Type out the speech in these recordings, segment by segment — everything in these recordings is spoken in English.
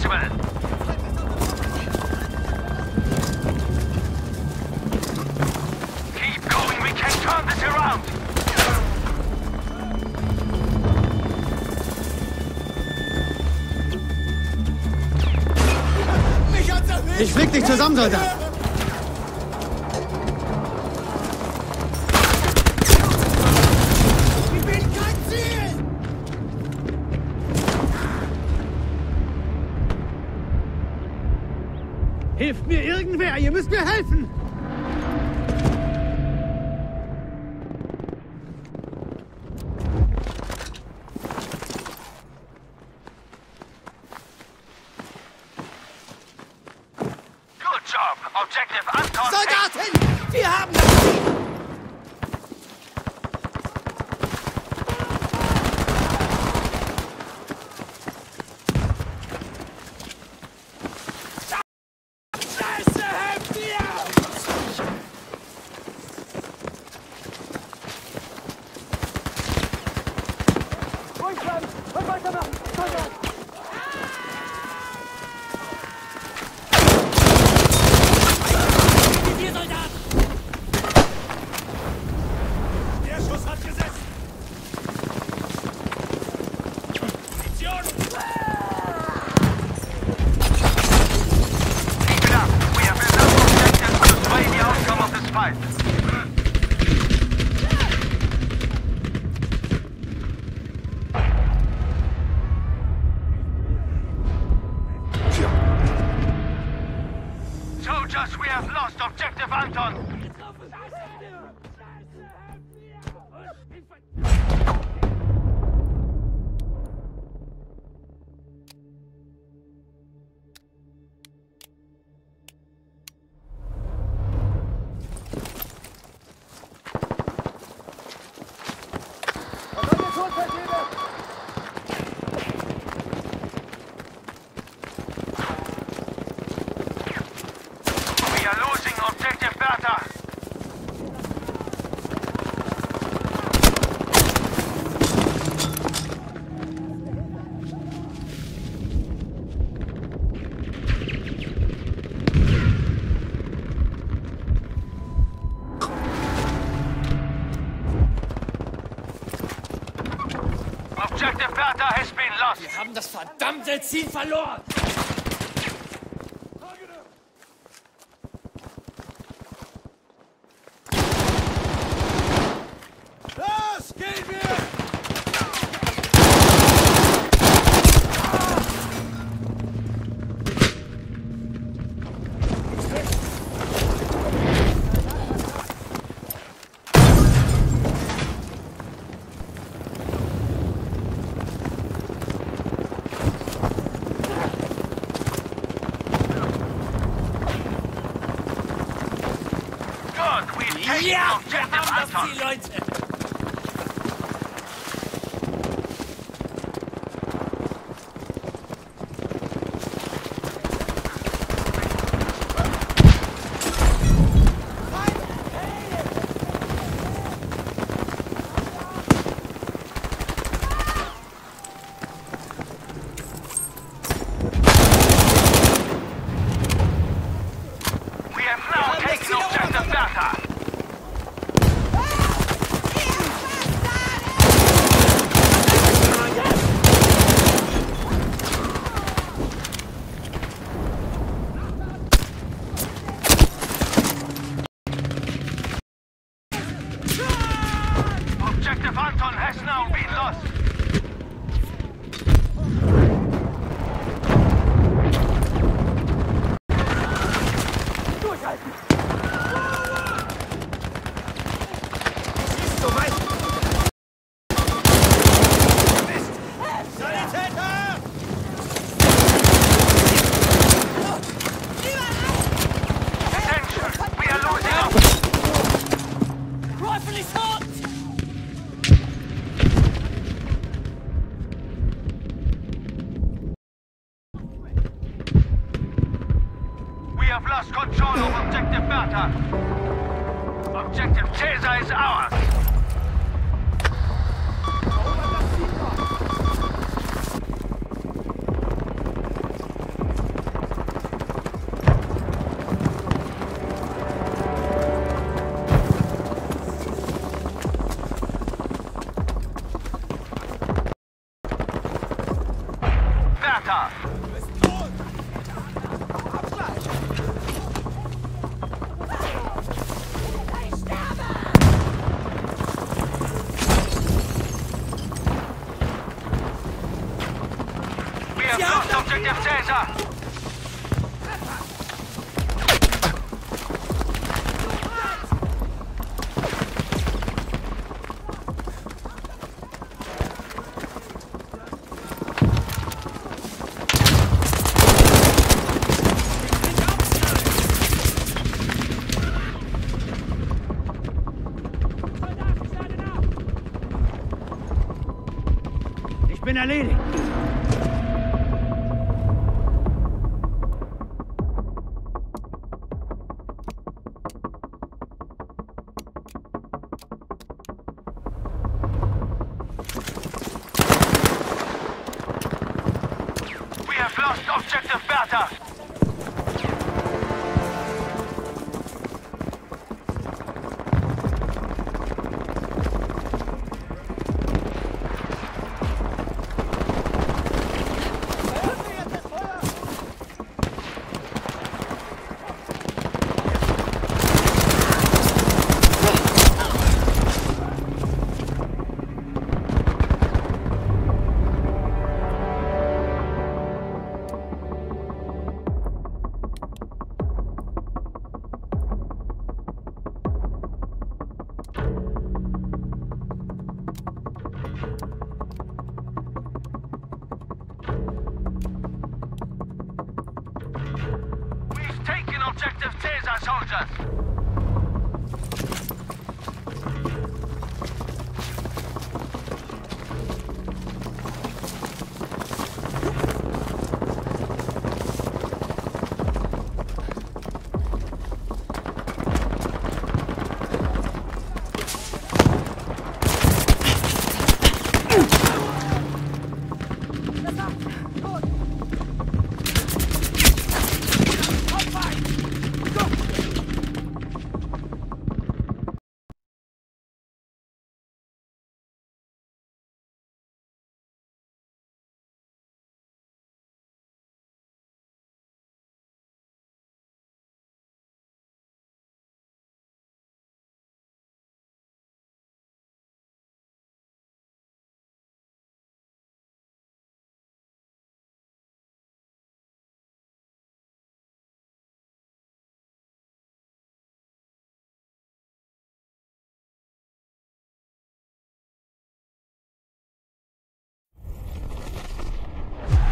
possible. Keep going, we can turn this around. Ich flieg dich zusammen, Soldat! Ich bin kein Ziel! Hilft mir irgendwer! Ihr müsst mir helfen! Objective Anton. Soldaten! Wir haben das Ziel! Scheiße, helft mir! Ruhig bleiben und weitermachen! Soldat! Soldiers, we have lost objective Anton. Objective Bertha has been lost. Wir haben das verdammte Ziel verloren! Los, gehen wir! Ja, wir haben das Ziel, Leute! We have now taken objective Bertha. Objective Anton has now been lost. Durchhalten! Schießt so weit! Mist! Sanitäter! Attention, we are losing. Rifle is hot! We have lost control of Objective Bertha. Objective Caesar is ours. Bertha. We have lost objective Caesar. Ich bin erledigt. We have lost objective Bertha. We've taken objective Caesar, soldiers.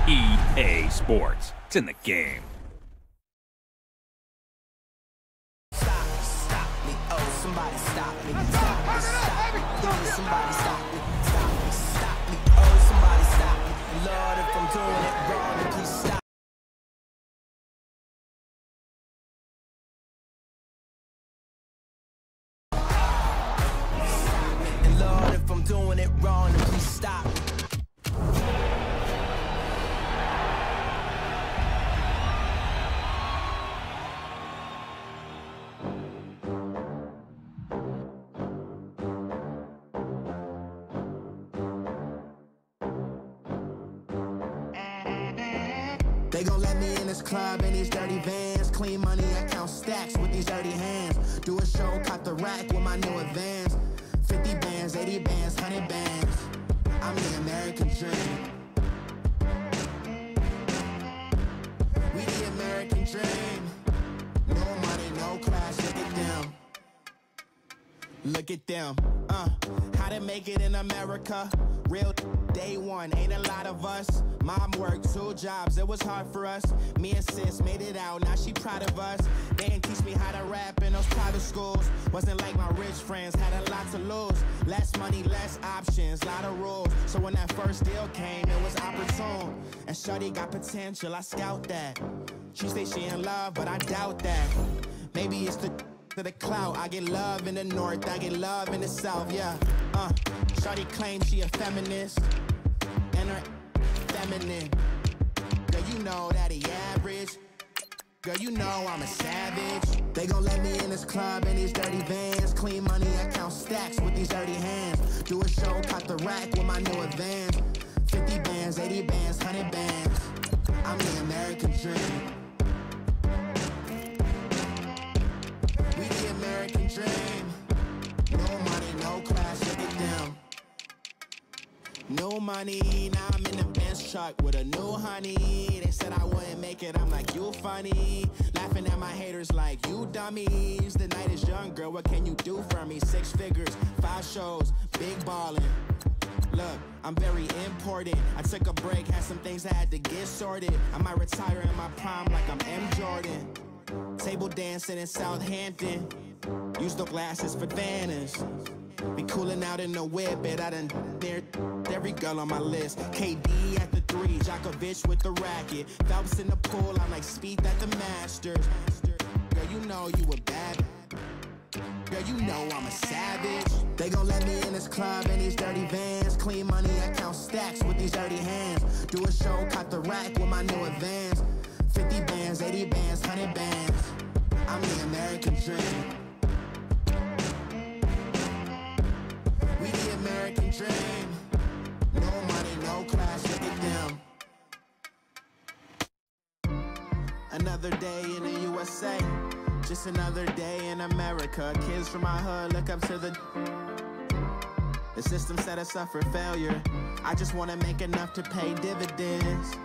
EA Sports. It's in the game. Stop me, oh, somebody stop me. Stop me, stop me. Somebody stop me. Stop me, oh, somebody stop me. Lord, if I'm doing it wrong, then please stop. And Lord, if I'm doing it wrong, then please stop. They gon' let me in this club in these dirty vans. Clean money, I count stacks with these dirty hands. Do a show, cop the rack with my new advance. 50 bands, 80 bands, 100 bands. I'm the American dream. We the American dream. No money, no class, look at them. Look at them, how to make it in America. Real day one, ain't a lot of us. Mom worked 2 jobs, it was hard for us. Me and sis made it out, now she proud of us. They didn't teach me how to rap in those private schools. Wasn't like my rich friends, had a lot to lose. Less money, less options, lot of rules. So when that first deal came, it was opportune. And shorty got potential, I scout that. She say she in love, but I doubt that. Maybe it's to the clout. I get love in the north, I get love in the south, yeah. Shorty claims she a feminist, and her feminine. Girl, you know that he average. Girl, you know I'm a savage. They gon' let me in this club in these dirty vans. Clean money, I count stacks with these dirty hands. Do a show, cop the rack with my new advance. 50 bands, 80 bands, 100 bands. American dream. We the American dream. No money, no class, look at them. No money, now I'm in the Benz truck with a new honey. They said I wouldn't make it, I'm like, you funny. Laughing at my haters like, you dummies. The night is young, girl, what can you do for me? 6 figures, 5 shows, big ballin'. Look, I'm very important. I took a break, had some things I had to get sorted. I might retire in my prime like I'm M. Jordan. Table dancing in Southampton. Use the glasses for Vannas. Be cooling out in the whip, but I done near every girl on my list. KD at the 3, Djokovic with the racket. Phelps in the pool, I'm like Speed at the Masters. Girl, you know you a bad. Girl, you know I'm a savage. They gon' let me in this club in these dirty vans. Clean money, I count stacks with these dirty hands. Do a show, cut the rack with my new advance. 50 bands, 80 bands, 100 bands. I'm the American dream. We the American dream. No money, no class, look at them. Another day in the USA. Just another day in America. Kids from my hood look up to the system set us up for failure. I just want to make enough to pay dividends,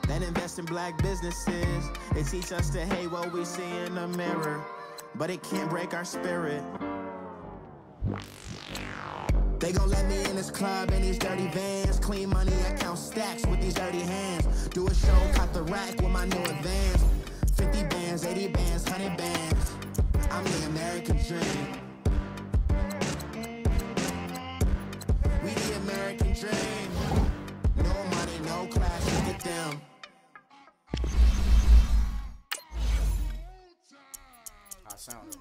then invest in black businesses. They teach us to hate what we see in the mirror, but it can't break our spirit. They gon' let me in this club in these dirty vans. Clean money, I count stacks with these dirty hands. Do a show, cut the rack with my new advance. 50 bands, 80 bands, 100 bands. I'm the American dream. We the American dream. No money, no class, look at them. I sound it.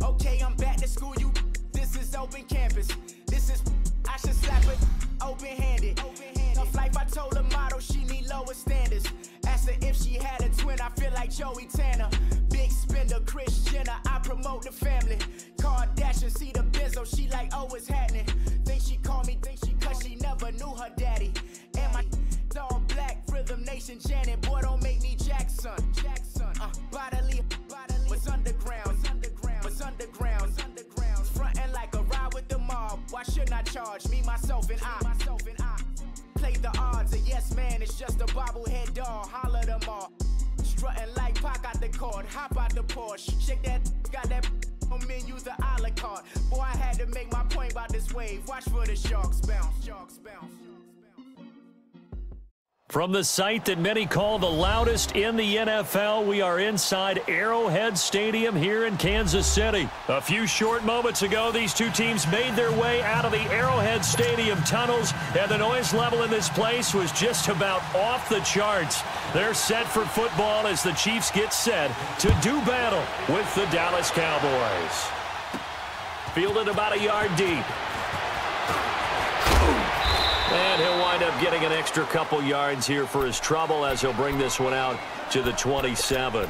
Okay, I'm back to school, you. This is open campus. This is, I should slap it open-handed. Tough life, I told her model she need lower standards. Asked her if she had a twin, I feel like Joey Tanner. Big spender, Kris Jenner, I promote the family. Kardashian, see the Benzo, she like, oh, it's happening. Think she called me, cause she never knew her daddy. And my all black, Rhythm Nation, Janet, boy, don't make me Jackson. Bodily, was underground. Frontin' like a ride with the mob. Why shouldn't I charge me, myself, and I? Play the odds, a yes man, it's just a bobblehead doll. Holler them all. Strutting like Pac out the court, hop out the Porsche. Shake that, got that on menu, the a la carte. Boy, I had to make my point about this wave. Watch for the sharks bounce. From the site that many call the loudest in the NFL, we are inside Arrowhead Stadium here in Kansas City. A few short moments ago, these two teams made their way out of the Arrowhead Stadium tunnels, and the noise level in this place was just about off the charts. They're set for football as the Chiefs get set to do battle with the Dallas Cowboys. Fielded about a yard deep. And he'll wind up getting an extra couple yards here for his trouble as he'll bring this one out to the 27.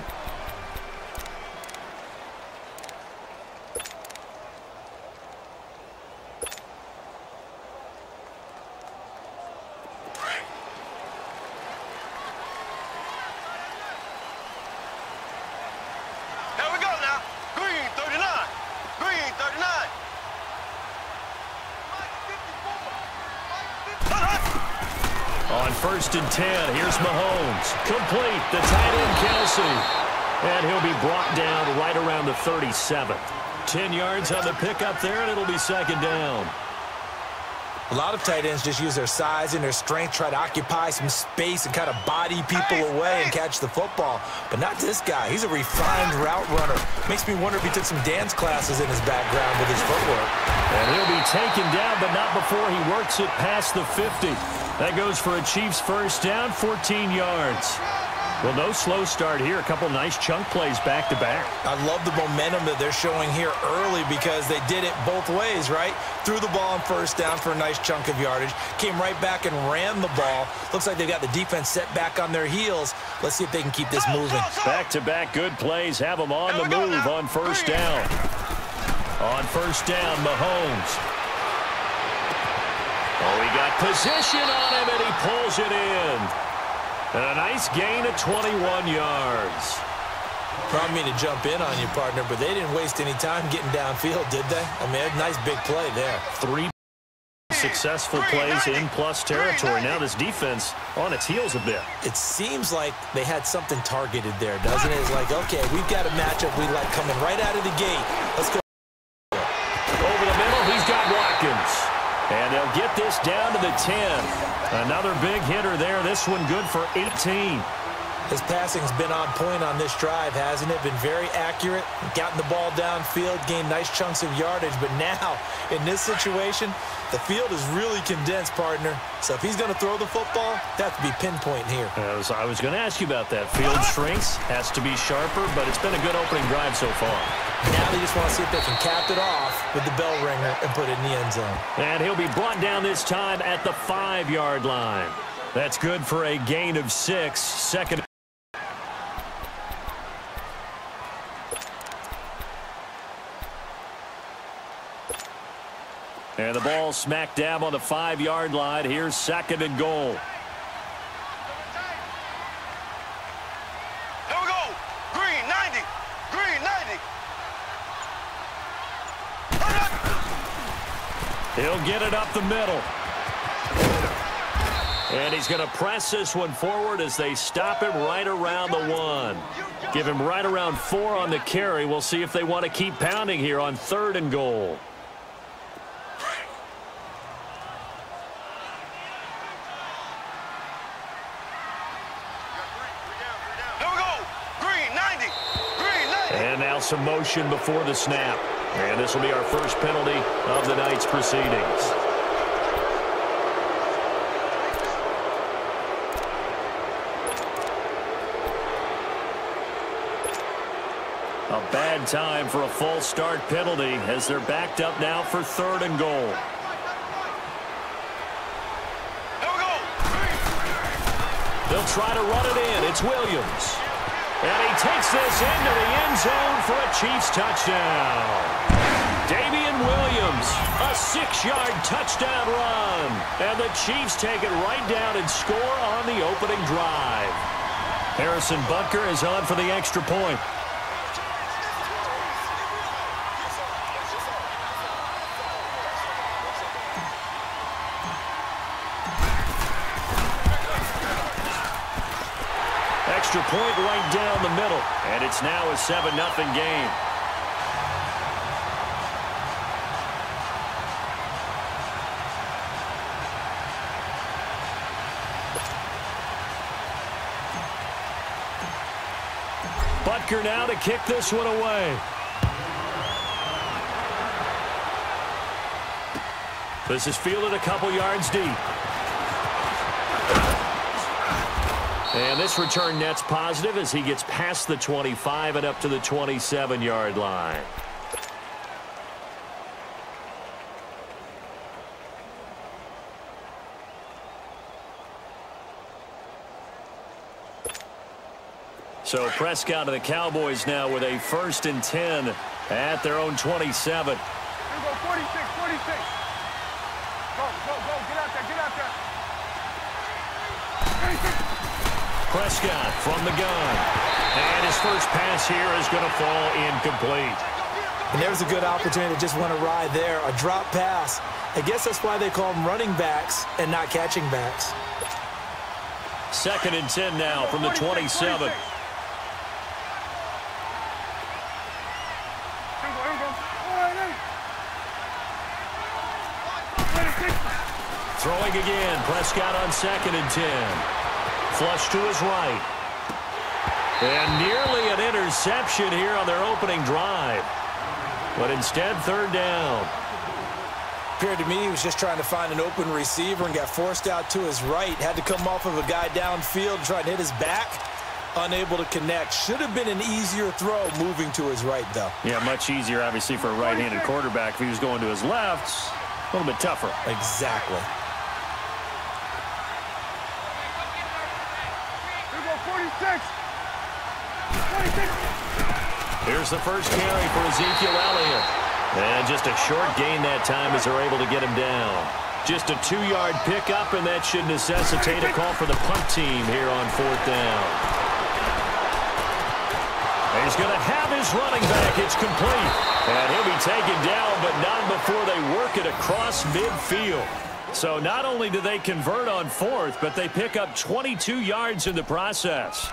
Here we go now. Green 39. Green 39. On 1st and 10, here's Mahomes. Complete, the tight end, Kelsey. And he'll be brought down right around the 37. 10 yards on the pickup there, and it'll be 2nd down. A lot of tight ends just use their size and their strength, try to occupy some space and kind of body people away and catch the football. But not this guy. He's a refined route runner. Makes me wonder if he took some dance classes in his background with his footwork. And he'll be taken down, but not before he works it past the 50. That goes for a Chiefs 1st down, 14 yards. Well, no slow start here. A couple nice chunk plays back-to-back. I love the momentum that they're showing here early because they did it both ways, right? Threw the ball on first down for a nice chunk of yardage. Came right back and ran the ball. Looks like they've got the defense set back on their heels. Let's see if they can keep this moving. Back-to-back good plays have them on the move on first down. On first down, Mahomes. Oh, he got position on him, and he pulls it in. And a nice gain of 21 yards. Probably mean to jump in on you, partner, but they didn't waste any time getting downfield, did they? I mean, a nice big play there. 3 successful plays in plus territory. Now this defense on its heels a bit. It seems like they had something targeted there, doesn't it? It's like, okay, we've got a matchup we like coming right out of the gate. Let's go. Over the middle, he's got Watkins. And they'll get this down to the 10. Another big hitter there. This one good for 18. His passing's been on point on this drive, hasn't it? Been very accurate, gotten the ball downfield, gained nice chunks of yardage. But now, in this situation, the field is really condensed, partner. So if he's going to throw the football, that has to be pinpoint here. I was going to ask you about that. Field shrinks, has to be sharper, but it's been a good opening drive so far. Now they just want to see if they can cap it off with the bell ringer and put it in the end zone. And he'll be brought down this time at the 5-yard line. That's good for a gain of 6. Second. And the ball smack dab on the 5-yard line. Here's 2nd and goal. Here we go. Green 90. Green 90. He'll get it up the middle. And he's going to press this one forward as they stop him right around the 1. Give him right around 4 on the carry. We'll see if they want to keep pounding here on 3rd and goal. And now some motion before the snap. And this will be our first penalty of the night's proceedings. A bad time for a false start penalty as they're backed up now for 3rd and goal. They'll try to run it in. It's Williams. And he takes this into the end zone for a Chiefs touchdown. Damian Williams, a 6-yard touchdown run. And the Chiefs take it right down and score on the opening drive. Harrison Butker is on for the extra point. Extra point right down the middle. And it's now a 7-0 game. Butker now to kick this one away. This is fielded a couple yards deep. And this return net's positive as he gets past the 25 and up to the 27-yard line. So Prescott and the Cowboys now with a 1st and 10 at their own 27. Here we go, 46, 46. Go, get out there. 36. Prescott from the gun. And his first pass here is going to fall incomplete. And there's a good opportunity to just want to ride there. A drop pass. I guess that's why they call them running backs and not catching backs. 2nd and 10 now from the 27. Throwing again. Prescott on 2nd and 10. Flush to his right. And nearly an interception here on their opening drive. But instead, 3rd down. Appeared to me he was just trying to find an open receiver and got forced out to his right. Had to come off of a guy downfield trying to hit his back. unable to connect. Should have been an easier throw moving to his right, though. Yeah, much easier, obviously, for a right-handed quarterback. If he was going to his left, a little bit tougher. Exactly. Here we go, 46. 46. Here's the first carry for Ezekiel Elliott. And just a short gain that time as they're able to get him down. Just a 2-yard pickup, and that should necessitate a call for the punt team here on 4th down. And he's going to have his running back. It's complete. And he'll be taken down, but not before they work it across midfield. So not only do they convert on 4th, but they pick up 22 yards in the process.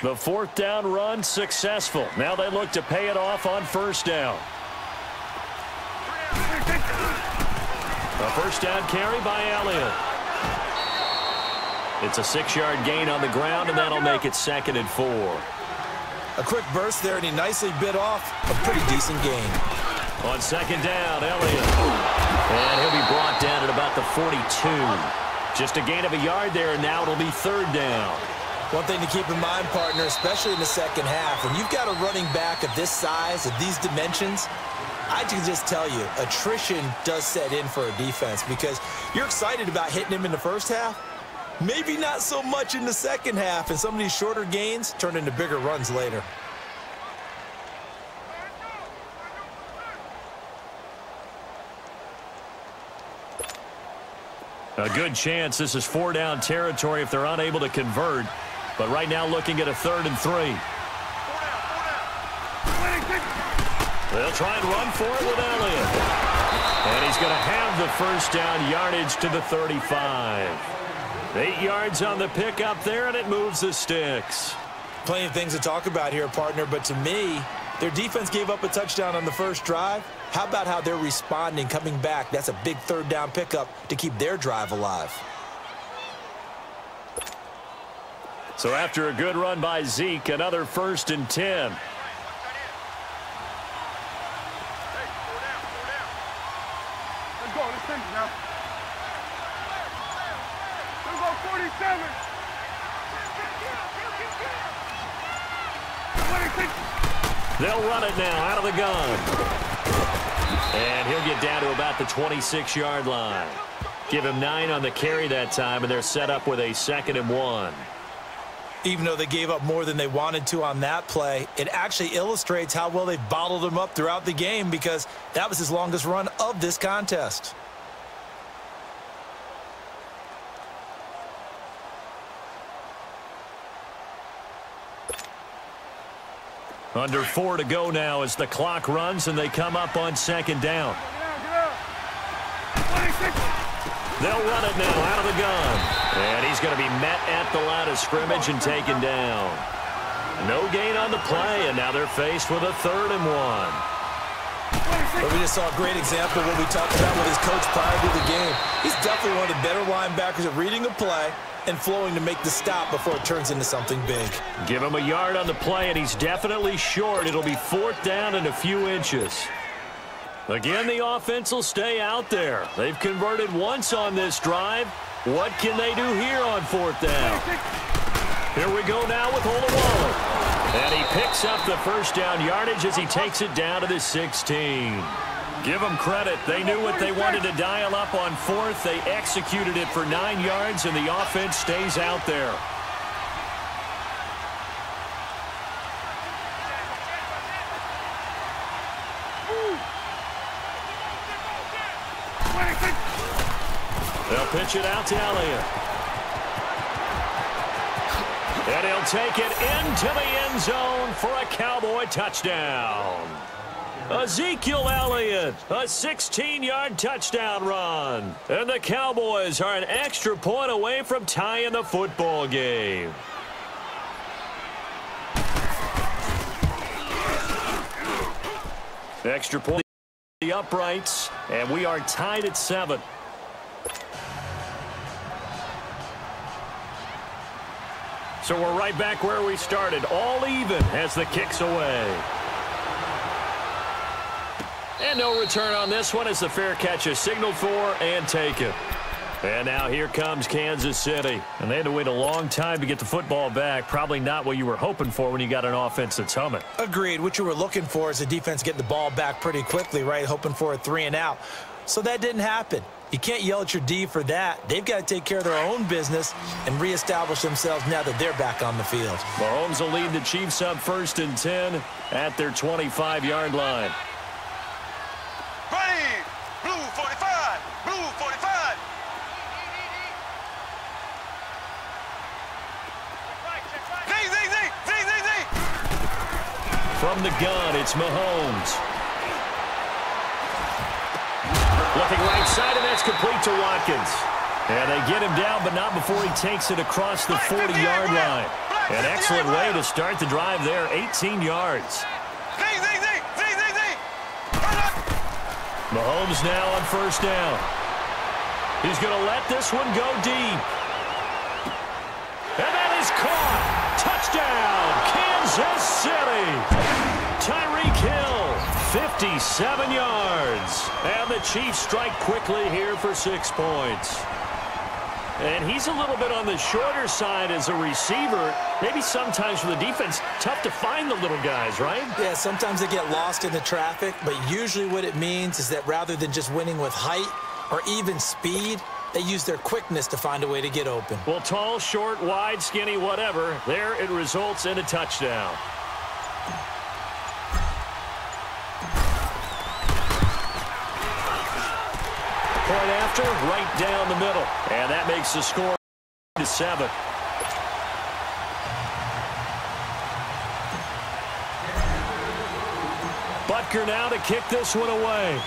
The 4th down run successful. Now they look to pay it off on 1st down. A 1st down carry by Elliott. It's a 6-yard gain on the ground, and that'll make it 2nd and 4. A quick burst there, and he nicely bit off a pretty decent gain. On 2nd down, Elliott. And he'll be brought down at about the 42. Just a gain of a yard there, and now it'll be 3rd down. One thing to keep in mind, partner, especially in the second half, when you've got a running back of this size, of these dimensions, I can just tell you, attrition does set in for a defense because you're excited about hitting him in the first half. Maybe not so much in the second half, and some of these shorter gains turn into bigger runs later. A good chance this is 4-down territory if they're unable to convert. But right now looking at a 3rd and 3. They'll try and run for it with Elliott. And he's going to have the 1st down yardage to the 35. 8 yards on the pickup there, and it moves the sticks. Plenty of things to talk about here, partner, but to me, their defense gave up a touchdown on the first drive. How about how they're responding, coming back? That's a big 3rd down pickup to keep their drive alive. So after a good run by Zeke, another 1st and 10. Let's go. Let's finish now. Let's go, 47. 26. They'll run it now out of the gun. And he'll get down to about the 26-yard line. Give him 9 on the carry that time, and they're set up with a 2nd and 1. Even though they gave up more than they wanted to on that play, it actually illustrates how well they've bottled him up throughout the game because that was his longest run of this contest. Under 4 to go now as the clock runs and they come up on 2nd down. They'll run it now out of the gun. And he's going to be met at the line of scrimmage and taken down. No gain on the play, and now they're faced with a 3rd and 1. But we just saw a great example of what we talked about with his coach prior to the game. He's definitely one of the better linebackers at reading a play and flowing to make the stop before it turns into something big. Give him a yard on the play, and he's definitely short. It'll be 4th down and a few inches. Again, the offense will stay out there. They've converted once on this drive. What can they do here on 4th down? Here we go now with Olawale. And he picks up the 1st down yardage as he takes it down to the 16. Give them credit. They knew what they wanted to dial up on 4th. They executed it for 9 yards, and the offense stays out there. They'll pitch it out to Elliott. And he'll take it into the end zone for a Cowboy touchdown. Ezekiel Elliott, a 16-yard touchdown run. And the Cowboys are an extra point away from tying the football game. Extra point, the uprights, and we are tied at 7. So we're right back where we started, all even as the kick's away. And no return on this one as the fair catch is signaled for and taken. And now here comes Kansas City. And they had to wait a long time to get the football back. Probably not what you were hoping for when you got an offense that's humming. Agreed. What you were looking for is the defense getting the ball back pretty quickly, right? Hoping for a 3 and out. So that didn't happen. You can't yell at your D for that. They've got to take care of their own business and reestablish themselves now that they're back on the field. Mahomes will lead the Chiefs up 1st and 10 at their 25-yard line. Ready! Blue 45! Blue 45! From the gun, it's Mahomes. Looking right side, and that's complete to Watkins. And they get him down, but not before he takes it across the 40-yard line. An excellent way to start the drive there, 18 yards. Mahomes now on 1st down. He's going to let this one go deep. And that is caught. Touchdown, Kansas City. Tyreek Hill, 57 yards. And the Chiefs strike quickly here for 6 points. And he's a little bit on the shorter side as a receiver. Maybe sometimes for the defense, tough to find the little guys, right? Yeah, sometimes they get lost in the traffic, but usually what it means is that rather than just winning with height or even speed, they use their quickness to find a way to get open. Well, tall, short, wide, skinny, whatever, there it results in a touchdown. Point after, right down the middle. And that makes the score to 7. Butker now to kick this one away.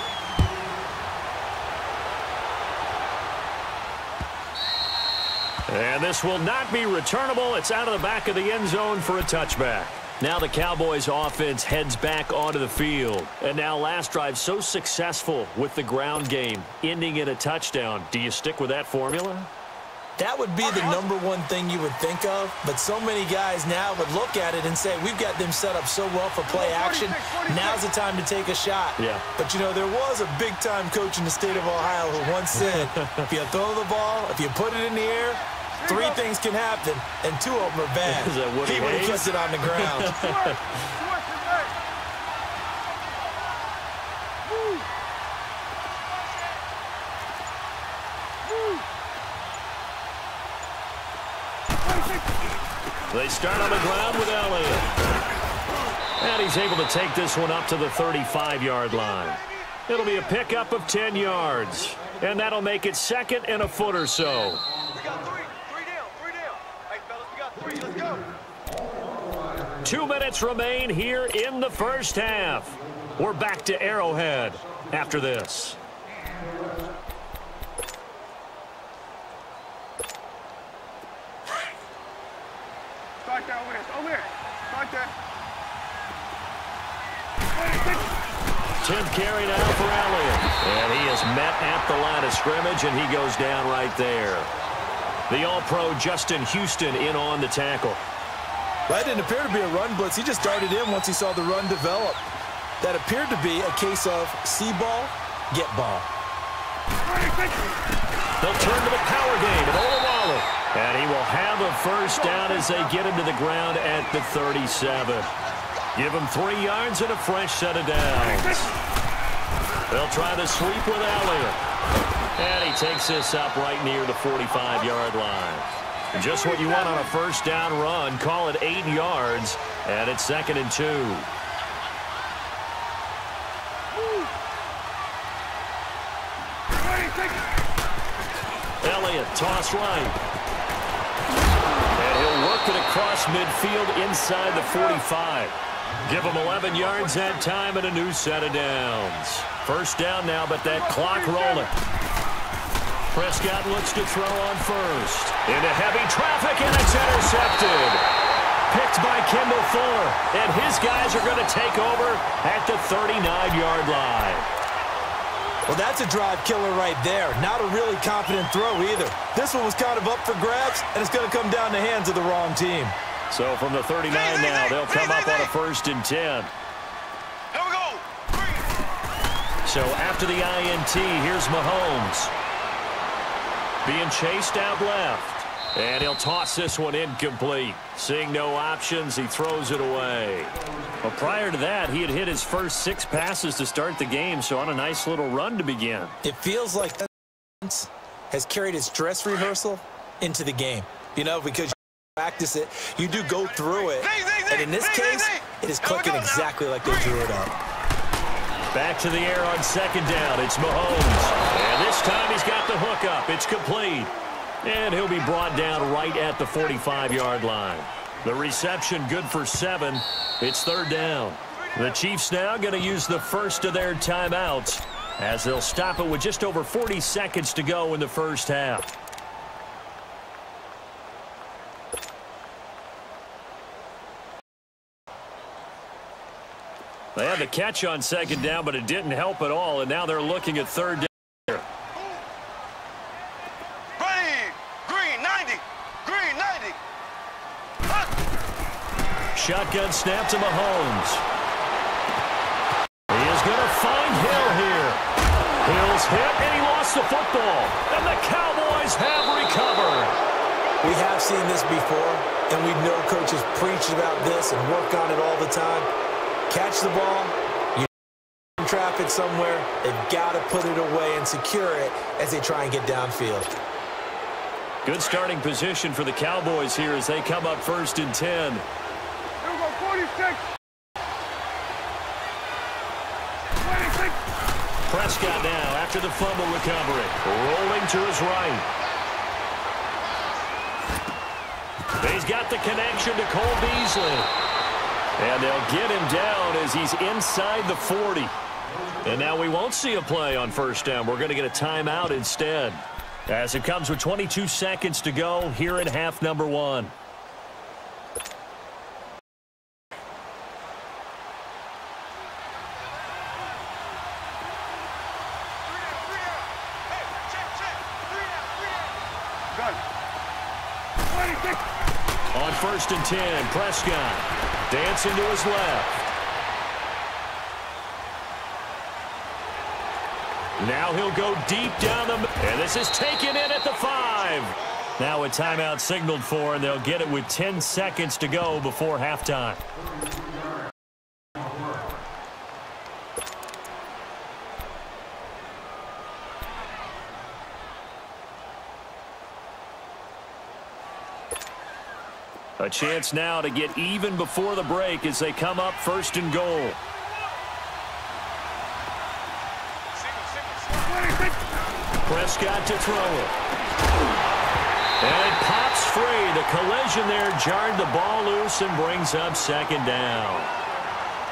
And this will not be returnable. It's out of the back of the end zone for a touchback. Now the Cowboys offense heads back onto the field. And now last drive so successful with the ground game, ending in a touchdown. Do you stick with that formula? That would be the #1 thing you would think of, but so many guys now would look at it and say, we've got them set up so well for play action, now's the time to take a shot. Yeah. But, you know, there was a big-time coach in the state of Ohio who once said, if you throw the ball, if you put it in the air, 3 things can happen, and 2 of them are bad. Is that Woody he would have Hayes? kept it on the ground. They start on the ground with Elliott. And he's able to take this one up to the 35-yard line. It'll be a pickup of 10 yards. And that'll make it 2nd and a foot or so. We got 3. 3 down. 3 down. Hey, fellas, we got 3. Let's go. 2 minutes remain here in the first half. We're back to Arrowhead after this. Start there, over there. Over there. Start there. 10th carry now for Elliott. And he is met at the line of scrimmage, and he goes down right there. The All-Pro Justin Houston in on the tackle. That didn't appear to be a run blitz. He just darted in once he saw the run develop. That appeared to be a case of see ball, get ball. They'll turn to the power game at Olawale. And he will have a first down as they get him to the ground at the 37. Give him 3 yards and a fresh set of downs. They'll try to sweep with Elliott. And he takes this up right near the 45-yard line. Just what you want on a first down run. Call it 8 yards, and it's 2nd and 2. Elliott, toss right. And he'll work it across midfield inside the 45. Give him 11 yards that time and a new set of downs. First down now, but that clock rolling. Prescott looks to throw on first. Into heavy traffic, and it's intercepted. Picked by Kendall Fuller. And his guys are going to take over at the 39-yard line. Well, that's a drive killer right there. Not a really confident throw either. This one was kind of up for grabs, and it's going to come down the hands of the wrong team. So from the 39 now, they'll come up on a 1st and 10. Here we go. So after the INT, here's Mahomes. Being chased out left. And he'll toss this one incomplete. Seeing no options, he throws it away. Well, prior to that, he had hit his first 6 passes to start the game, so on a nice little run to begin. It feels like that has carried his dress rehearsal into the game. You know, because you practice it, you do go through it. And in this case, it is clicking exactly like they drew it up. Back to the air on second down. It's Mahomes. And this time he's got the hook up. It's complete. And he'll be brought down right at the 45-yard line. The reception good for 7. It's third down. The Chiefs now going to use the first of their timeouts as they'll stop it with just over 40 seconds to go in the first half. They had the catch on second down, but it didn't help at all, and now they're looking at third down. Shotgun snap to Mahomes. He is going to find Hill here. Hill's hit, and he lost the football. And the Cowboys have recovered. We have seen this before, and we know coaches preach about this and work on it all the time. Catch the ball, you in traffic somewhere, they've got to put it away and secure it as they try and get downfield. Good starting position for the Cowboys here as they come up first and 10. 46. Prescott now after the fumble recovery. Rolling to his right. He's got the connection to Cole Beasley. And they'll get him down as he's inside the 40. And now we won't see a play on first down. We're going to get a timeout instead. As it comes with 22 seconds to go here in half number 1. On first and 10, Prescott dancing to his left. Now he'll go deep down the middle, and this is taken in at the 5. Now a timeout signaled for, and they'll get it with 10 seconds to go before halftime. A chance now to get even before the break as they come up first and goal. Prescott to throw it. And it pops free. The collision there jarred the ball loose and brings up second down.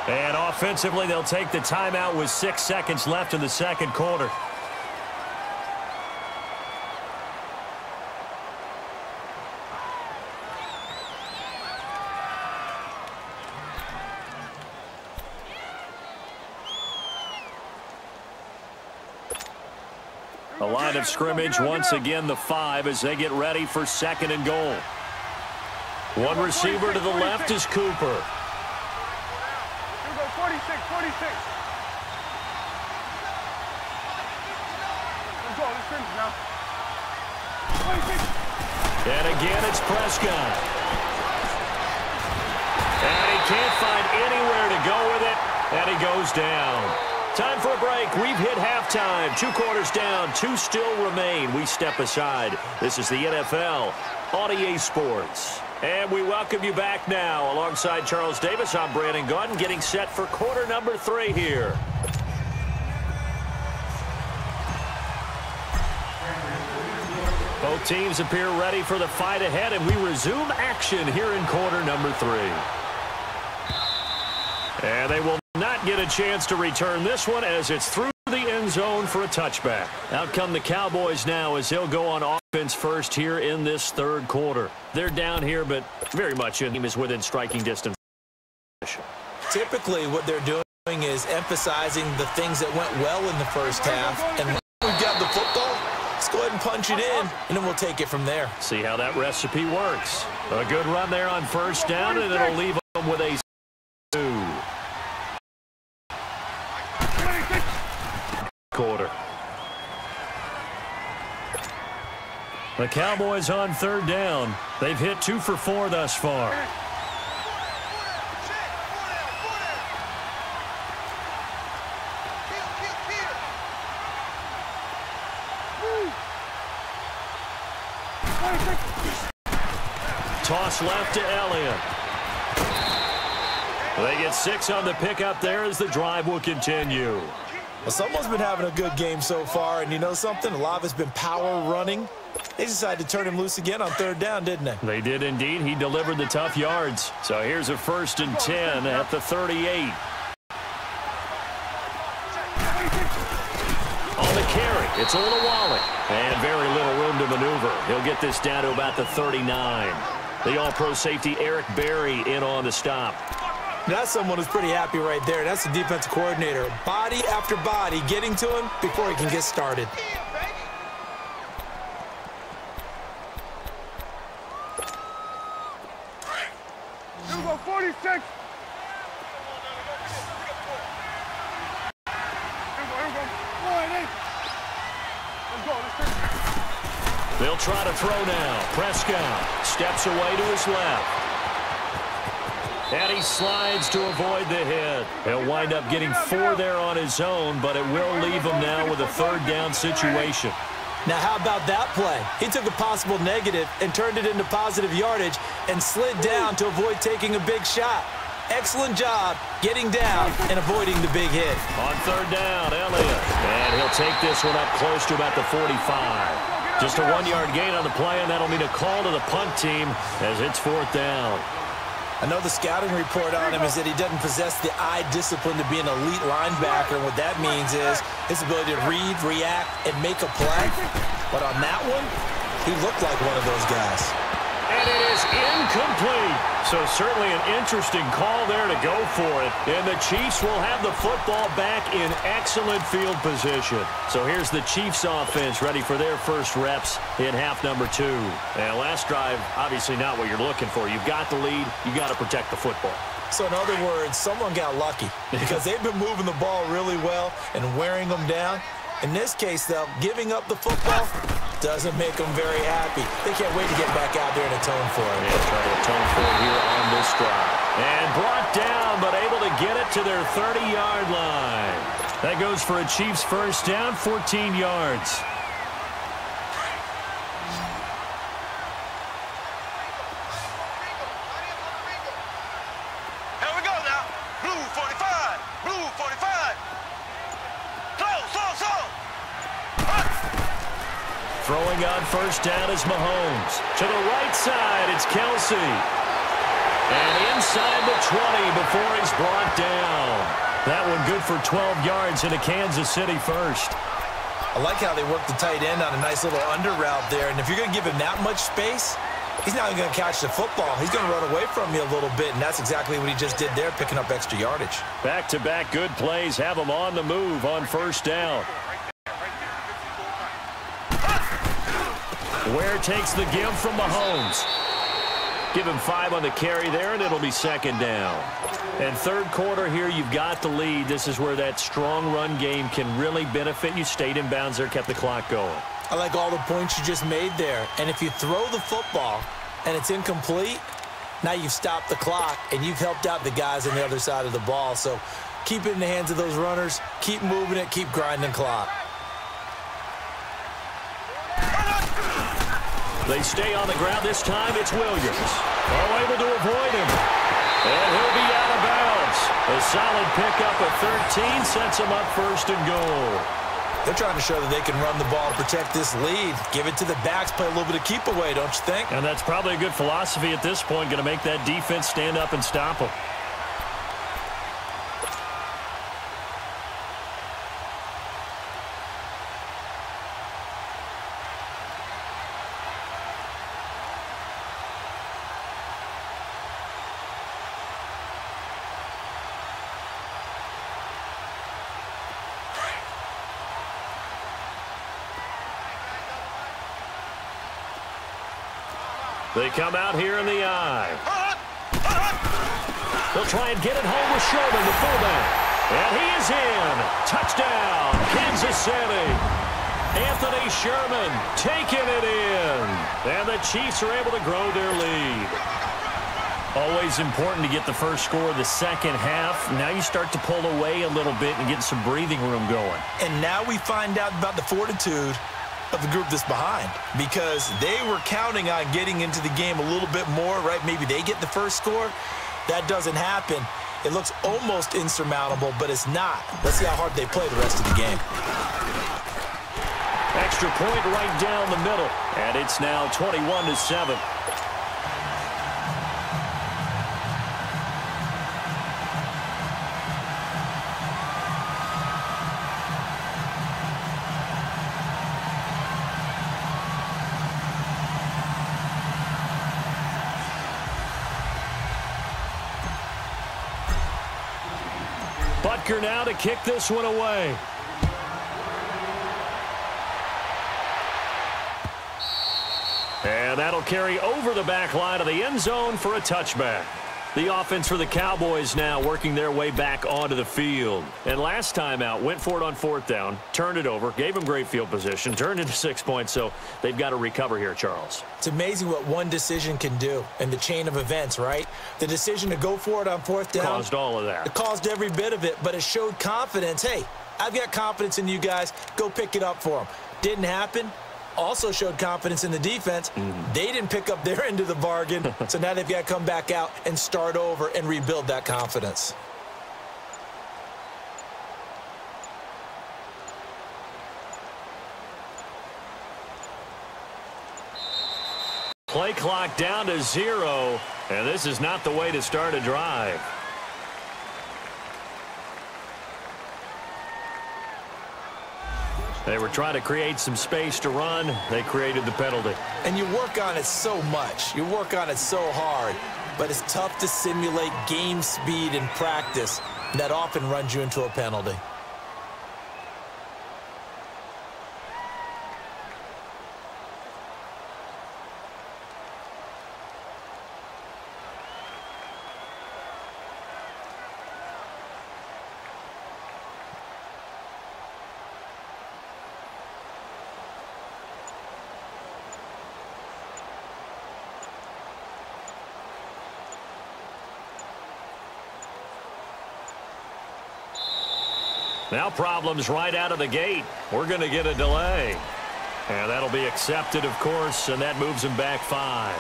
And offensively, they'll take the timeout with 6 seconds left in the second quarter. A line of scrimmage, once again the 5 as they get ready for second and goal. One receiver to the left is Cooper. Here we go, 46, 46. Let's go, let's finish now. 46. And again, it's Prescott. And he can't find anywhere to go with it, and he goes down. Time for a break. We've hit halftime. 2 quarters down. 2 still remain. We step aside. This is the NFL on EA Sports. And we welcome you back now. Alongside Charles Davis, I'm Brandon Gaudin, getting set for quarter number 3 here. Both teams appear ready for the fight ahead, and we resume action here in quarter number 3. And they will not get a chance to return this one as it's through the end zone for a touchback. Out come the Cowboys now as they'll go on offense first here in this third quarter. They're down here, but very much in is within striking distance. Typically what they're doing is emphasizing the things that went well in the first half. And when we've got the football, let's go ahead and punch it in, and then we'll take it from there. See how that recipe works. A good run there on first down, and it'll leave them with a 2. quarter. The Cowboys on third down. They've hit 2 for 4 thus far. Toss left to Elliott. They get 6 on the pickup there as the drive will continue. Well, someone's been having a good game so far, and you know something? A lot of it's been power running. They decided to turn him loose again on third down, didn't they? They did indeed. He delivered the tough yards. So here's a 1st and 10 at the 38. On the carry, it's a little Wally. And very little room to maneuver. He'll get this down to about the 39. The All-Pro safety Eric Berry in on the stop. That's someone who's pretty happy right there. That's the defensive coordinator. Body after body getting to him before he can get started. Here we go, 46. Here we go. 48. Let's go, let's take it. They'll try to throw now. Prescott steps away to his left. And he slides to avoid the hit. He'll wind up getting 4 there on his own, but it will leave him now with a third down situation. Now, how about that play? He took a possible negative and turned it into positive yardage and slid down to avoid taking a big shot. Excellent job getting down and avoiding the big hit. On third down, Elliott. And he'll take this one up close to about the 45. Just a 1-yard gain on the play, and that'll mean a call to the punt team as it's 4th down. I know the scouting report on him is that he doesn't possess the eye discipline to be an elite linebacker. And what that means is his ability to read, react, and make a play. But on that one, he looked like one of those guys. And it is incomplete. So certainly an interesting call there to go for it. And the Chiefs will have the football back in excellent field position. So here's the Chiefs offense ready for their first reps in half number 2. And last drive, obviously not what you're looking for. You've got the lead. You've got to protect the football. So in other words, someone got lucky because they've been moving the ball really well and wearing them down. In this case, though, giving up the football doesn't make them very happy. They can't wait to get back out there and atone for it. Yeah, try to atone for it here on this drive. And brought down, but able to get it to their 30-yard line. That goes for a Chiefs first down, 14 yards. Here we go now. Blue 45. Blue 45. Slow. Throwing on first down is Mahomes. To the right side, it's Kelsey. And inside the 20 before he's brought down. That one good for 12 yards into Kansas City first. I like how they work the tight end on a nice little under route there. And if you're going to give him that much space, he's not going to catch the football. He's going to run away from you a little bit, and that's exactly what he just did there, picking up extra yardage. Back-to-back good plays have him on the move on first down. Ware takes the give from Mahomes. Give him 5 on the carry there, and it'll be 2nd down. And third quarter here, you've got the lead. This is where that strong run game can really benefit you. Stayed in bounds there, kept the clock going. I like all the points you just made there. And if you throw the football and it's incomplete, now you've stopped the clock and you've helped out the guys on the other side of the ball. So keep it in the hands of those runners. Keep moving it. Keep grinding clock. They stay on the ground. This time it's Williams. Able to avoid him. And he'll be out of bounds. A solid pickup of 13 sets him up 1st and goal. They're trying to show that they can run the ball and protect this lead. Give it to the backs, play a little bit of keep away, don't you think? And that's probably a good philosophy at this point, going to make that defense stand up and stop them. They come out here in the eye. They'll try and get it home with Sherman, the fullback. And he is in. Touchdown, Kansas City. Anthony Sherman taking it in. And the Chiefs are able to grow their lead. Always important to get the first score of the second half. Now you start to pull away a little bit and get some breathing room going. And now we find out about the fortitude of the group that's behind, because they were counting on getting into the game a little bit more, right? Maybe they get the first score. That doesn't happen. It looks almost insurmountable, but it's not. Let's see how hard they play the rest of the game. Extra point right down the middle, and it's now 21-7. Butker now to kick this one away. And that'll carry over the back line of the end zone for a touchback. The offense for the Cowboys now working their way back onto the field. And last time out, went for it on fourth down, turned it over, gave them great field position, turned into 6 points, so they've got to recover here, Charles. It's amazing what one decision can do in the chain of events, right? The decision to go for it on fourth down caused all of that. It caused every bit of it, but it showed confidence. Hey, I've got confidence in you guys. Go pick it up for them. Didn't happen. Also showed confidence in the defense. They didn't pick up their end of the bargain, so now they've got to come back out and start over and rebuild that confidence. Play clock down to 0, and this is not the way to start a drive. They were trying to create some space to run. They created the penalty. And you work on it so much. You work on it so hard. But it's tough to simulate game speed in practice. That often runs you into a penalty. Now problems right out of the gate. We're going to get a delay. And that'll be accepted, of course, and that moves him back 5.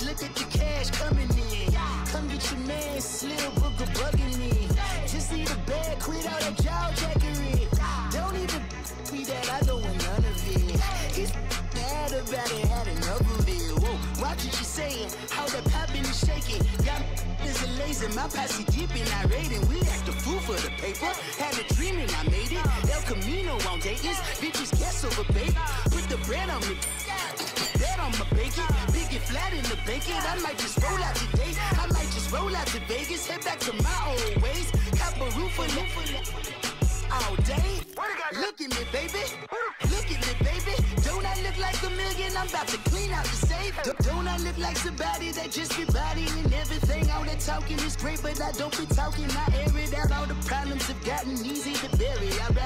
Look at the cash coming in. Come get your man, Slim Booker bugging me. Just need a bag, quit all that jaw jackery. Don't even be that, I don't want none of it. He's mad about it, had enough of it. Whoa, watch what you saying, how that poppin' is shaking. Y'all is a lazy, my posse deep and I raiding. We act a fool for the paper, had a dream and I made it. El Camino on Dayton's, bitches guess over baby. Put the bread on me, that on my bacon. Flat in the bacon, I might just roll out today. I might just roll out to Vegas, head back to my old ways. Cop a roof all day. Look at me, baby. Look at me, baby. Don't I look like a millionaire? and I'm about to clean out the safe. Don't I look like somebody that just be bodying everything? All that talking is great, but I don't be talking. I air it out. All the problems have gotten easy to bury. I'd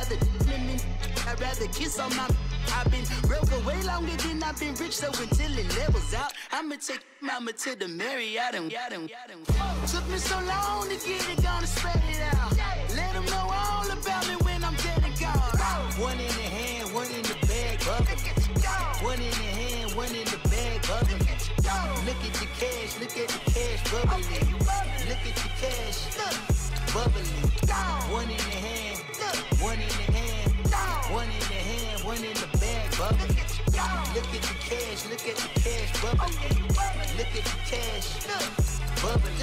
rather kiss on my. I've been broke way longer than I've been rich, so until it levels out, I'ma take mama to the Marriott and took me so long to get it, gonna spread it out. Let them know all about me when I'm dead and gone. One in the hand, one in the bag, bubbling. One in the hand, one in the bag, bubbling. Look at the cash, look at the cash, bubbling. Look at the cash, bubbling. One in the hand, one in the hand, one in the hand, one in the bag, bubbling. Look at the cash, look at the cash, bubbling. Look at the cash, bubbling.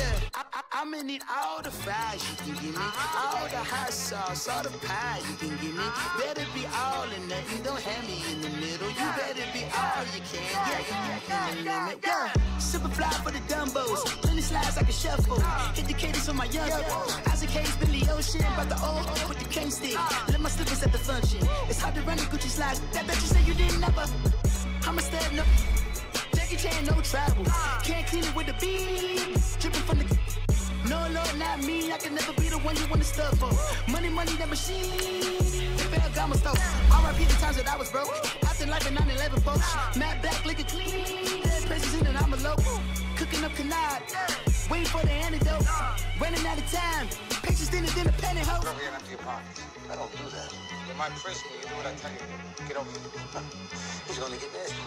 I'ma need all the fries you can give me, all the hot sauce, all the pie you can give me. Better be all or nothing, don't have me in the middle. You better be all you can, yeah, in the limit. Yeah, super fly for the Dumbos, plenty slides like a shuffle. Hit the cadence for my young Isaac Hayes, Billy Ocean, but the old with the cane stick. Let my slippers at the function. It's hard to run the Gucci slides. That bet you say you didn't never. I'm a step no. Jackie Chan, no travel. Can't clean it with the beat. Dripping from the. No, Lord, not me. I can never be the one you want to stuff for. Money, that machine. Ferragamo stove. R.I.P. the times that I was broke. Acting like a 9/11 post. Matte black, liquor clean. Dead places in an envelope. Cooking up canard. Waiting for the antidote. Running out of time. Patience in the pantyhose. Over here and empty your pockets. I don't do that. In my prison, you do what I tell you. Get over here. He's gonna get nasty.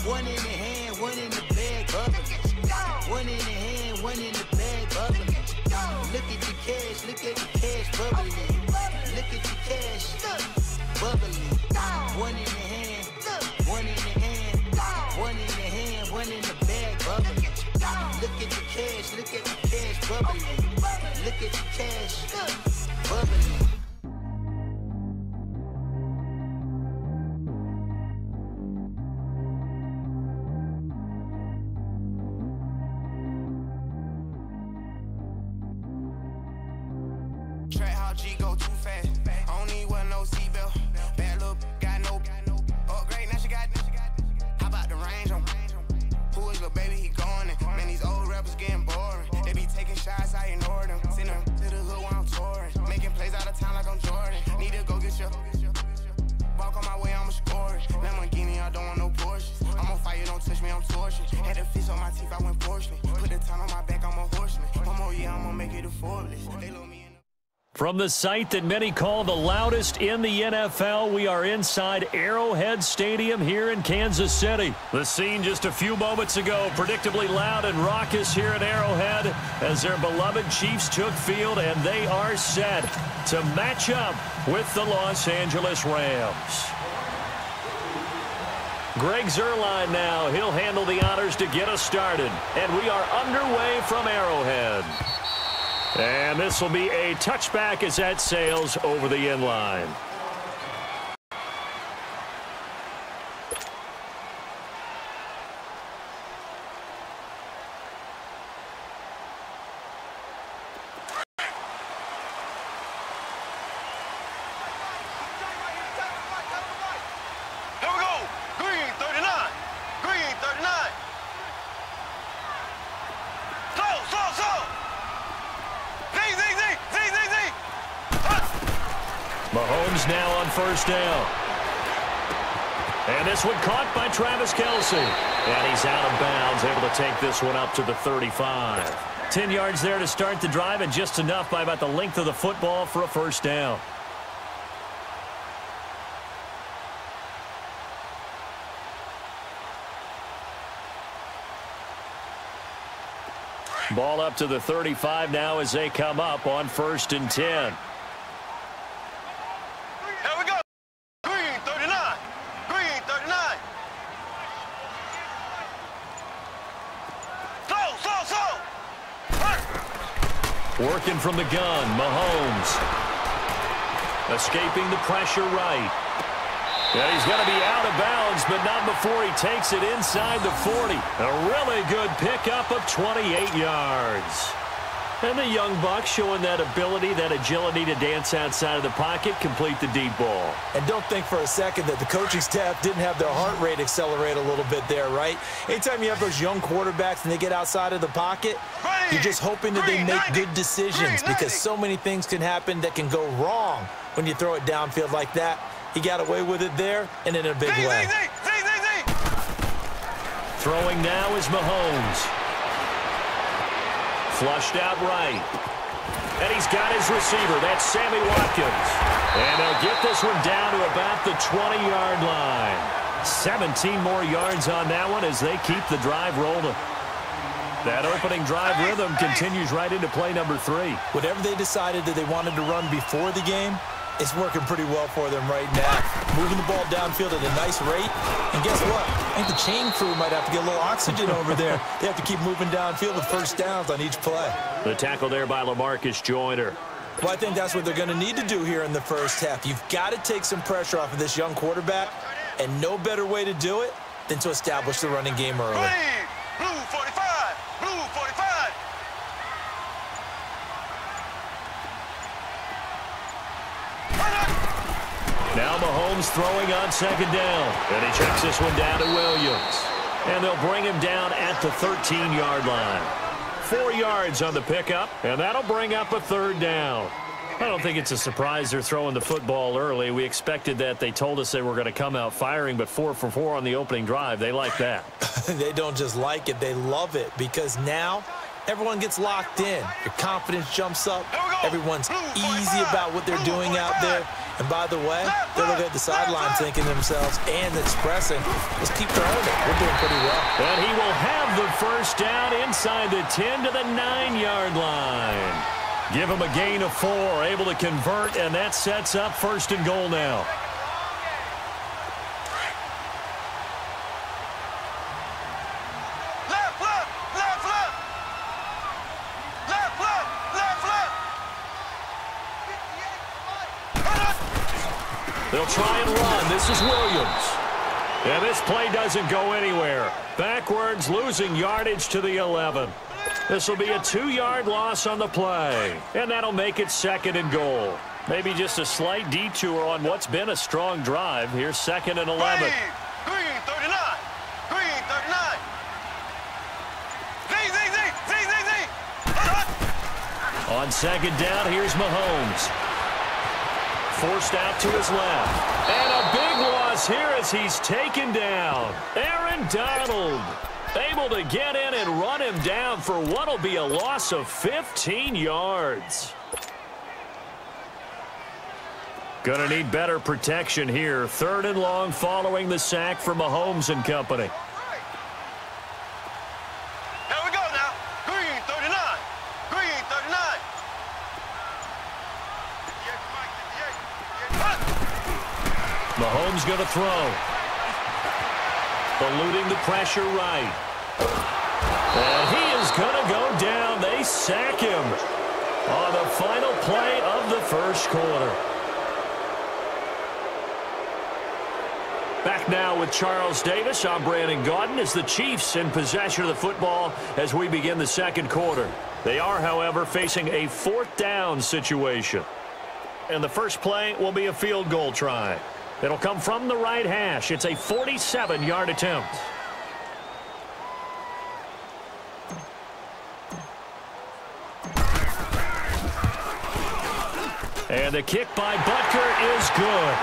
One in the hand, one in the bag, bubbling. One in the hand, one in the bag, bubbling. Look at the cash, look at the cash, bubbling. Look at the cash, bubbling. One in the hand, one in the hand, one in the hand, one in the bag, bubbling. Look at the cash, look at the cash, bubbling. Look at the cash, bubbling. Track how G go too fast. I don't need one no seatbelt. Bad look, got no upgrade. Now she got. How about the range on? Who is little baby? He going in. Man, these old rappers getting boring. They be taking shots, I ignore them. Send them to the hood while I'm touring. Making plays out of town like I'm Jordan. Need to go get your. Walk on my way, I'ma score it. Lamborghini, I don't want no Porsches. I'm on fire, don't touch me, I'm torching. Had a fish on my teeth, I went porcelain. Put the time on my back, I'm a horseman. One more year, I'ma make it a Forbes. They love me. From the site that many call the loudest in the NFL, we are inside Arrowhead Stadium here in Kansas City. The scene just a few moments ago, predictably loud and raucous here at Arrowhead as their beloved Chiefs took field, and they are set to match up with the Los Angeles Rams. Greg Zuerlein now. He'll handle the honors to get us started. And we are underway from Arrowhead. And this will be a touchback as that sails over the end line. Here we go. Green 39. Green 39. Slow. Mahomes now on first down. And this one caught by Travis Kelce. And he's out of bounds, able to take this one up to the 35. 10 yards there to start the drive, and just enough by about the length of the football for a first down. Ball up to the 35 now as they come up on 1st and 10. Here we go. Green 39. Green 39. Slow. Working from the gun, Mahomes. Escaping the pressure right. And he's going to be out of bounds, but not before he takes it inside the 40. A really good pickup of 28 yards. And the young buck showing that ability, that agility to dance outside of the pocket, complete the deep ball. And don't think for a second that the coaching staff didn't have their heart rate accelerate a little bit there, right? Anytime you have those young quarterbacks and they get outside of the pocket, you're just hoping that they make good decisions because so many things can happen that can go wrong when you throw it downfield like that. He got away with it there and in a big way. Throwing now is Mahomes. Flushed out right. And he's got his receiver. That's Sammy Watkins. And they'll get this one down to about the 20-yard line. 17 more yards on that one as they keep the drive rolling. That opening drive rhythm continues right into play number 3. Whatever they decided that they wanted to run before the game, it's working pretty well for them right now. Moving the ball downfield at a nice rate. And guess what? I think the chain crew might have to get a little oxygen over there. They have to keep moving downfield with first downs on each play. The tackle there by LaMarcus Joyner. Well, I think that's what they're going to need to do here in the first half. You've got to take some pressure off of this young quarterback, and no better way to do it than to establish the running game early. Blue 45! Blue 45! Now Mahomes throwing on second down. And he checks this one down to Williams. And they'll bring him down at the 13-yard line. 4 yards on the pickup, and that'll bring up a third down. I don't think it's a surprise they're throwing the football early. We expected that. They told us they were going to come out firing, but 4 for 4 on the opening drive. They like that. They don't just like it. They love it because now everyone gets locked in. Your confidence jumps up. Everyone's easy about what they're doing out there. And by the way, they're looking at the sideline thinking to themselves and expressing, let's keep throwing it. We're doing pretty well. And he will have the first down inside the 10 to the 9-yard line. Give him a gain of 4, able to convert, and that sets up first and goal now. Left, left, left, left! Left, left, left, left! They'll try and run. This is Williams. And this play doesn't go anywhere. Backwards, losing yardage to the 11. This will be a 2-yard loss on the play. And that'll make it second and goal. Maybe just a slight detour on what's been a strong drive. Here's second and 11. Green 39! Green 39! Z! On second down, here's Mahomes. Forced out to his left. And a big loss here as he's taken down. Aaron Donald able to get in and run him down for what will be a loss of 15 yards. Going to need better protection here. Third and long following the sack from Mahomes and company. Here we go now. Green 39! Green 39! Mahomes going to throw. Eluding the pressure right. And he is going to go down. They sack him on the final play of the first quarter. Back now with Charles Davis. I'm Brandon Gaudin as the Chiefs in possession of the football as we begin the second quarter. They are, however, facing a 4th down situation. And the first play will be a field goal try. It'll come from the right hash. It's a 47-yard attempt. And the kick by Butker is good.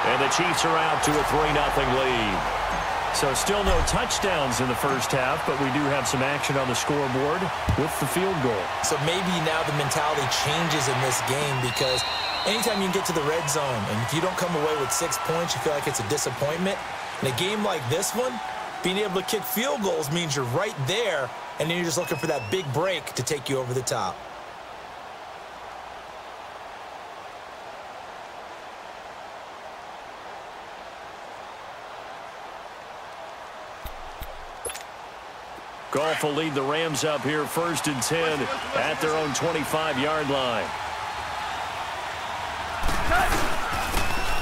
And the Chiefs are out to a 3-0 lead. So still no touchdowns in the first half, but we do have some action on the scoreboard with the field goal. So maybe now the mentality changes in this game because anytime you can get to the red zone and if you don't come away with 6 points, you feel like it's a disappointment. In a game like this one, being able to kick field goals means you're right there, and then you're just looking for that big break to take you over the top. Goff will lead the Rams up here 1st and 10 at their own 25-yard line.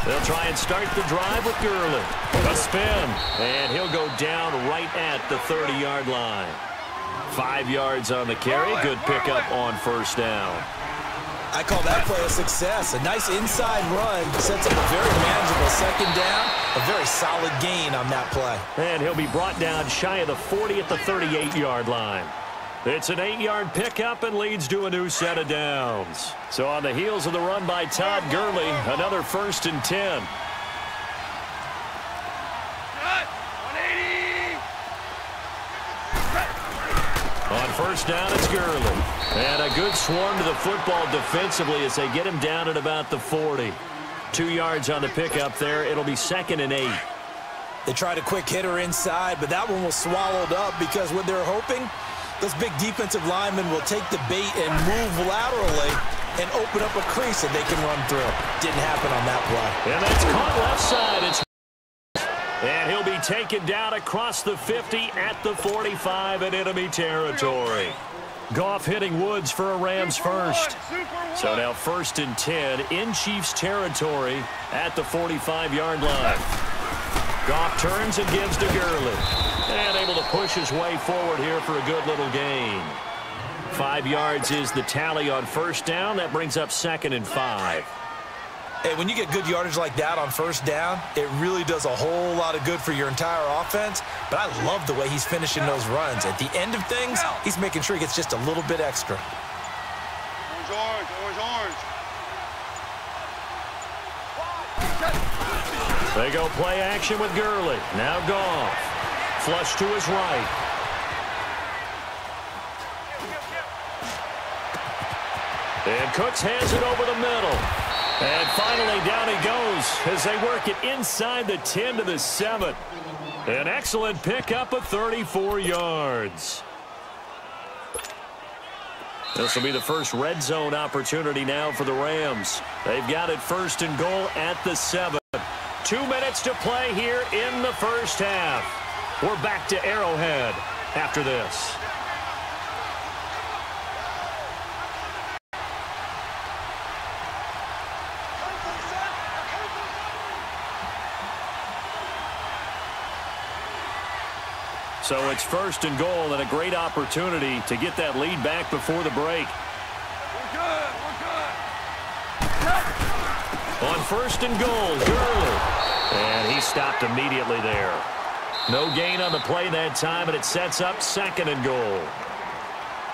They'll try and start the drive with Gurley. A spin, and he'll go down right at the 30-yard line. 5 yards on the carry. Good pickup on first down. I call that play a success. A nice inside run sets up a very manageable second down. A very solid gain on that play. And he'll be brought down shy of the 40 at the 38-yard line. It's an 8-yard pickup and leads to a new set of downs. So on the heels of the run by Todd Gurley, another 1st and 10. On first down, it's Gurley. And a good swarm to the football defensively as they get him down at about the 40. 2 yards on the pickup there. It'll be 2nd and 8. They tried a quick hitter inside, but that one was swallowed up because what they're hoping, those big defensive linemen will take the bait and move laterally and open up a crease that they can run through. Didn't happen on that play. And that's caught left side. And he'll be taken down across the 50 at the 45 in enemy territory. Goff hitting Woods for a Rams first. So now 1st and 10 in Chiefs territory at the 45-yard line. Goff turns and gives to Gurley. And able to push his way forward here for a good little gain. 5 yards is the tally on first down. That brings up 2nd and 5. Hey, when you get good yardage like that on first down, it really does a whole lot of good for your entire offense. But I love the way he's finishing those runs. At the end of things, he's making sure he gets just a little bit extra. Orange, orange. They go play action with Gurley. Now Goff. Flush to his right. And Cooks hands it over the middle. And finally, down he goes as they work it inside the 10 to the 7. An excellent pickup of 34 yards. This will be the first red zone opportunity now for the Rams. They've got it 1st and goal at the 7. 2 minutes to play here in the first half. We're back to Arrowhead after this. So it's 1st and goal and a great opportunity to get that lead back before the break. We're good. On 1st and goal, Gurley. And he stopped immediately there. No gain on the play that time, and it sets up 2nd and goal.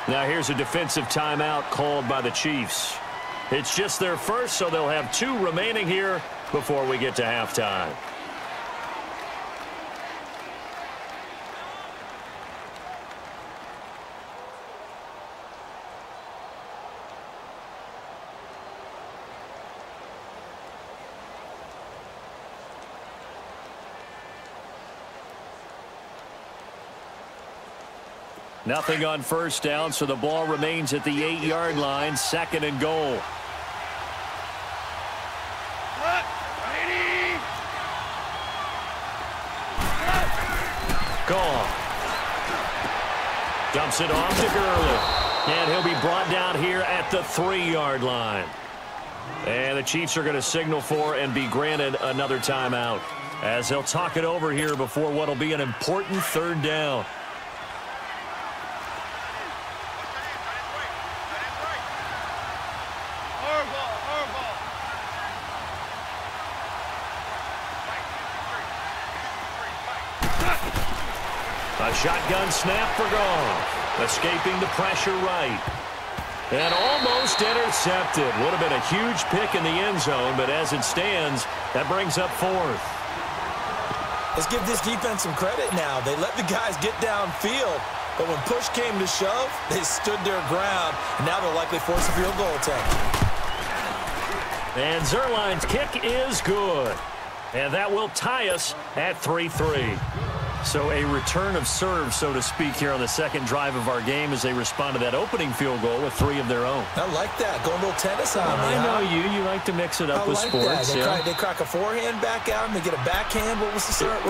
Now here's a defensive timeout called by the Chiefs. It's just their first, so they'll have 2 remaining here before we get to halftime. Nothing on first down, so the ball remains at the 8-yard line. 2nd and goal. Goff. Dumps it off to Gurley. And he'll be brought down here at the 3-yard line. And the Chiefs are going to signal for and be granted another timeout, as they'll talk it over here before what will be an important 3rd down. A shotgun snap for Goff. Escaping the pressure right. And almost intercepted. Would have been a huge pick in the end zone, but as it stands, that brings up 4th. Let's give this defense some credit now. They let the guys get downfield, but when push came to shove, they stood their ground, and now they'll likely force a field goal attempt. And Zuerlein's kick is good. And that will tie us at 3-3. So a return of serve, so to speak, here on the 2nd drive of our game as they respond to that opening field goal with 3 of their own. I like that. Going a little tennis on me. I know you. You like to mix it up with sports. They crack a forehand back out and they get a backhand. What was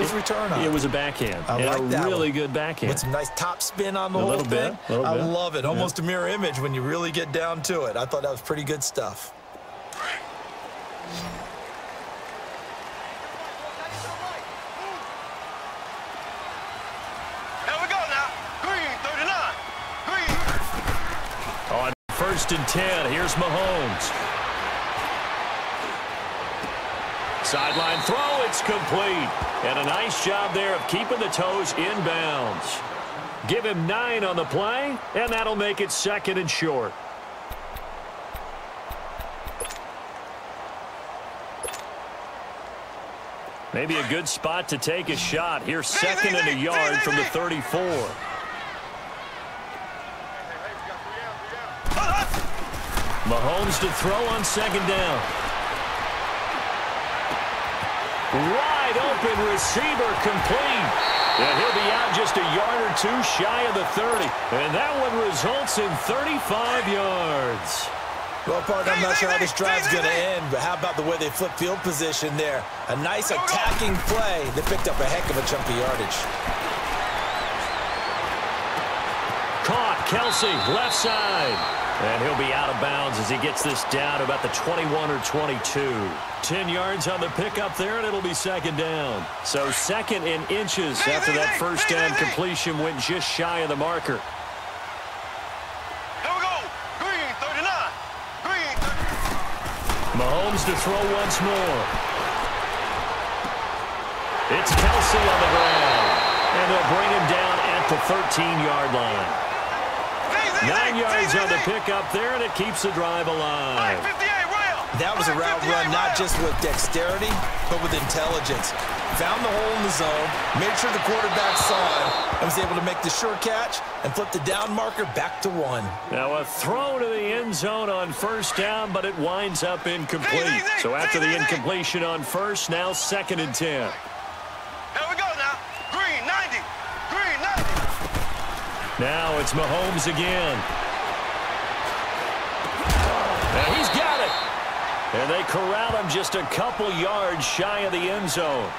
the return on? It was a backhand. I like that. Really good backhand. With some nice top spin on the whole thing. I love it. Almost a mirror image when you really get down to it. I thought that was pretty good stuff. Here we go now. Green, 39. 1st and 10. Here's Mahomes. Sideline throw, it's complete. And a nice job there of keeping the toes in bounds. Give him 9 on the play, and that'll make it 2nd and short. Maybe a good spot to take a shot. Here's 2nd and a yard from the 34. Mahomes to throw on 2nd down. Wide open receiver complete. And he'll be out just a yard or 2 shy of the 30. And that one results in 35 yards. Well, partner, I'm not sure how this drive's going to end, but how about the way they flip field position there? A nice attacking play that picked up a heck of a chunk of yardage. Caught, Kelsey, left side. And he'll be out of bounds as he gets this down about the 21 or 22. 10 yards on the pickup there, and it'll be 2nd down. So 2nd in inches after that first down completion went just shy of the marker. Here we go. Green, 39. Green, 39. Mahomes to throw once more. It's Kelsey on the ground. And they'll bring him down at the 13-yard line. 9 yards on the pickup there, and it keeps the drive alive. That was a route run not just with dexterity, but with intelligence. Found the hole in the zone, made sure the quarterback saw him, and was able to make the sure catch and flip the down marker back to 1. Now a throw to the end zone on 1st down, but it winds up incomplete. So after the incompletion on 1st, now 2nd and 10. Here we go now. Green, 90. Green, 90. Now it's Mahomes again. And he's got it. And they corral him just a couple yards shy of the end zone.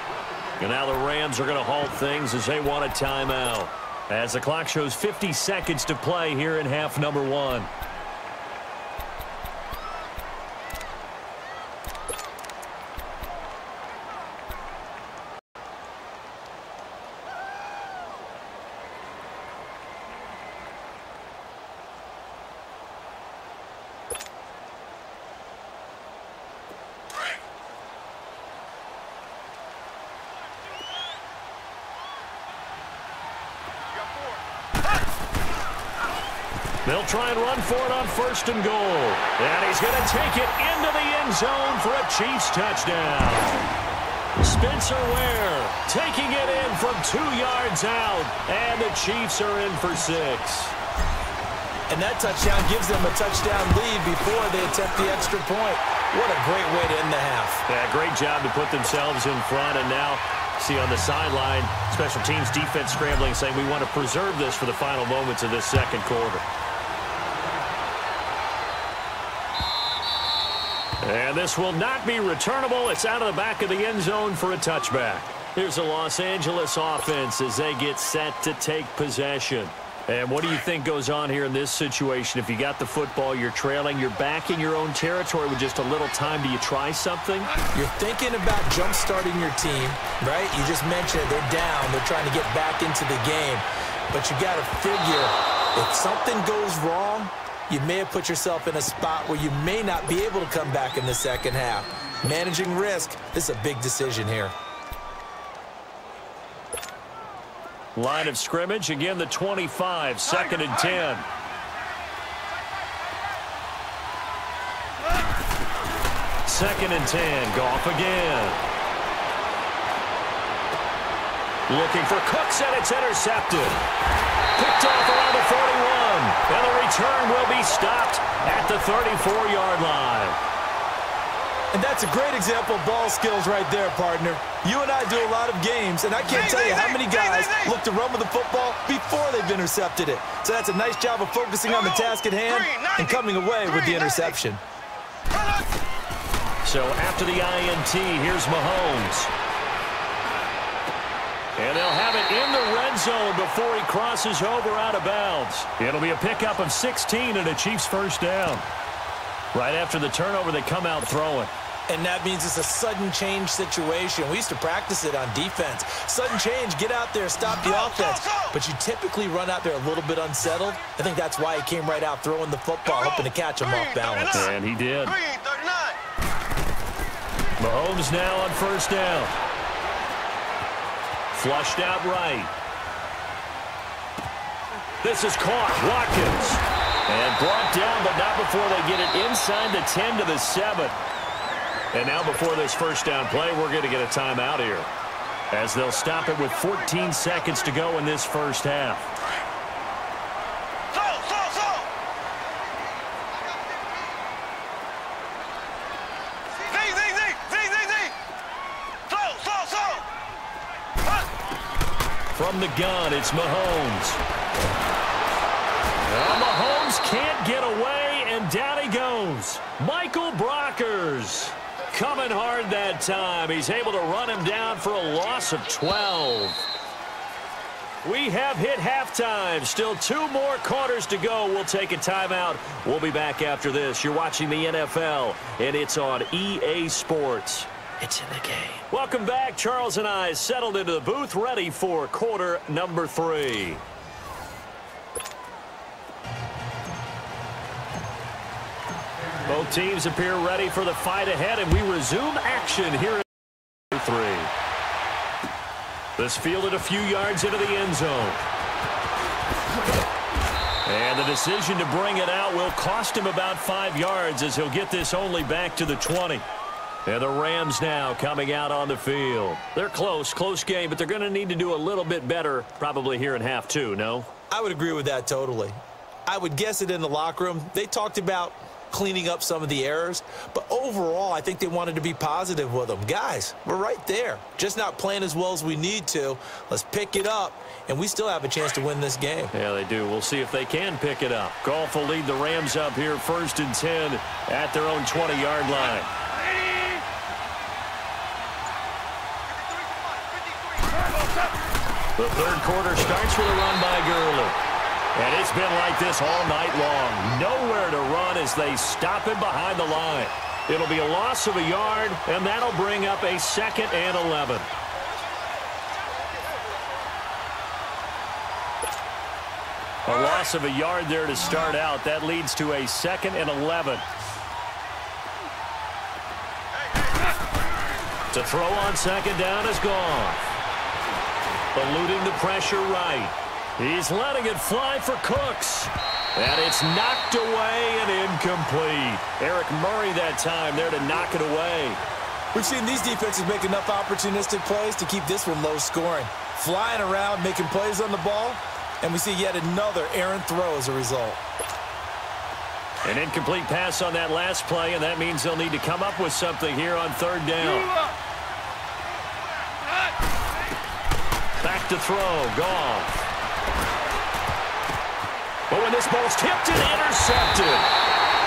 And now the Rams are going to halt things as they want a timeout. As the clock shows 50 seconds to play here in half number 1. They'll try and run for it on 1st and goal. And he's going to take it into the end zone for a Chiefs touchdown. Spencer Ware taking it in from 2 yards out. And the Chiefs are in for 6. And that touchdown gives them a touchdown lead before they attempt the extra point. What a great way to end the half. Yeah, great job to put themselves in front. And now, see on the sideline, special teams defense scrambling, saying we want to preserve this for the final moments of this 2nd quarter. And this will not be returnable. It's out of the back of the end zone for a touchback. Here's the Los Angeles offense as they get set to take possession. And what do you think goes on here in this situation? If you got the football, you're trailing, you're back in your own territory with just a little time. Do you try something? You're thinking about jump-starting your team, right? You just mentioned it. They're down. They're trying to get back into the game. But you got to figure, if something goes wrong, you may have put yourself in a spot where you may not be able to come back in the 2nd half. Managing risk, this is a big decision here. Line of scrimmage, again the 25, 2nd and 10. Second and 10, Goff again. Looking for Cooks, and it's intercepted. Picked off around the 41, and the return will be stopped at the 34-yard line. And that's a great example of ball skills right there, partner. You and I do a lot of games, and I can't tell you how many guys look to run with the football before they've intercepted it. So that's a nice job of focusing on the task at hand and coming away with the interception. So after the INT, here's Mahomes. And they'll have it in the red zone before he crosses over out of bounds. It'll be a pickup of 16 and a Chiefs first down. Right after the turnover, they come out throwing. And that means it's a sudden change situation. We used to practice it on defense. Sudden change, get out there, stop the offense. But you typically run out there a little bit unsettled. I think that's why he came right out throwing the football, hoping to catch him off balance. And he did. Mahomes now on first down. Flushed out right. This is caught. Watkins. And brought down, but not before they get it inside the 10 to the 7. And now before this first down play, we're going to get a timeout here, as they'll stop it with 14 seconds to go in this first half. From the gun, it's Mahomes. Well, Mahomes can't get away, and down he goes. Michael Brockers coming hard that time. He's able to run him down for a loss of 12. We have hit halftime. Still 2 more quarters to go. We'll take a timeout. We'll be back after this. You're watching the NFL, and it's on EA Sports. It's in the game. Welcome back. Charles and I settled into the booth, ready for quarter number 3. Both teams appear ready for the fight ahead, and we resume action here in 3. This fielded a few yards into the end zone. And the decision to bring it out will cost him about 5 yards, as he'll get this only back to the 20. And the Rams now coming out on the field. They're close game, but they're going to need to do a little bit better probably here in half 2, no? I would agree with that totally. I would guess it in the locker room. They talked about cleaning up some of the errors, but overall I think they wanted to be positive with them. Guys, we're right there, just not playing as well as we need to. Let's pick it up, and we still have a chance to win this game. Yeah, they do. We'll see if they can pick it up. Goff will lead the Rams up here 1st and 10 at their own 20-yard line. The third quarter starts with a run by Gurley. And it's been like this all night long. Nowhere to run as they stop him behind the line. It'll be a loss of a yard, and that'll bring up a 2nd and 11. A loss of a yard there to start out. That leads to a 2nd and 11. To throw on 2nd down is Goff. Eluding the pressure right. He's letting it fly for Cooks. And it's knocked away and incomplete. Eric Murray that time there to knock it away. We've seen these defenses make enough opportunistic plays to keep this one low scoring. Flying around, making plays on the ball, and we see yet another errant throw as a result. An incomplete pass on that last play, and that means they'll need to come up with something here on 3rd down. Back to throw, Goff. But when this ball's tipped and intercepted,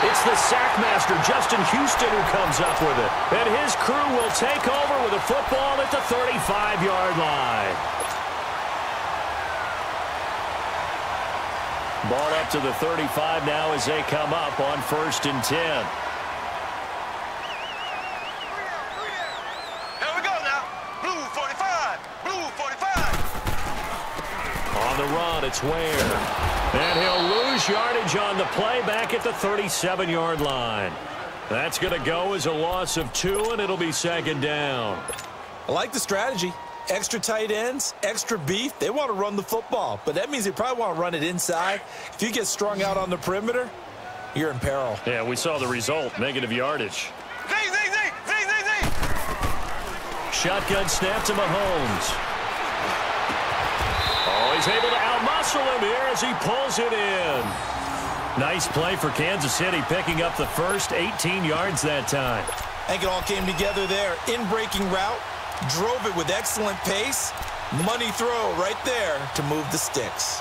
it's the sackmaster, Justin Houston, who comes up with it. And his crew will take over with a football at the 35-yard line. Ball up to the 35 now as they come up on 1st and 10. Here we go now. Blue 45. Blue 45. On the run, it's Ware. And he'll lose yardage on the play back at the 37-yard line. That's going to go as a loss of 2, and it'll be 2nd down. I like the strategy. Extra tight ends, extra beef. They want to run the football, but that means they probably want to run it inside. If you get strung out on the perimeter, you're in peril. Yeah, we saw the result, negative yardage. Z. Shotgun snap to Mahomes. Oh, he's able to outmuscle him here as he pulls it in. Nice play for Kansas City, picking up the first 18 yards that time. I think it all came together there. In-breaking route, drove it with excellent pace. Money throw right there to move the sticks.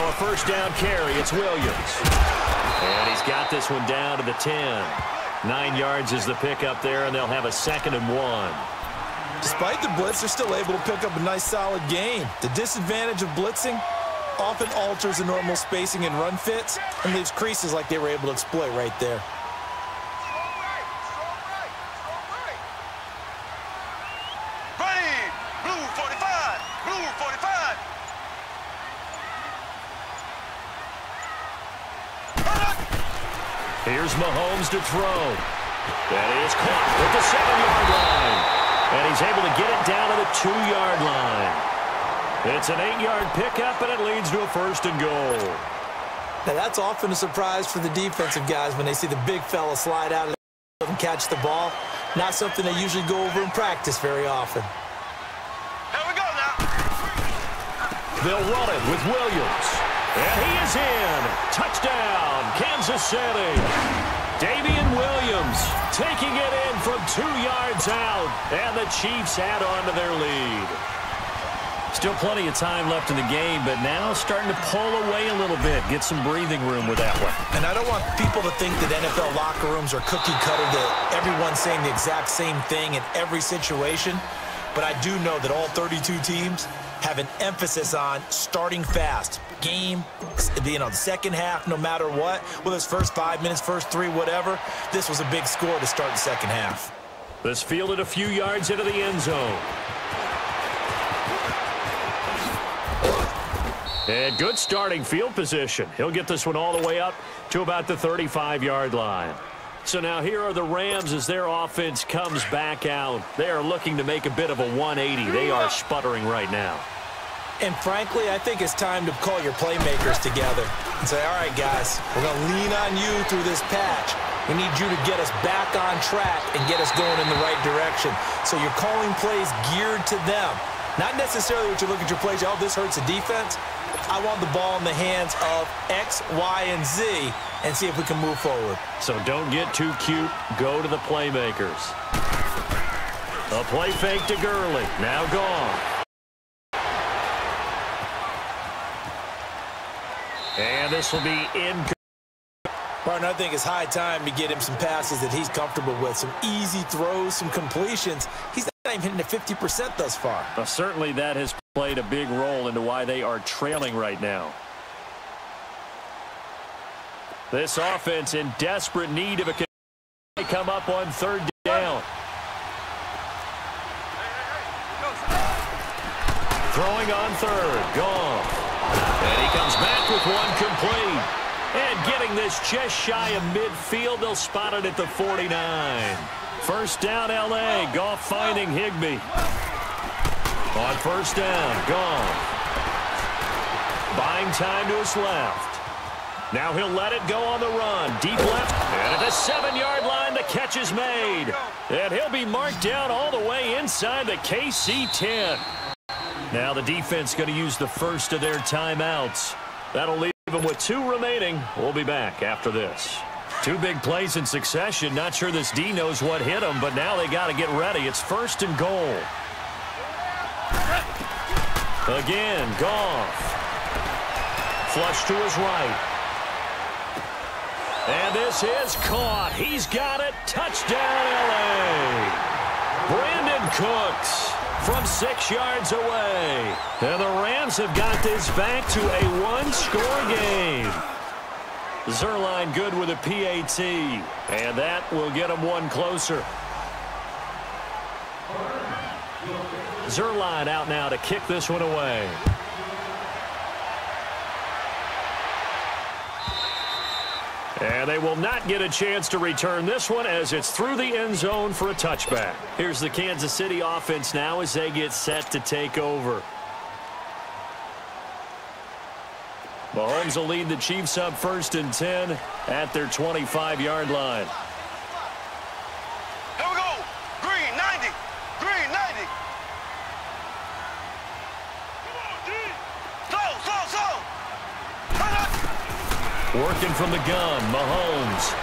a first down carry. It's Williams. And he's got this one down to the 10. 9 yards is the pickup there, and they'll have a 2nd and 1. Despite the blitz, they're still able to pick up a nice, solid gain. The disadvantage of blitzing often alters the normal spacing and run fits and leaves creases like they were able to exploit right there. Here's Mahomes to throw. That is caught at the 7-yard line. And he's able to get it down to the 2-yard line. It's an 8-yard pickup, and it leads to a 1st and goal. Now, that's often a surprise for the defensive guys when they see the big fella slide out and catch the ball. Not something they usually go over in practice very often. Here we go now. They'll run it with Williams. And he is in. Touchdown, Kansas City. Damian Williams taking it in from 2 yards out. And the Chiefs add on to their lead. Still plenty of time left in the game, but now starting to pull away a little bit. Get some breathing room with that one. And I don't want people to think that NFL locker rooms are cookie cutter, that everyone's saying the exact same thing in every situation. But I do know that all 32 teams have an emphasis on starting fast. Game, the second half, no matter what, whether it's first 5 minutes, first 3, whatever, this was a big score to start the second half. This fielded a few yards into the end zone. And good starting field position. He'll get this one all the way up to about the 35-yard line. So now here are the Rams as their offense comes back out. They are looking to make a bit of a 180. They are sputtering right now. And frankly, I think it's time to call your playmakers together and say, all right, guys, we're going to lean on you through this patch. We need you to get us back on track and get us going in the right direction. So you're calling plays geared to them. Not necessarily what you look at your plays, oh, this hurts the defense. I want the ball in the hands of X, Y, and Z and see if we can move forward. So don't get too cute. Go to the playmakers. A play fake to Gurley. Now gone. And this will be in. Martin, I think it's high time to get him some passes that he's comfortable with. Some easy throws, some completions. He's not even hitting at 50% thus far. Well, certainly that has played a big role into why they are trailing right now. This offense in desperate need of a come up on 3rd down. Throwing on 3rd. Gone. And he comes back with one complete. And getting this just shy of midfield, they'll spot it at the 49. First down, L.A. Goff finding Higbee. On 1st down, Goff. Buying time to his left. Now he'll let it go on the run. Deep left. And at the 7-yard line, the catch is made. And he'll be marked down all the way inside the KC 10. Now the defense going to use the first of their timeouts. That'll leave them with 2 remaining. We'll be back after this. 2 big plays in succession. Not sure this D knows what hit them, but now they got to get ready. It's 1st and goal. Again, Goff. Flush to his right. And this is caught. He's got it. Touchdown, L.A. Brandon Cooks from 6 yards away. And the Rams have got this back to a 1-score game. Zuerlein good with a PAT. And that will get him one closer. Zuerlein out now to kick this one away. And they will not get a chance to return this one as it's through the end zone for a touchback. Here's the Kansas City offense now as they get set to take over. Mahomes will lead the Chiefs up 1st and 10 at their 25-yard line. Here we go. Green 90. Green 90. Slow. Working from the gun, Mahomes.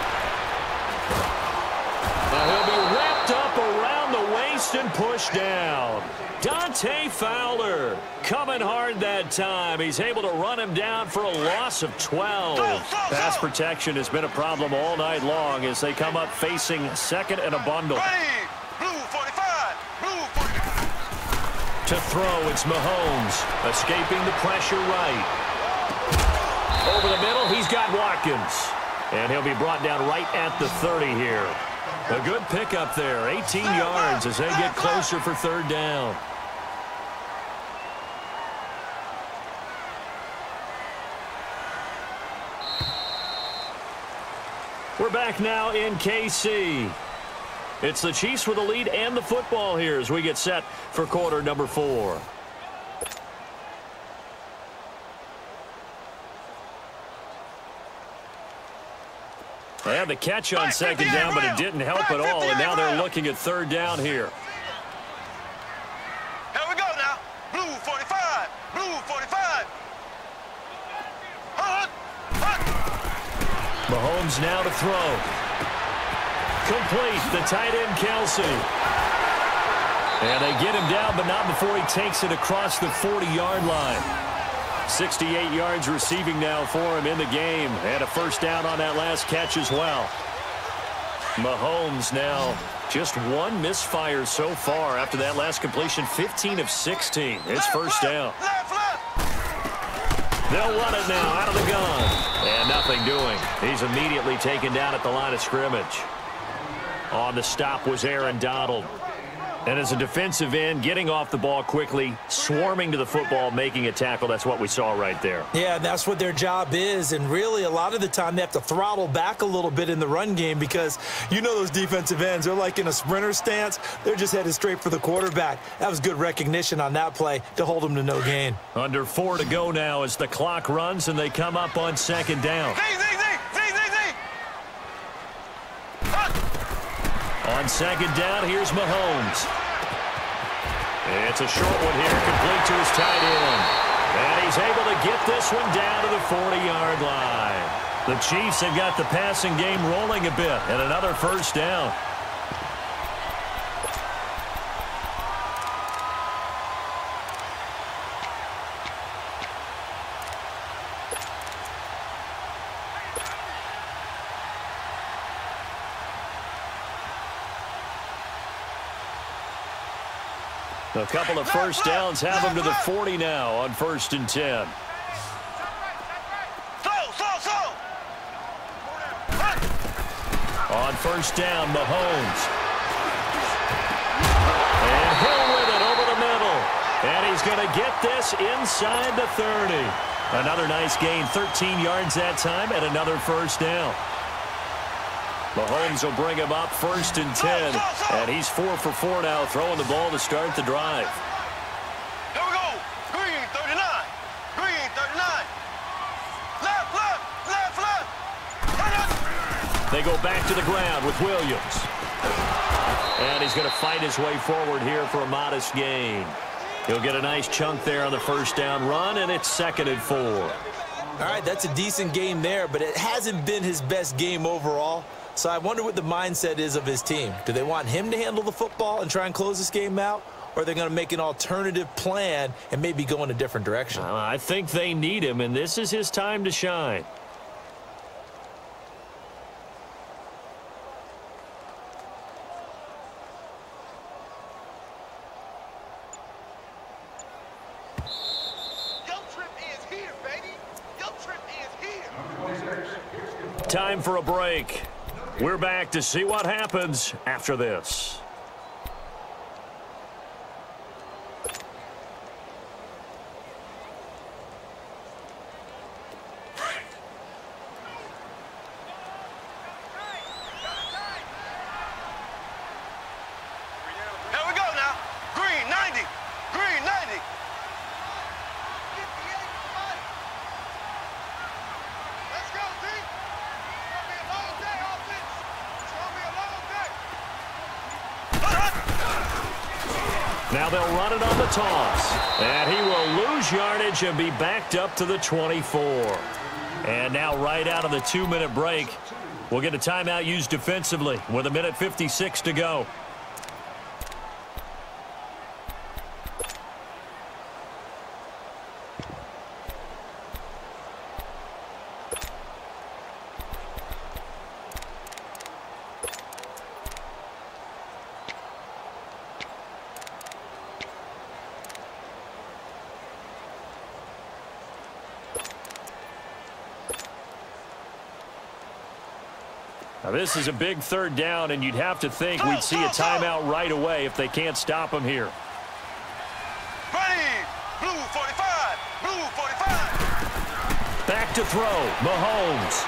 Now he'll be wrapped up around the waist First and push down. Dante Fowler coming hard that time. He's able to run him down for a loss of 12. Pass protection has been a problem all night long as they come up facing second and a bundle. Blue 45. Blue 45. To throw, it's Mahomes escaping the pressure right. Over the middle, he's got Watkins. And he'll be brought down right at the 30 here. A good pickup there, 18 yards as they get closer for third down. We're back now in KC. It's the Chiefs with the lead and the football here as we get set for quarter number 4. They had the catch on second down, but it didn't help at all, and now they're looking at third down here. Here we go now. Blue 45. Blue 45. Mahomes now to throw. Complete, the tight end Kelsey. And they get him down, but not before he takes it across the 40-yard line. 68 yards receiving now for him in the game. And a first down on that last catch as well. Mahomes now just one misfire so far after that last completion. 15 of 16. It's first down. They'll run it now out of the gun. And nothing doing. He's immediately taken down at the line of scrimmage. On the stop was Aaron Donald. And as a defensive end, getting off the ball quickly, swarming to the football, making a tackle, that's what we saw right there. Yeah, that's what their job is. And really, a lot of the time, they have to throttle back a little bit in the run game because you know those defensive ends, they're like in a sprinter stance. They're just headed straight for the quarterback. That was good recognition on that play to hold them to no gain. Under 4 to go now as the clock runs and they come up on second down. On second down, here's Mahomes. It's a short one here, complete to his tight end. And he's able to get this one down to the 40-yard line. The Chiefs have got the passing game rolling a bit, and another first down. A couple of first downs have them to the 40 now on 1st and 10. On first down, Mahomes. And Hill with it over the middle. And he's going to get this inside the 30. Another nice gain, 13 yards that time, and another first down. Mahomes will bring him up 1st and 10. And he's 4 for 4 now, throwing the ball to start the drive. Here we go. Green 39. Green 39. Left, left, left, left. They go back to the ground with Williams. And he's going to fight his way forward here for a modest gain. He'll get a nice chunk there on the first down run, and it's 2nd and 4. All right, that's a decent game there, but it hasn't been his best game overall. So I wonder what the mindset is of his team. Do they want him to handle the football and try and close this game out? Or are they going to make an alternative plan and maybe go in a different direction? I think they need him, and this is his time to shine. Time for a break. We're back to see what happens after this. Here we go now. Green 90. Green 90. Let's go, D. Now they'll run it on the toss. And he will lose yardage and be backed up to the 24. And now right out of the 2-minute break, we'll get a timeout used defensively with 1:56 to go. Now, this is a big third down, and you'd have to think we'd see a timeout right away if they can't stop him here. Ready! Blue 45! Blue 45! Back to throw. Mahomes.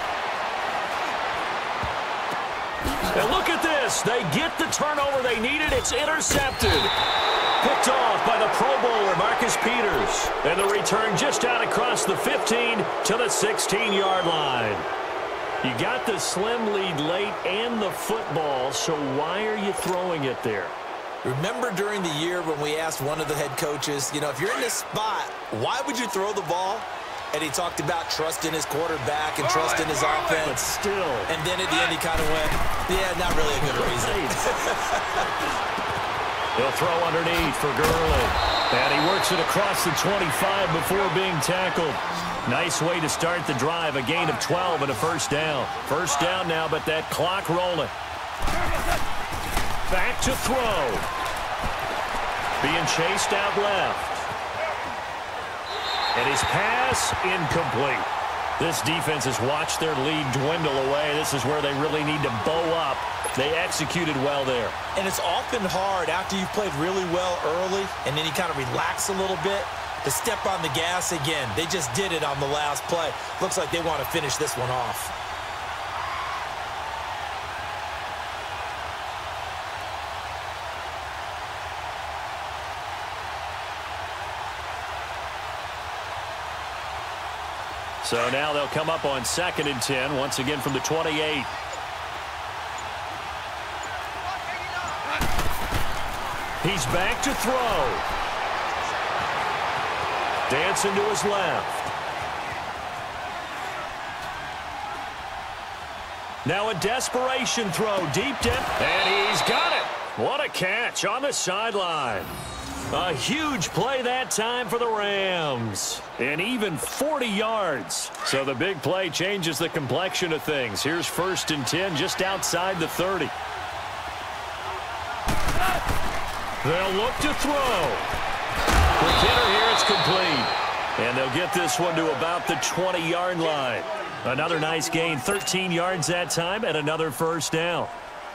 And look at this. They get the turnover they needed. It's intercepted. Picked off by the Pro Bowler, Marcus Peters. And the return just out across the 15 to the 16-yard line. You got the slim lead late and the football, so why are you throwing it there? Remember during the year when we asked one of the head coaches, you know, if you're in this spot, why would you throw the ball? And he talked about trusting his quarterback and trusting his offense. But still. And then at the end he kind of went, yeah, not really a good reason. He'll throw underneath for Gurley. And he works it across the 25 before being tackled. Nice way to start the drive. A gain of 12 and a first down. First down now, but that clock rolling. Back to throw. Being chased out left. And his pass incomplete. This defense has watched their lead dwindle away. This is where they really need to bow up. They executed well there. And it's often hard after you've played really well early and then you kind of relax a little bit to step on the gas again. They just did it on the last play. Looks like they want to finish this one off. So now they'll come up on 2nd and 10, once again from the 28. He's back to throw. Dancing to his left. Now a desperation throw deep depth, and he's got it. What a catch on the sideline. A huge play that time for the Rams. And even 40 yards. So the big play changes the complexion of things. Here's 1st and 10 just outside the 30. They'll look to throw. For Kittle here, it's complete. And they'll get this one to about the 20-yard line. Another nice gain, 13 yards that time, and another first down.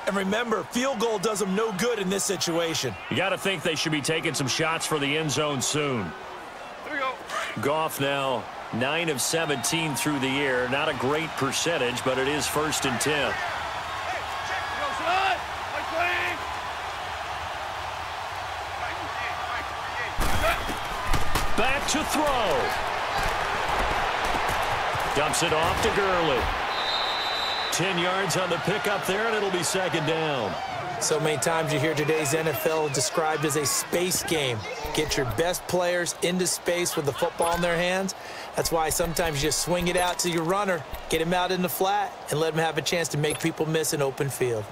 And remember, field goal does them no good in this situation. You got to think they should be taking some shots for the end zone soon. Here we go. Goff now 9 of 17 through the air. Not a great percentage, but it is 1st and 10. Go, son. Like playing. Back to throw. Dumps it off to Gurley. 10 yards on the pickup there, and it'll be 2nd down. So many times you hear today's NFL described as a space game. Get your best players into space with the football in their hands. That's why sometimes you just swing it out to your runner, get him out in the flat, and let him have a chance to make people miss an open field.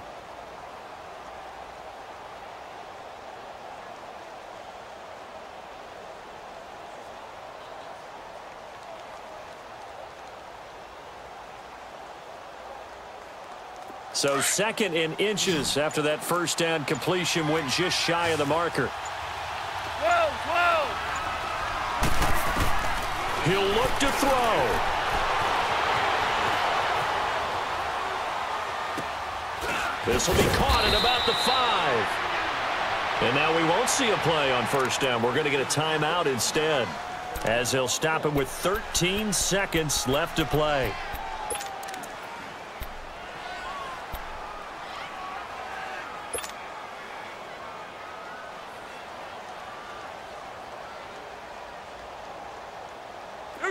So 2nd and inches after that first down completion went just shy of the marker. 12. He'll look to throw. This will be caught at about the 5. And now we won't see a play on first down. We're going to get a timeout instead, as they'll stop him with 13 seconds left to play.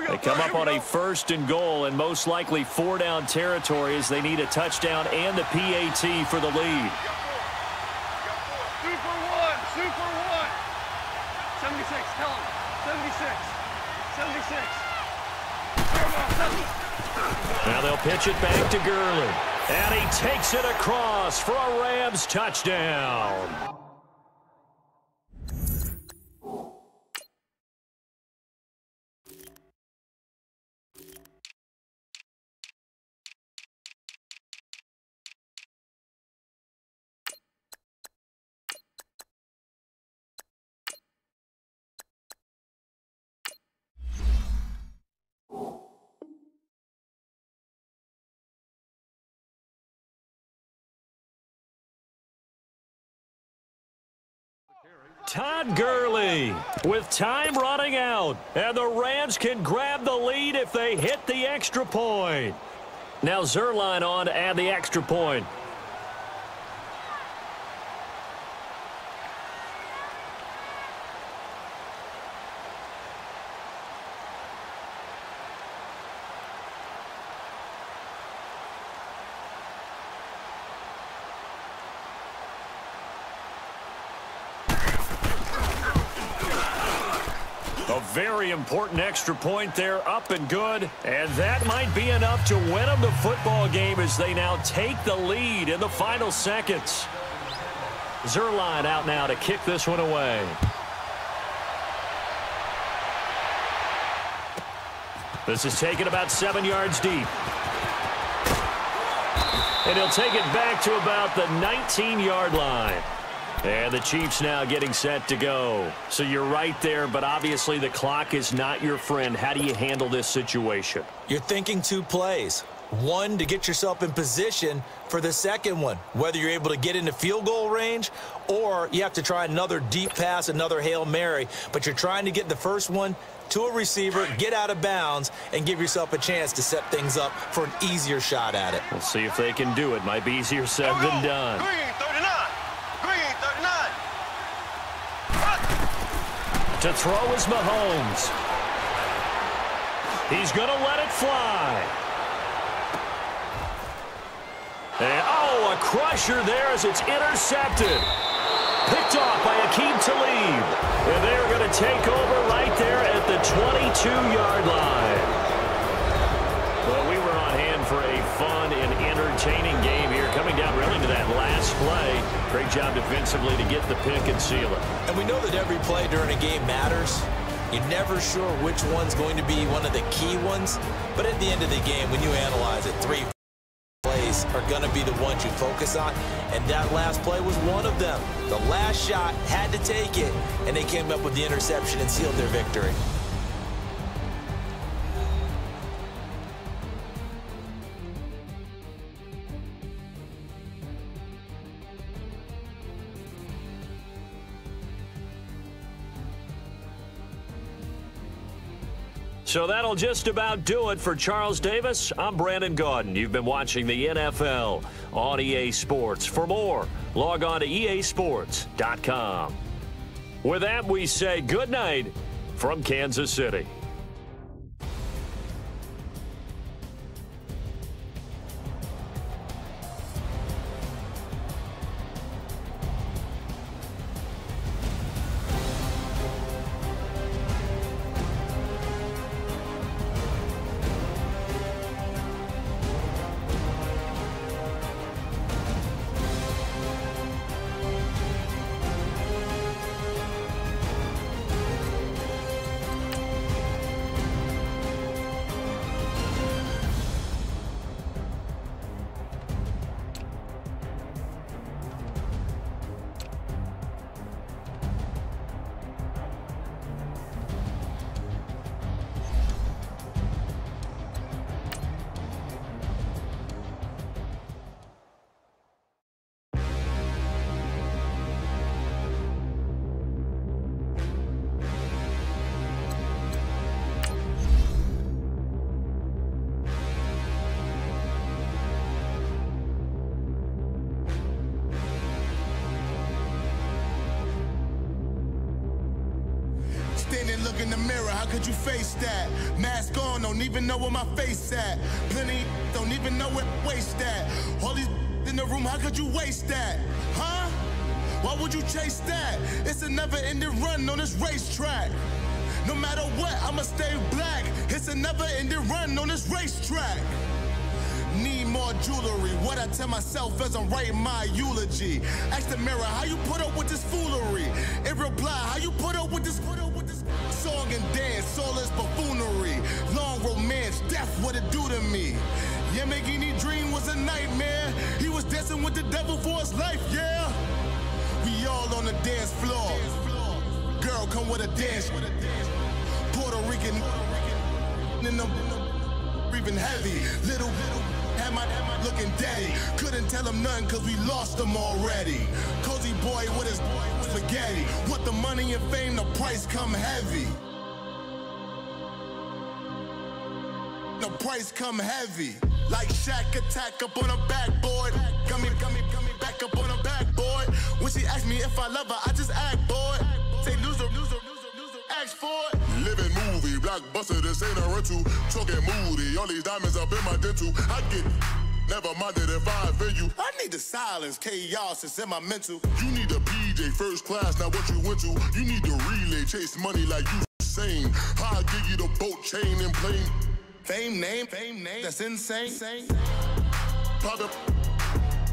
They come up on a 1st and goal, and most likely 4-down territory as they need a touchdown and the PAT for the lead. Super one. 76, tell him. 76. Now they'll pitch it back to Gurley. And he takes it across for a Rams touchdown. Todd Gurley with time running out. And the Rams can grab the lead if they hit the extra point. Now Zuerlein on to add the extra point. A very important extra point there, up and good. And that might be enough to win them the football game as they now take the lead in the final seconds. Zuerlein out now to kick this one away. This is taken about 7 yards deep. And he'll take it back to about the 19-yard line. And the Chiefs now getting set to go. So you're right there, but obviously the clock is not your friend. How do you handle this situation? You're thinking 2 plays. One, to get yourself in position for the second one, whether you're able to get into field goal range or you have to try another deep pass, another Hail Mary. But you're trying to get the first one to a receiver, get out of bounds, and give yourself a chance to set things up for an easier shot at it. We'll see if they can do it. Might be easier said than done. Green, 39. Green, 39. To throw is Mahomes. He's going to let it fly. And, oh, a crusher there as it's intercepted. Picked off by Aqib Talib. And they're going to take over right there at the 22-yard line. Well, we were on hand for a fun and entertaining game here. Coming down really to that last play. Great job defensively to get the pick and seal it. And we know that every play during a game matters. You're never sure which one's going to be one of the key ones. But at the end of the game, when you analyze it, 3 plays are going to be the ones you focus on. And that last play was one of them. The last shot had to take it, and they came up with the interception and sealed their victory. So that'll just about do it for Charles Davis. I'm Brandon Gaudin. You've been watching the NFL on EA Sports. For more, log on to easports.com. With that, we say good night from Kansas City. Standing, look in the mirror, how could you face that? Mask on, don't even know where my face at. Plenty, don't even know where waist at. All these in the room, how could you waste that? Huh? Why would you chase that? It's a never-ending run on this racetrack. No matter what, I'ma stay black. It's a never-ending run on this racetrack. Need more jewelry, what I tell myself as I'm writing my eulogy. Ask the mirror, how you put up with this foolery? It reply, how you put up with this song and dance, soulless buffoonery. Long romance, death, what it do to me? Yamagini dream was a nightmare. He was dancing with the devil for his life, yeah. We all on the dance floor. Girl, come with a dance. Puerto Rican in them breathing heavy. Little had my looking daddy. Couldn't tell him nothing cause we lost him already. Cozy boy with his spaghetti. Want the money and fame, the price come heavy. The price come heavy. Like Shaq attack up on a backboard. Gummy, back up on a backboard. When she asked me if I love her, I just act bored. Say loser, ask for it. Living movie, blockbuster, this ain't a rental. Talking moody, all these diamonds up in my dental. I get never minded if I offend you. I need the silence, chaos, it's in my mental. You need a PJ, first class, not what you went to. You need the relay, chase money like you insane. I'll give you the boat, chain, and plane. Fame name, that's insane. Private.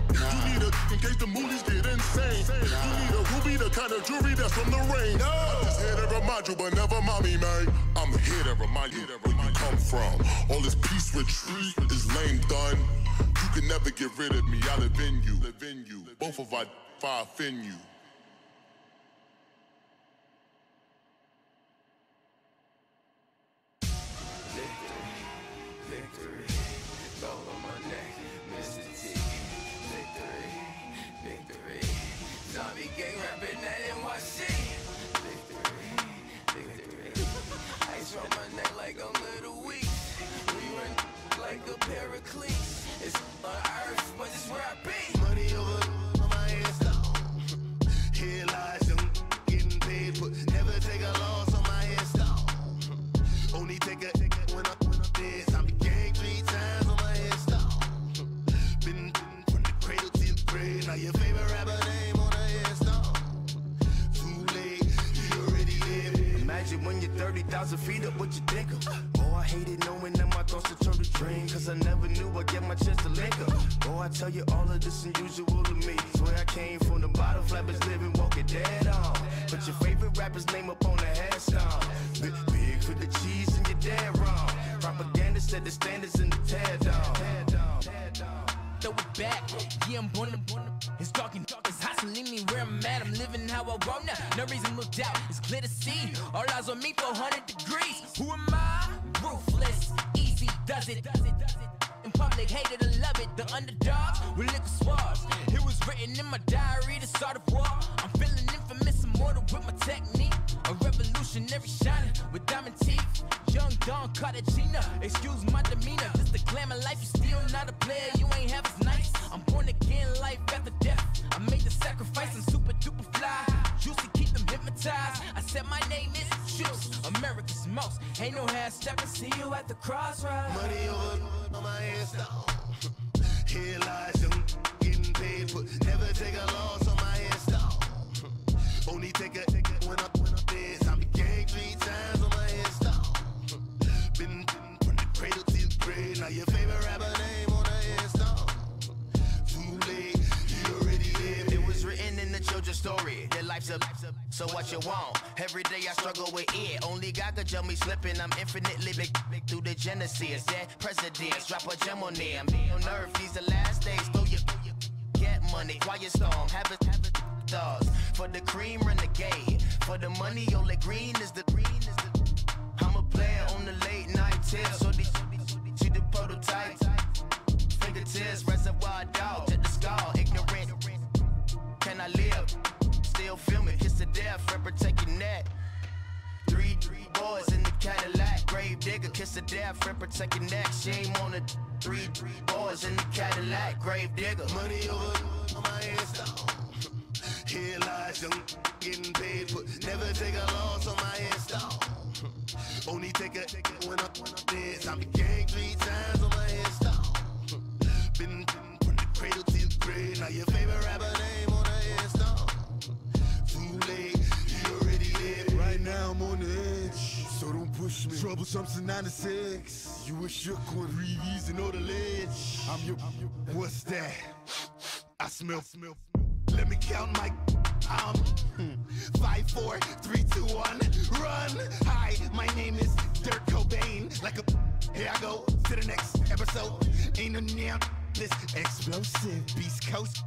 You need a in case the movies get insane. You need a ruby, the kind of jewelry that's from the rain. I'm just here to remind you, but never mommy, man. I'm here to remind you where you come from. All this peace retreat is lame done. You can never get rid of me. I live in you. Both of our offend you. It's on earth, but it's where I be. Money over my headstone. Here lies them getting paid, but never take a loss on my headstone. Only take a when I'm dead. I be gang 3 times on my headstone. Been from the cradle to the grave. Now your favorite rapper name on a headstone. Too late, you already live. Imagine when you're 30,000 feet up, what you think of? Oh, I hated knowing that my thoughts would turn to dream. Cause I never knew I'd get my chance to link up. Oh, I tell you all of this unusual to me. Swear I came from the bottom, flappers living, walking dead on. Put your favorite rapper's name up on the headstone. Big for the cheese and you're dead wrong. Propaganda set the standards in the tear down. Throw it back, yeah, I'm born to. It's dark and it's hot, so leave me where I'm at. I'm living how I want now. No reason to doubt, it's clear to see. All eyes on me, 400 degrees. Who am I? Ruthless, easy does it. In public, hated or love it. The underdogs with liquor swabs. It was written in my diary to start a war. I'm feeling infamous, immortal with my technique. A revolutionary shining with diamond teeth. Young Don Cartagena, excuse my demeanor. Just the glamour life, you still not a player. You ain't half as nice. I'm born again, life after death. I made the sacrifice and super duper fly. Juicy, keep them hypnotized. I said my name is Juice, America's most. Ain't no half step, and see you at the crossroads. Money over on my headstone. Here lies them getting paid, but never take a loss on my headstone. Only take a when I'm dead. I be gang 3 times on my headstone. Been from the cradle to the grave. Now your favorite rapper name on a headstone. Too late, you already lived. It was written in the children's story. Their life's up, so what you want? Every day I struggle with it. Only God could jump me slipping. I'm infinitely big through the genesis. That presidents drop a gem on them. On earth, these the last days. Throw your get money, quiet storm. Have it dogs. For the cream, renegade. For the money, only green is the. I'm a player on the late night tip. So these see the prototype. Fingertips, reservoir dog. Check the skull, ignorant. Can I live? Still film it, kiss to death, friend, protect your neck. 3 boys in the Cadillac, grave digger, kiss to death, friend, protect your neck. Shame on the 3 boys in the Cadillac, grave digger. Money over on my headstone. Here lies them getting paid, but never take a loss on my headstone. Only take a when I'm dead. I be gang 3 times on my headstone. Been from the cradle to the grave. Now your favorite rapper name on a headstone. Too late, you already lived. Right now I'm on the edge, so don't push me. Troublesome to 9 to 6. You a shook one, Reeves and all the ledge. I'm your, what's that? I smell. Let me count my 5, 4, 3, 2, 1, run. Hi, my name is Dirk Cobain. Like a, here I go to the next episode. Ain't no damn this explosive Beast Coast.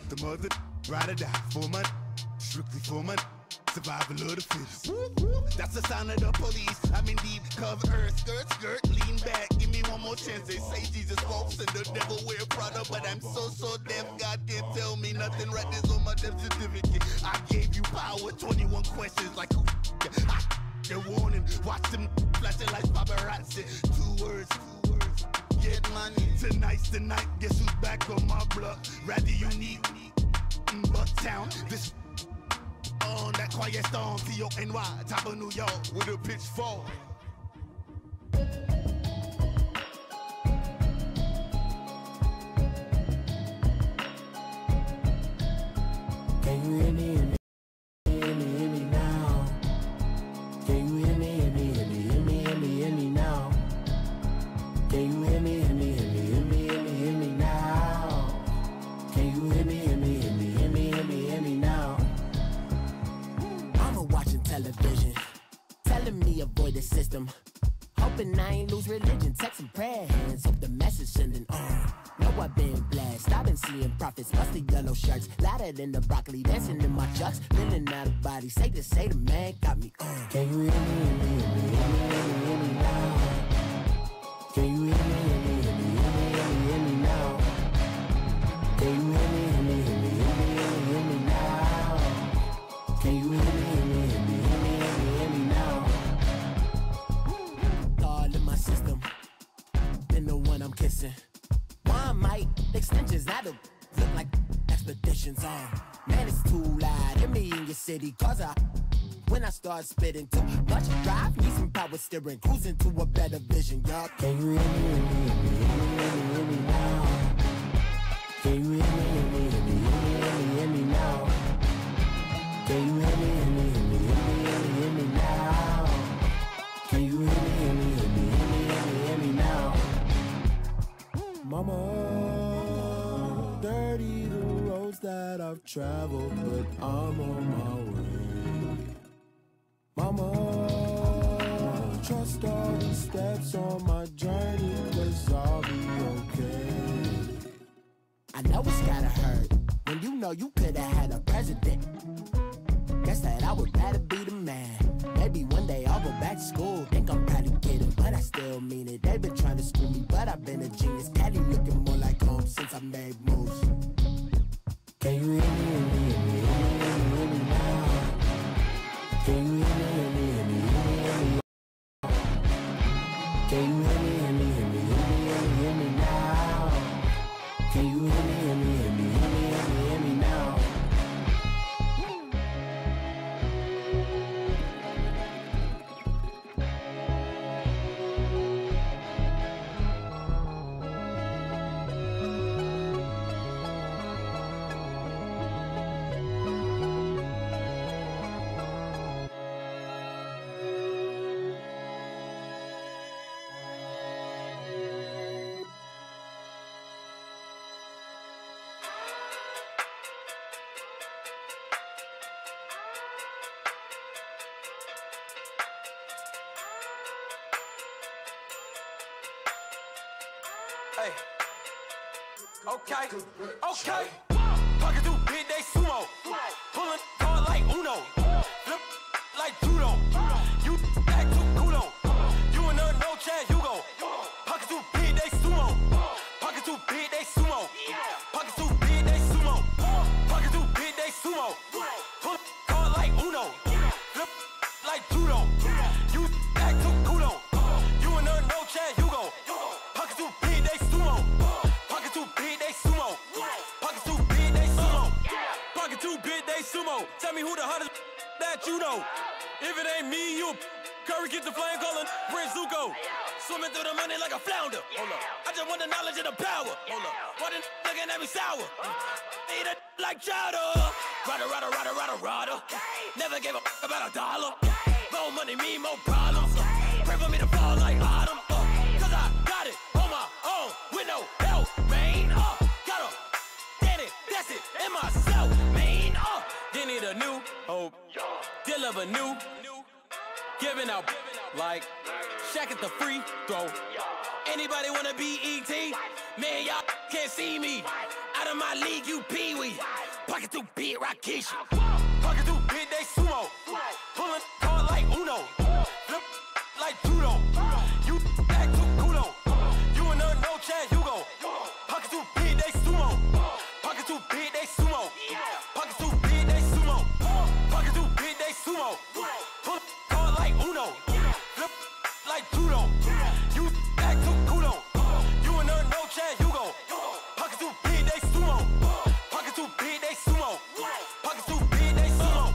The mother ride or die for my, strictly for my. survival of the fittest. That's the sound of the police. I'm in deep cover earth, skirt, lean back. Give me one more chance. They say Jesus walks and the devil wear Prada, but I'm so deaf. God can't tell me nothing. Right there's on my death certificate. I gave you power. 21 questions like who? They're warning. Watch them flashing like paparazzi. Two words. Get money. Tonight's the night. Guess who's back on my block? Rather unique. Bucktown. This on that quiet storm. T-O-N-Y. Top of New York with a pitchfork. Can you hear me? Hear me now? Can you hear me? Hear me now? Can you hear me? Hear me now? Can you hear me? Hear me now? Mama watching television, telling me avoid the system. Hoping I ain't lose religion, texting prayer hands, hope the message sending on. Know I've been blessed, I've been seeing prophets, musty yellow shirts, louder than the broccoli, dancing in my chucks, feeling out of body, say the man got me on. Can you hear me now? Can you hear me now? Can you hear me now? Can you hear me now? All in my system, been the one I'm kissing. One mic, extensions, that'll look like expeditions on. Man, it's too loud, hear me in your city, cause when I start spitting too much drive, need some power steering, cruising to a better vision, y'all. Can you hear me now? Can you hear me now? Can you hear me now? Can you hear me now? Mama, dirty the roads that I've traveled, but I'm on my way. Mama, trust all the steps on my journey, 'cause I'll be okay. I know it's gotta hurt when you know you could've had a president. Guess that I would rather be the man. Maybe one day I'll go back to school. Think I'm probably kidding, but I still mean it. They've been trying to screw me, but I've been a genius. Caddy looking more like home since I made moves. Can you hear me now? Can you hear me now? Can you hear me now? Can you hear me now? Hey. Okay. Pocket too big, they sumo. Pulling hard like Uno. Flip like judo. You act too kudo. You in the no chance, you go. Pocket too big, they sumo. Pocket too big, they sumo. Pocket too big, they sumo. Pocket too big, they sumo. Pull hard like Uno. Flip like judo. You act too kudo. You in the no chance, you go. Pocket too big, they sumo. Pocket too big, they sumo. Pocket too big, they sumo. Pocket too big, they sumo. Tell me who the hottest that you know. If it ain't me, you Curry get the flame calling Prince Zuko. Swimming through the money like a flounder. Hold up. I just want the knowledge and the power. Hold up. Why the looking at me sour? Eat it like chowder. Rada. Never gave a about $1. More money, me, more problems. Pray for me to fall like autumn. Cause I got it on my own with no help, man. Gotta get it, that's it, in myself, man. They need a new hope, deliver new, giving out like Shaq at the free throw. Anybody wanna be E.T.? Man, y'all can't see me. Out of my league, you pee-wee. Pocket too big, Rakishi. Pocket too big, they sumo. Chad Hugo. Pockets too big, they sumo. Pockets too big, they sumo. Pockets too big, they sumo.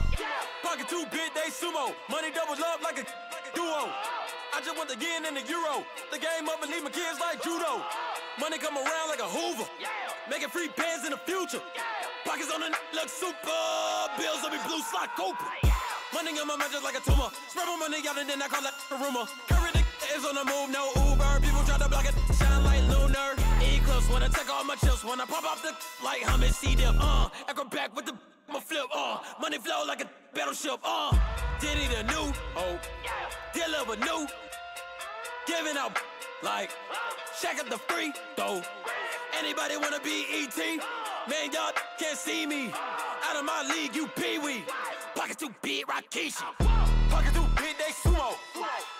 Pockets too big, they sumo. Money doubles up like a duo. I just want the yen and the euro. The game up and leave my kids like judo. Money come around like a Hoover. Making free bands in the future. Pockets on the look super. Bills on me blue slot Cooper. Money on my mind just like a tumor. Spread my money out and then I call it a rumor. Curry the is on the move, no Uber. People try to block it, shine like lunar. Eclipse when I take all my chips. When I pop off the like hummus, C-dip. Acrobat with the my flip. Money flow like a battleship. Diddy the new hope. Deliver new. Giving out like Shaq at the free throw. Anybody wanna be E.T.? Man, y'all can't see me. Out of my league, you pee-wee. Pockets too big, Rakishi. Pockets too big, they sumo.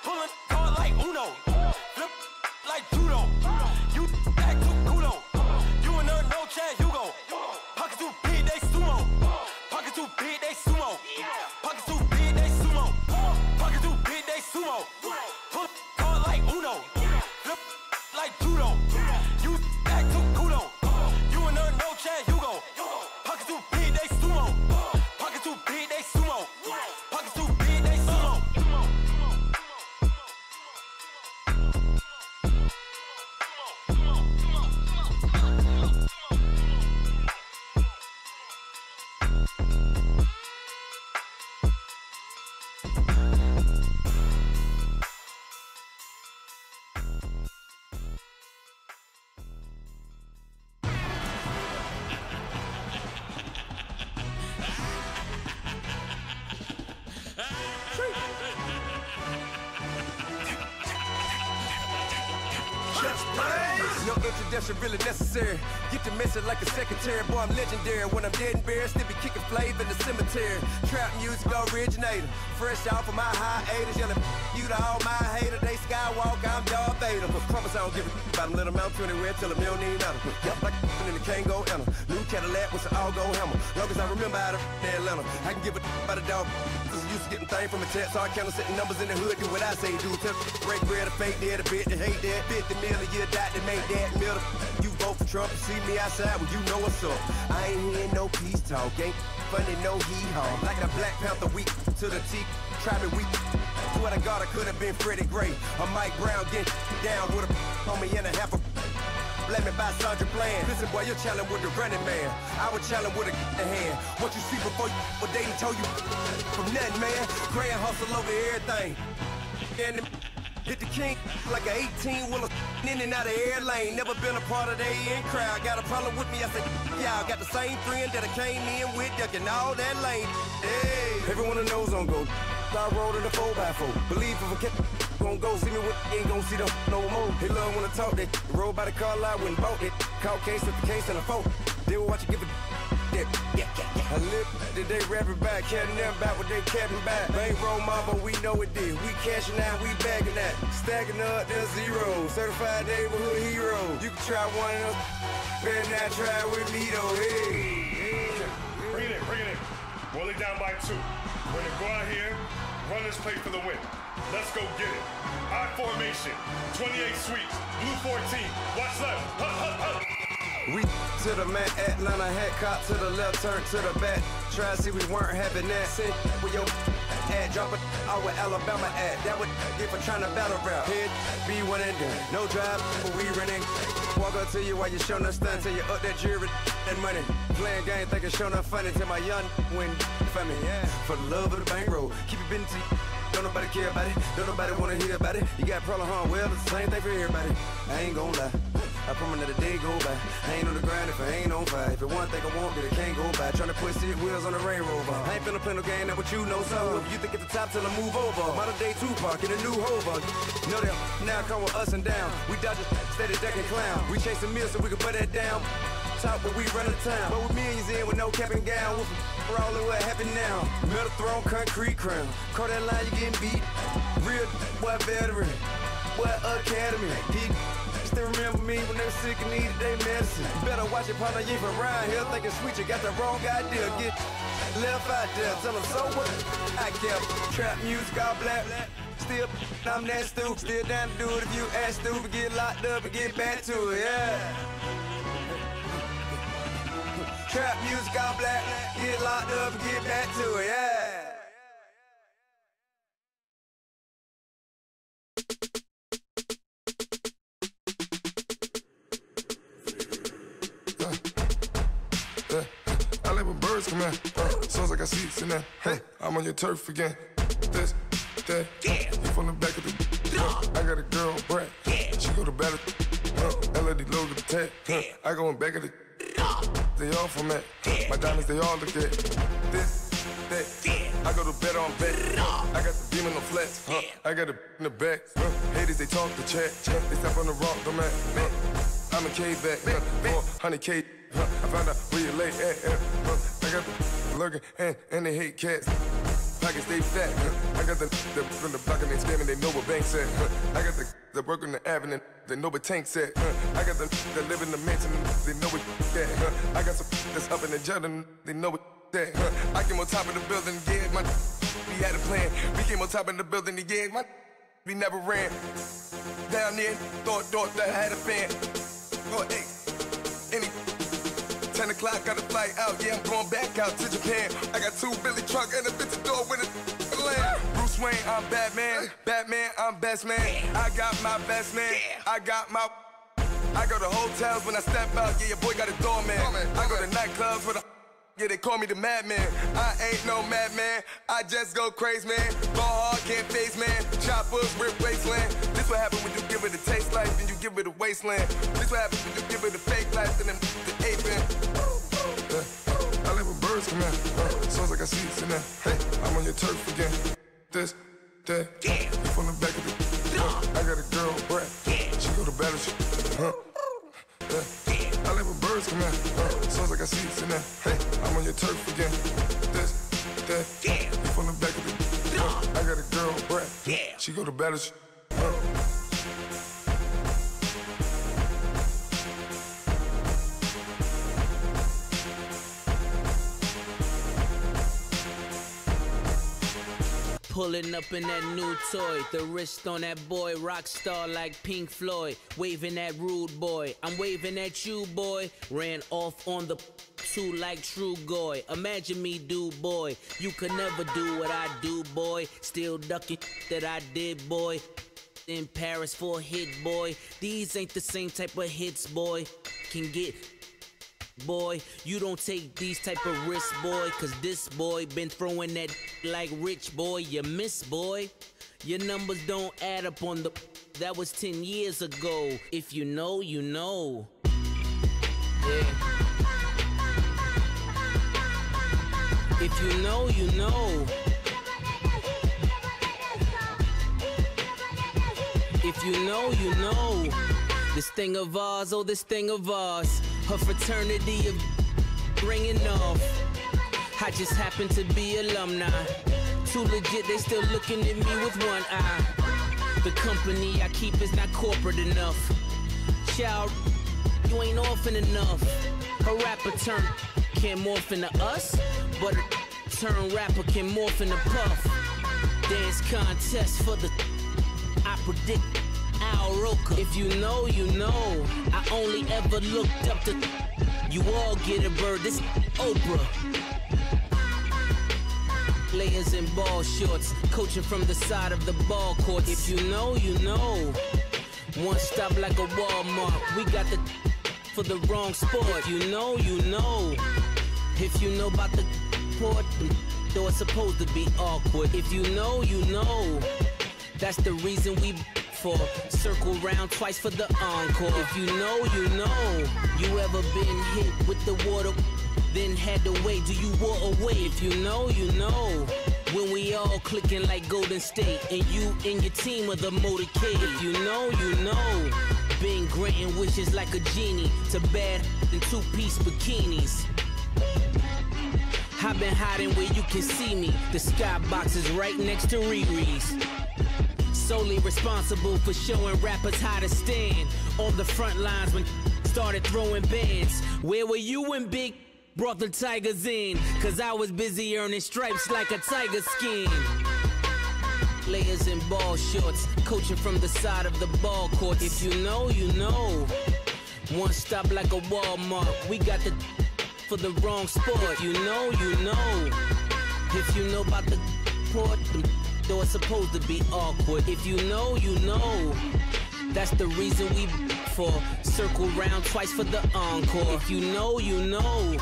Pulling card like Uno. Flip like judo. You act too kudo. You and her no Chad Hugo. Pockets too big, they sumo. Pockets too big, they sumo. Pockets too big, they sumo. Pockets too big, they sumo. Pull card like Uno. Flip like judo. You act too kudo. You and her no Chad Hugo. Pockets too big, they sumo. Pockets too big, they sumo. Pockets too big, they sumo. No introduction really necessary. Get the message like a secretary. Boy, I'm legendary. When I'm dead and buried, still be kicking flavor in the cemetery. Trap music originator. Fresh off of my hiatus. Yelling you to all my haters. They skywalk, I'm Darth Vader. But promise I don't give a about them. Let them out to anywhere till them don't need nothing. Yup, like in the Kango enter. New Cadillac with an all-go hammer. Long as I remember out of Atlanta, I can give a about a dog. Used to getting things from a text, so I count setting numbers in the hood. Do what I say, do. Tell break bread, a fake dead, a bit to hate that. 50 million, you die to make that middle. You vote for Trump, you see me outside, well, you know what's up. I ain't hearing no peace talk, ain't funny, no hee-haw. Like the Black Panther weak to the teeth, try me weak. Swear to God, I could have been Freddie Gray. Or Mike Brown getting down with a homie and a half a. Let me buy Sandra Bland. Listen, boy, you're challenging with the running man. I was challenging with a hand. What you see before you, what they done told you from nothing, man. Grand hustle over everything. And hit the king like an 18-wheeler in and out of air lane. Never been a part of the in crowd. Got a problem with me, I said, y'all got the same friend that I came in with, ducking all that lane. Hey, everyone knows on go. I rolled in the 4x4. Believe if I kept gon' go see me with ain't gon' see them no more. They love when I talk, they roll by the car lot, went bought it. Caught case at the case and a phone. They will watch you give a I live that they rapping back, catting them back what they capping back. Bankroll mama, we know it did. We cashing out, we bagging that. Stacking up, there's zero. Certified neighborhood hero. You can try one of them, better not try with me though. Hey. Bring it in. Roll it down by 2. We're gonna go out here, run this play for the win. Let's go get it. I formation, 28 sweeps, blue 14. Watch left. Hut. We to the man, Atlanta hat cop to the left, turn to the back. Try to see we weren't having that. Send with your ad, drop it out with Alabama ad. That would get for trying to battle rap. Head, be one and done. No drive, but we running. Walk up to you while you showing us stunt till you up that jewelry and money. Playing game, thinking showing up funny till my young win for me. Yeah. For the love of the bankroll, keep it busy. Don't nobody care about it, don't nobody wanna hear about it. You got problem, huh? Well, it's the same thing for everybody. I ain't gon' lie, I promise that a day go by. I ain't on the grind if I ain't on fire. If it one thing I want, then it can't go by. Tryna put 6 wheels on the Range Rover. I ain't finna play no game, that what you know, so if you think at the top till I move over. Modern day Tupac in a new hover. Know that now come with us and down. We dodge steady ducking clown. We chasing meals so we can put that down. Top but we run the town. But with millions in with no cap and gown. We're all in what happened now. Metal throne, concrete crown. Call that line, you getting beat. Real boy veteran. Boy academy. He still remember me when they were sick and needed their medicine. Better watch it, partner, you from around here thinking sweet. You got the wrong idea. Get left out there. Tell them so what I kept. Trap music, all black. Still, I'm that stupid. Still down to do it if you ask stupid. Get locked up and get back to it, yeah. Trap music all black. Get locked up and get back to it, yeah. I like when birds come out. Sounds like I see seats in there. I'm on your turf again. This, that, you from the back of the. I got a girl, Brad. She go to battle. LED logo the tag. I go in back of the. They all from that. My diamonds, they all look at. This, that. I go to bed on bed. I got the beam in the flats. I got it in the back. Haters, they talk the chat. They step on the rock, the man. I'm a K back. 400K. I found out where you lay at. I got the lurking and they hate cats. Pockets stay fat. I got the from the block and they scamming, they know what banks at. I got the work on the avenue, they know what tanks at. I got the that live in the mansion, they know what that. I got some that's up in the jungle, they know what that. I came on top of the building, yeah, my we had a plan. We came on top of the building, yeah, my we never ran. Down there, thought that I had a fan. Oh, hey, any 10 o'clock, got a flight out, yeah, I'm going back out to Japan. I got 2 Billy truck and a bitch door with a land. Bruce Wayne, I'm Batman. Batman, I'm best man. I got my best man. I got my. I go to hotels when I step out, yeah, your boy got a doorman. I go to nightclubs with a. Yeah, they call me the madman. I ain't no madman. I just go crazy, man. Ball hard, can't face, man. Choppers, rip wasteland. This what happens when you give it a taste life, then you give it a wasteland. This what happens when you give it a fake life, then the aping. I like when birds come out. Sounds like I see seats in there. I'm on your turf again. This, that. You from the back of the. I got a girl, Brad. She go to battle. I like when birds come out. Sounds like I see seats in there. I'm on your turf again. This, that. You from the back of the. I got a girl, Brad. She go to battle. Pulling up in that new toy, the wrist on that boy, rock star like Pink Floyd, waving at rude boy, I'm waving at you boy, ran off on the two like True Goy, imagine me do boy, you could never do what I do boy, still ducking that I did boy, in Paris for a hit boy, these ain't the same type of hits boy, can get boy, you don't take these type of risks, boy, cause this boy been throwing that like rich boy, you miss, boy. Your numbers don't add up on the, that was 10 years ago. If you know, you know. Yeah. If you know, you know. If you know, you know. This thing of ours, oh, this thing of ours. Her fraternity of ringing off. I just happen to be alumni. Too legit, they still looking at me with one eye. The company I keep is not corporate enough. Child, you ain't orphan enough. A rapper turn can't morph into us, but a turn rapper can morph into Puff. Dance contest for the, I predict Al Roker. If you know, you know. I only ever looked up to. You all get a bird. This Oprah. Players in ball shorts, coaching from the side of the ball court. If you know, you know. One stop like a Walmart. We got the for the wrong sport. If you know, you know. If you know about the port, though it's supposed to be awkward. If you know, you know. That's the reason we for circle round twice for the encore. If you know, you know. You ever been hit with the water, then had to wait? Do you walk away? If you know, you know. When we all clicking like Golden State, and you and your team are the motorcade. If you know, you know. Been granting wishes like a genie to bad in two-piece bikinis. I've been hiding where you can see me. The skybox is right next to Riri's. Solely responsible for showing rappers how to stand on the front lines when started throwing bands. Where were you when Big brought the Tigers in? Cause I was busy earning stripes like a tiger skin. Players in ball shorts, coaching from the side of the ball court. If you know, you know. One stop like a Walmart. We got the for the wrong sport. You know, you know. If you know about the port, though it's supposed to be awkward. If you know, you know. That's the reason we for circle round twice for the encore. If you know, you know.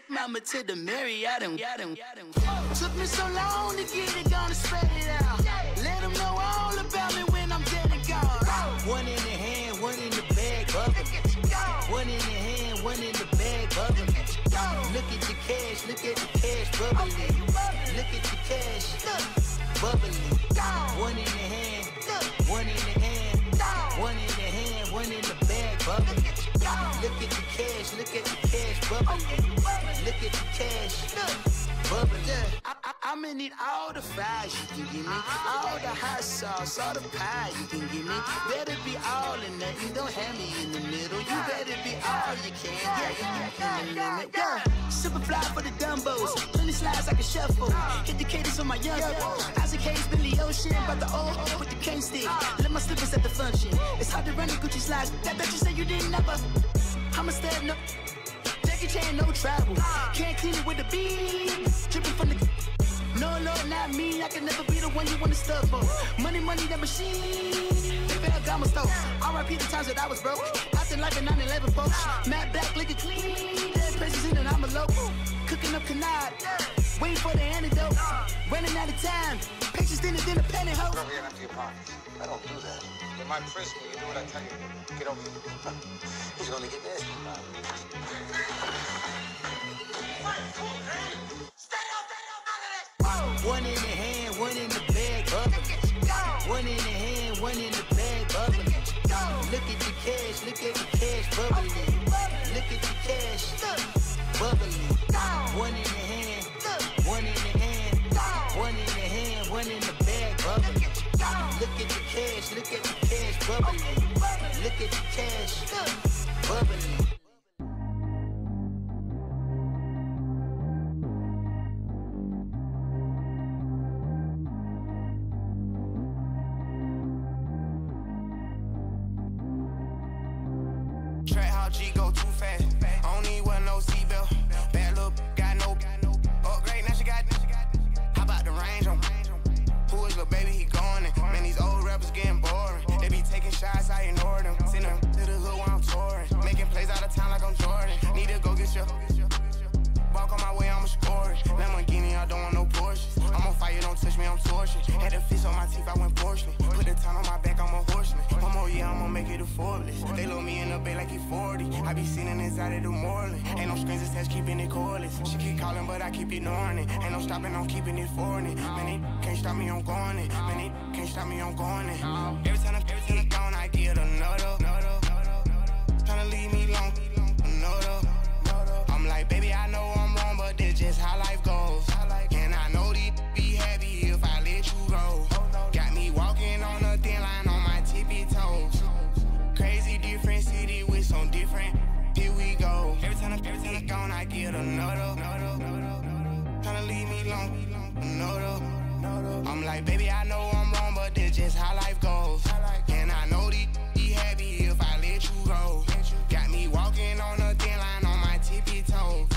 Mama to the Marriott and took me so long to get it, gonna spread it out. Let them know all about me when I'm dead and gone. One in the hand, one in the bag, bubble. One in the hand, one in the bag, bubble. Look at the cash, look at the cash, bubbling. Look at the cash, bubbling. One in the hand, one in the hand, one in the hand, one in the bag, bubbling. Look at the cash, look at the cash, bubbling. Look at the cash, bubbling. I'ma need all the fries you can give me, all the hot sauce, all the pie you can give me. Better be all or nothing, don't have me in the middle. You better be all you can, yeah. Super fly for the Dumbos, 20 slides like a shuffle. Hit the cadence on my young Isaac Hayes, Billy Ocean, but the old with the cane stick. Let my slippers at the function. It's hard to run the Gucci slides. That bet you say you didn't never. I'ma step no. Jackie Chan, no travel. Can't clean it with the beat. Dripping from the. No, Lord, not me. I can never be the one you want to stuff for. Money, that machine. Ferragamo stove. R.I.P. the times that I was broke. Acting like a 9/11 folks. Matte black, liquor clean. Dead places in and I'm a local. Cooking up canard. Waiting for the antidote. Running out of time. Patience in it, then a pantyhose. Over here and empty your pockets. I don't do that. In my prison, you do what I tell you. Get over here. He's gonna get nasty. One in the hand, one in the bag, bubbling. One in the hand, one in the bag, bubbling. Look at the cash, look at the cash, bubbling. Look at the cash, bubbling. One in the hand, one in the hand, one in the hand, one in the bag, bubbling. Look at the cash, look at the cash, bubbling. Look at the cash, bubbling. Track how G go too fast. I don't need wear no seatbelt. Bad look, got no upgrade. Now she got. How about the range on? Who is little baby? He going in. Man, these old rappers getting boring. They be taking shots, I ignore them. Send them to the hood while I'm touring. Making plays out of town like I'm Jordan. Need to go get your. Walk on my way, I'ma score it. Lamborghini, I don't want no Porsches. I'm on fire, don't don't touch me, I'm torching. Had a fish on my teeth, I went porcelain. Put the time on my back, I'm a horseman. One more year, I'ma make it a Forbes. They load me in the bay like he 40. I be sitting inside of the Moreland. Ain't no screens attached, keeping it cordless. She keep calling, but I keep ignoring it. Ain't no stopping, I'm keeping it foreign it. Man, they can't stop me, I'm going it. Man, they can't stop me, I'm going it. Every time I'm gone, I get another. Tryna leave me long, another. I'm like, baby, I know I'm wrong, but this just how life goes. And I know these be happy if I let you go. Got me walking on a thin line on my tippy toes. Crazy different city with some different. Here we go. Every time I'm gone, I get another. Tryna leave me long, another. I'm like, baby, I know I'm wrong, but this just how life goes. And I know these be happy if I let you go. Got me walking on a thin line on my tippy toes.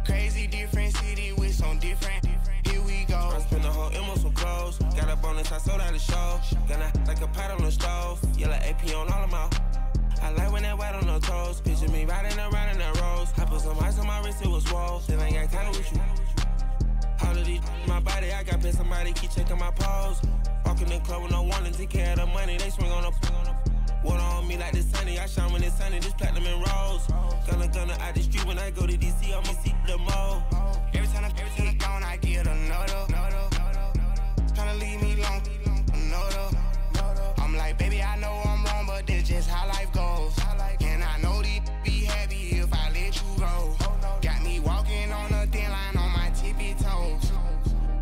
Crazy different city with some different. Here we go. I spent the whole M on some clothes. Got a bonus, I sold out the show. Gonna like a pot on the stove. Yellow AP on all of my. I like when that wet on the toes. Picture me riding around in that rose. I put some ice on my wrist, it was swole. Then I got kinda with you. All of these, my body, I got pay somebody keep checking my pose. Walking in the club with no warning, take care of the money. They swing on the. Water on me like the sunny, I shine when it's sunny, this platinum and rose. Gonna out the street when I go to DC, I'ma see the mo. Every time I'm gone, I get another. Tryna leave me long, another. I'm like, baby, I know I'm wrong, but this just how life goes. And I know these be happy if I let you go. Got me walking on a thin line on my tippy toes.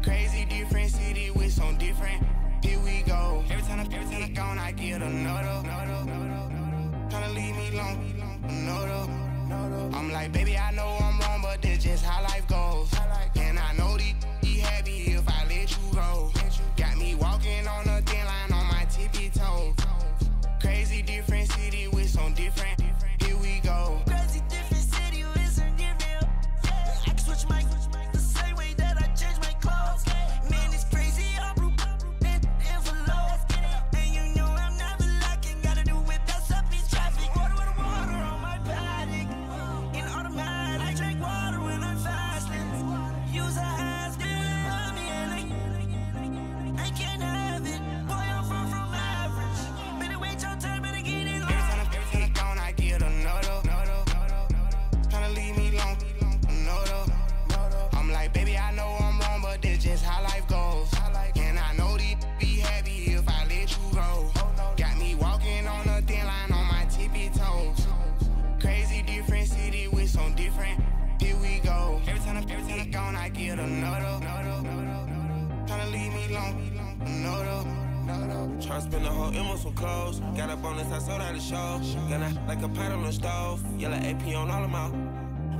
Crazy different city with some different. Here we go. Every time I'm gone, I get another. Tryna leave me long, another. I'm like, baby, I know I'm wrong, but this just how life goes. And I know these be happy if I let you go. Got me walking on a thin line on my tippy toes. Crazy different city with some different. Here we go. Crazy different city with some different. I can switch my the same way that I change my clothes. Man, it's crazy. I'm envelope. And you know I'm never lacking. Gotta do it best up in traffic. Water with water on my paddock. In automatic, I drink water when I'm fasting. Use a hands, give me and I can't have it. Boy, I'm far from average. Better wait your turn, better get it. Every time I'm gone, I get another. Tryna leave me long, another. I'm like, baby, I know I'm wrong, but this just how life goes. And I know these be happy if I let you go. Got me walking on a thin line on my tippy toes. Crazy different city with some different. Here we go. Every time I'm gone, I get another. Tryna leave me long, another. Tryna spend the whole M on some clothes. Got a bonus, I sold out the show. Gonna like a pot on the stove. Yellow AP on all of my.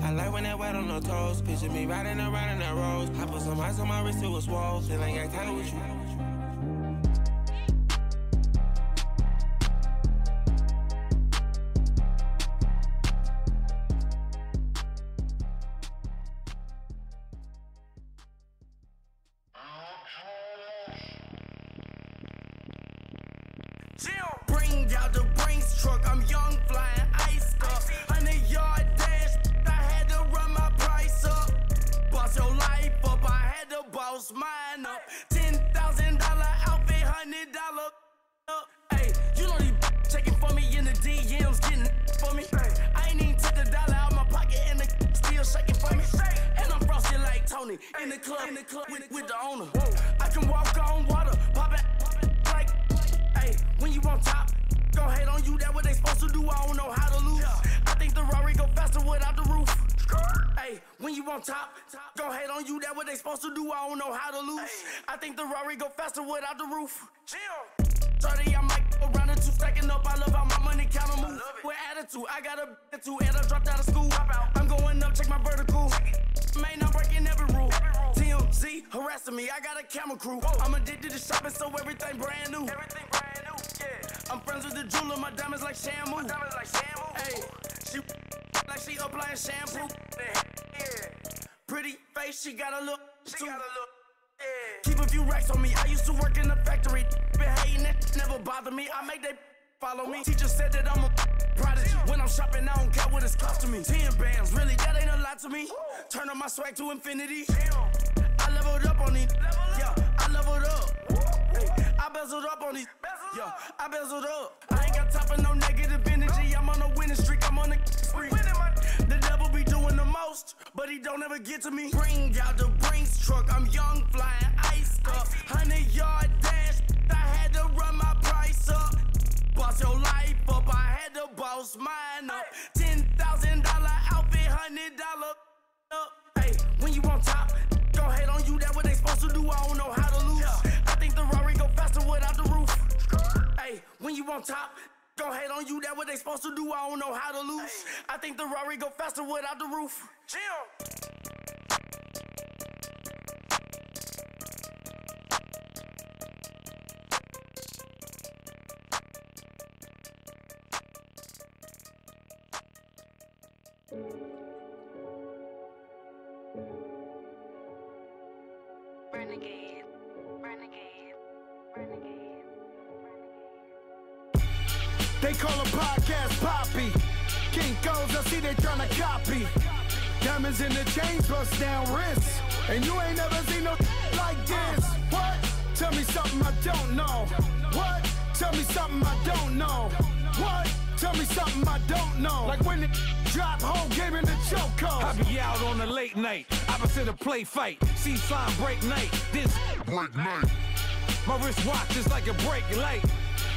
I like when that wet on the toes. Picture me riding around in that rose. I put some ice on my wrist, it was swole. Then I got kinda with you. Bring out the Brinks truck, I'm young, flying iced up. 100-yard dash, I had to run my price up. Boss your life up, I had to boss mine up. $10,000 outfit, $100 up. Hey, you know these checking for me in the DMs, getting for me. I ain't even took the dollar out my pocket and the still shaking for me. And I'm frosted like Tony in the club with the owner. I can walk on water, pop it like. When you on top, gon' hate on you, that what they supposed to do, I don't know how to lose. I think the Rari go faster without the roof. Hey, when you on top, gon' hate on you, that what they supposed to do, I don't know how to lose. I think the Rari go faster without the roof. 30, I'm like around the two, stacking up, I love how my money count move. With attitude, I got a attitude, and I dropped out of school. I'm going up, check my vertical. Man, I'm breaking every rule. TMZ harassing me, I got a camera crew. I'm addicted to shopping, so everything brand new. I'm friends with the jeweler, my diamonds like Shamu. Hey, she like she applying shampoo. Pretty face, she got a look. Keep a few racks on me. I used to work in the factory. Been hating it, never bother me. I make they follow me. Teacher said that I'm a prodigy. When I'm shopping, I don't care what it's costing me. 10 bands, really, that ain't a lot to me. Turn up my swag to infinity. I leveled up on it. Yeah, leveled up. Hey, I bezeled up on these. Yeah, I bezeled up. I ain't got time for no negative energy. I'm on a winning streak. I'm on a spree. The devil be doing the most, but he don't ever get to me. Bring out the Brinks truck. I'm young, flying ice up. 100-yard dash. I had to run my price up. Boss your life up. I had to boss mine up. $10,000 outfit, $100 up. Hey, when you on top, don't hate on you. That's what they supposed to do. I don't know how to lose. I think the Rari go faster without the roof. Hey, when you on top, don't hate on you. That's what they supposed to do. I don't know how to lose. I think the Rari go faster without the roof. Chill. Renegade, renegade, renegade. They call a podcast Poppy. Kinkos, I see they tryna copy. Diamonds in the chains, bust down wrists. And you ain't never seen no like this. What? Tell me something I don't know. What? Tell me something I don't know. What? Tell me something I don't know. Like when it drop home, game in the chokehold. I be out on a late night, opposite a play fight. See sign break night, this break night. My wristwatch is like a break light.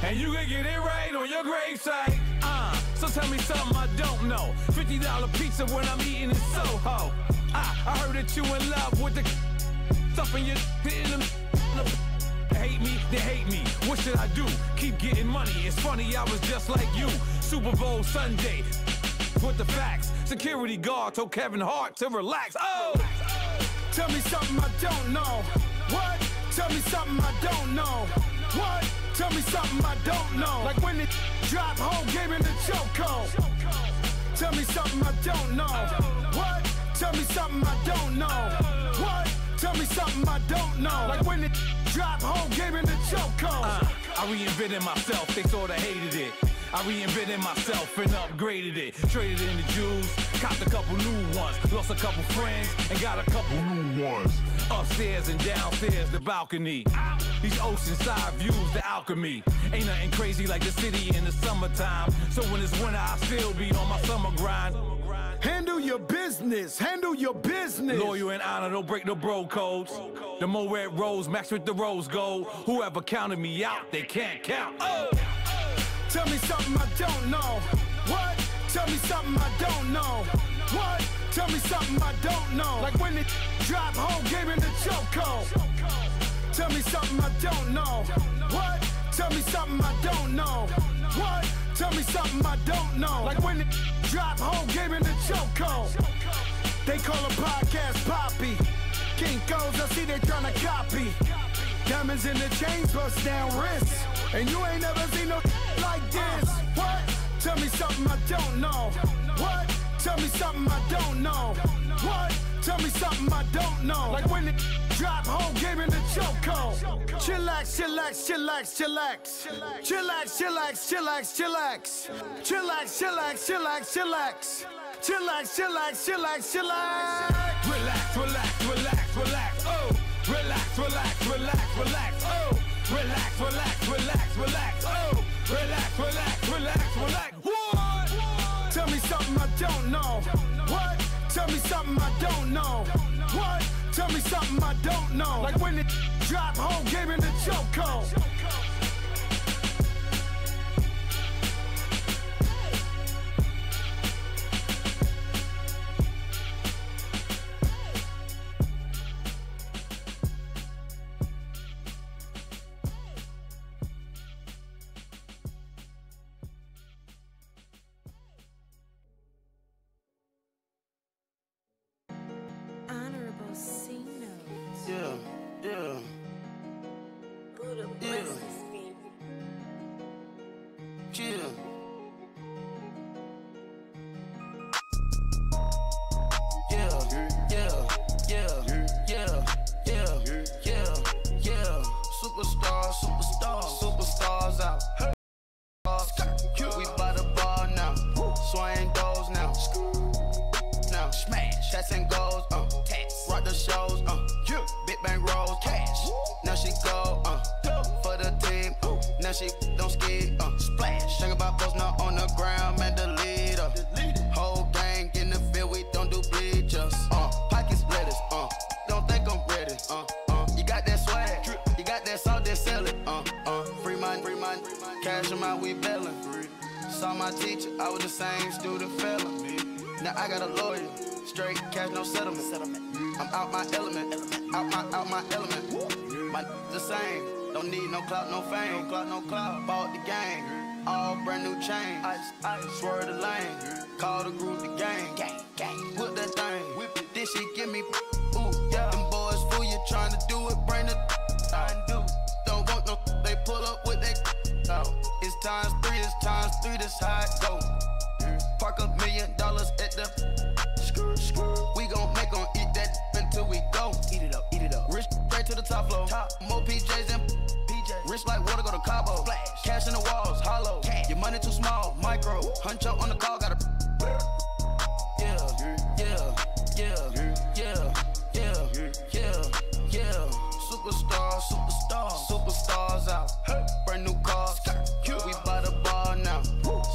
And you can get it right on your gravesite. So tell me something I don't know. $50 pizza when I'm eating in Soho. I heard that you in love with the stuff in your hate me, they hate me. What should I do? Keep getting money. It's funny, I was just like you. Super Bowl Sunday with the facts. Security guard told Kevin Hart to relax. Oh! Tell me something I don't know. What? Tell me something I don't know. What? Tell me something I don't know. Like when it drop home, game in the chokehold. Tell me something I don't know. What? Tell me something I don't know. What? Tell me something I don't know. Like when it drop home, game in the chokehold. I reinvented myself, they sorta hated it. I reinvented myself and upgraded it. Traded in the jewels, copped a couple new ones. Lost a couple friends and got a couple new ones. Upstairs and downstairs, the balcony. These oceanside views, the alchemy. Ain't nothing crazy like the city in the summertime. So when it's winter, I still be on my summer grind. Handle your business, handle your business. Loyal and honor, don't break no bro codes. The more red rose matched with the rose gold. Whoever counted me out, they can't count. Oh! Tell me something I don't know. What? Tell me something I don't know. What? Tell me something I don't know. Like when it drop home, game in the chokehold. Tell me something I don't know. What? Tell me something I don't know. What? Tell me something I don't know. Like when it drop home, game in the chokehold. They call a podcast Poppy. Kinkos, I see they tryna copy. Diamonds in the chains, bust down wrists. And you ain't never seen no like this. What? Tell me something I don't know. What? Tell me something I don't know. What? Tell me something I don't know. Like when it drop home, game in the chokehold. Chillax, chillax, chillax, chillax. Chillax, chillax, chillax, chillax. Chillax, chillax, chillax, chillax. Chillax, chillax, chillax, chillax. Relax, relax, relax, relax. Oh! Relax, relax, relax, relax. Oh! Relax, relax, relax, relax. Oh! Relax, relax, relax, relax. What? Tell me something I don't know. What? Tell me something I don't know. What? Tell me something I don't know. Like when it drop home, game in the chokehold. Honorable C notes. Yeah, yeah. Buddha Yeah. blesses me. Yeah. Superstars out. We by the bar now. Swaying doors now. Now smash. Cats and goals. Rock the shows. Big bang rolls. Cash. Now she she don't skid, splash. Think about posting up on the ground, man, delete her. Whole gang in the field, we don't do bleachers. Pockets lettuce, don't think I'm ready. You got that swag, you got that salt, then sell it. Free mind, cash them out, we bailin'. Saw my teacher, I was the same student fella. Now I got a lawyer, straight cash, no settlement. I'm out my element, out my element. My the same, don't need no clout, no fame. No clout, bought the game, all brand new chain. Ice, swerve the lane, call the group the gang. Whip that thing, whip it, this shit give me, ooh, yeah. Them boys fool you trying to do it, bring the don't want no, they pull up with that. It's times three, this how it go. Park $1 million at the we gon' make 'em eat that until we go. Eat it up. Rich straight to the top floor. More PJs and rich like water, go to Cabo. Cash in the walls, hollow. Your money too small, micro. Huncho on the call, got a Superstars out. Brand new cars. We by the bar now.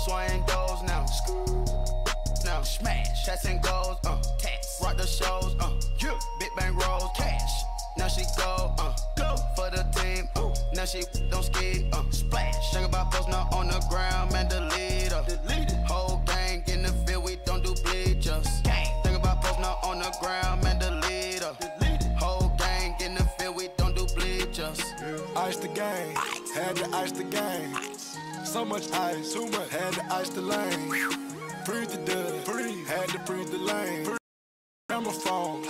Swing goes now. Smash. Chats and goes. Rock the shows. Big bang rolls. Cash. Now she go for the team. Now she don't ski. Splash. Think about posting up on the ground, man, delete her. Whole gang in the field, we don't do bleachers. Think about posting up on the ground, man, delete her. Whole gang in the field, we don't do bleachers. Ice the game, had to ice the game. So much ice, too much, had to ice the lane. Freeze the dub, had to freeze the lane. Gramophone,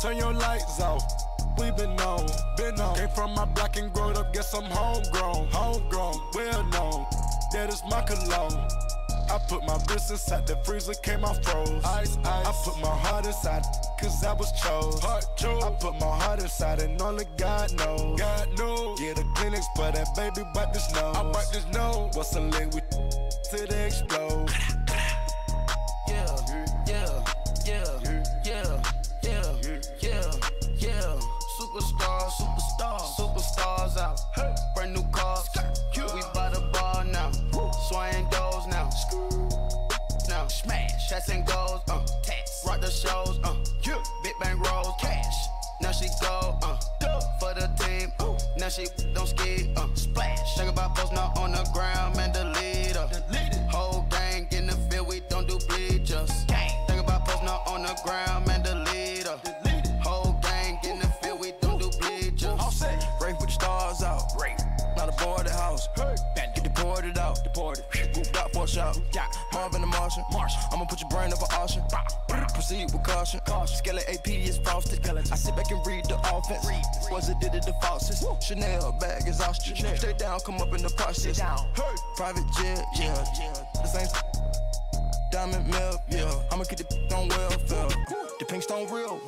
turn your lights off. We been on. Came from my block and growed up, guess I'm homegrown, well known. That is my cologne. I put my wrist inside the freezer, came out froze. Ice. I put my heart inside, cause I was chose. I put my heart inside and only God knows. Yeah, the clinics, but that baby wipe this nose. I wipe this nose. What's a link with till they explode? Superstars out. Brand new cars. We by the bar now. Swing goes now. Smash. Chats and goes. Rock the shows. Big bang rolls. Cash. Now she go for the team. Now she don't ski. Splash. Think about posting up on the ground, man, delete her. Whole gang in the field, we don't do bleachers. Think about posting up on the ground, man, delete her. Whole gang in the field, we don't do bleachers. Rafe with the stars out. Not aboard the house. Get deported out. Grouped out for a shout. Marvin the Martian. I'ma put your brain up for auction. Proceed with caution. Skeleton AP is frosted. I sit back and read the offense. Was it did it the faucets? Chanel bag is ostrich. Stay down, come up in the process. Private jet, yeah. This ain't diamond milk, yeah. I'ma keep the on welfare. The pink stone real.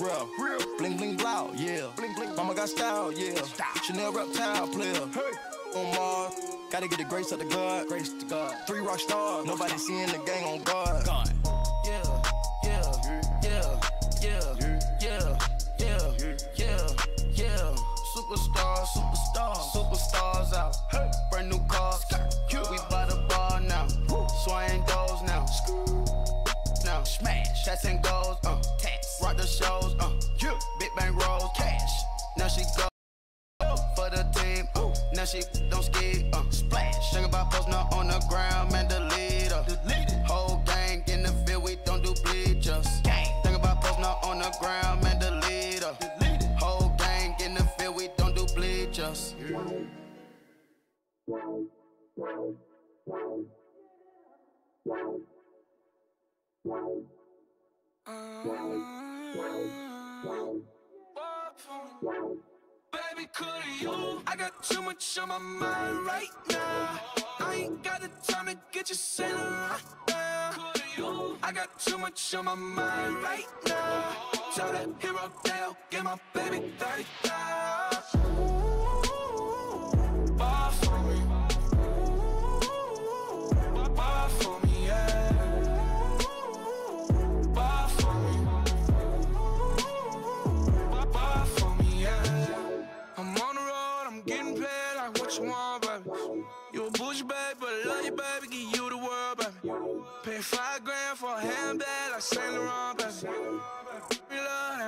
Bling bling blow, yeah. Mama got style, yeah. Chanel reptile player. On Mars, gotta get the grace of the God. 3 rock stars, nobody seeing the gang on guard. Superstars out. Brand new cars. We by the bar now. Swing goes now. Smash. Chats and goes. Rock the shows. Big bang rolls. Cash. Now she go for the team. Now she don't ski. Splash. Think about posting up on the ground, man, delete her. Whole gang in the field, we don't do bleachers. Think about posting up on the ground, man, delete her. Whole gang in the field, we don't do bleachers. Baby, could you? I got too much on my mind right now. I ain't got the time to get you sitting right now. Could you? I got too much on my mind right now. Tell that hero Dale, get my baby 30,000. Bar for me. Bar for me, yeah. Bar for me. Bar for me, yeah. I'm on the road, I'm getting paid like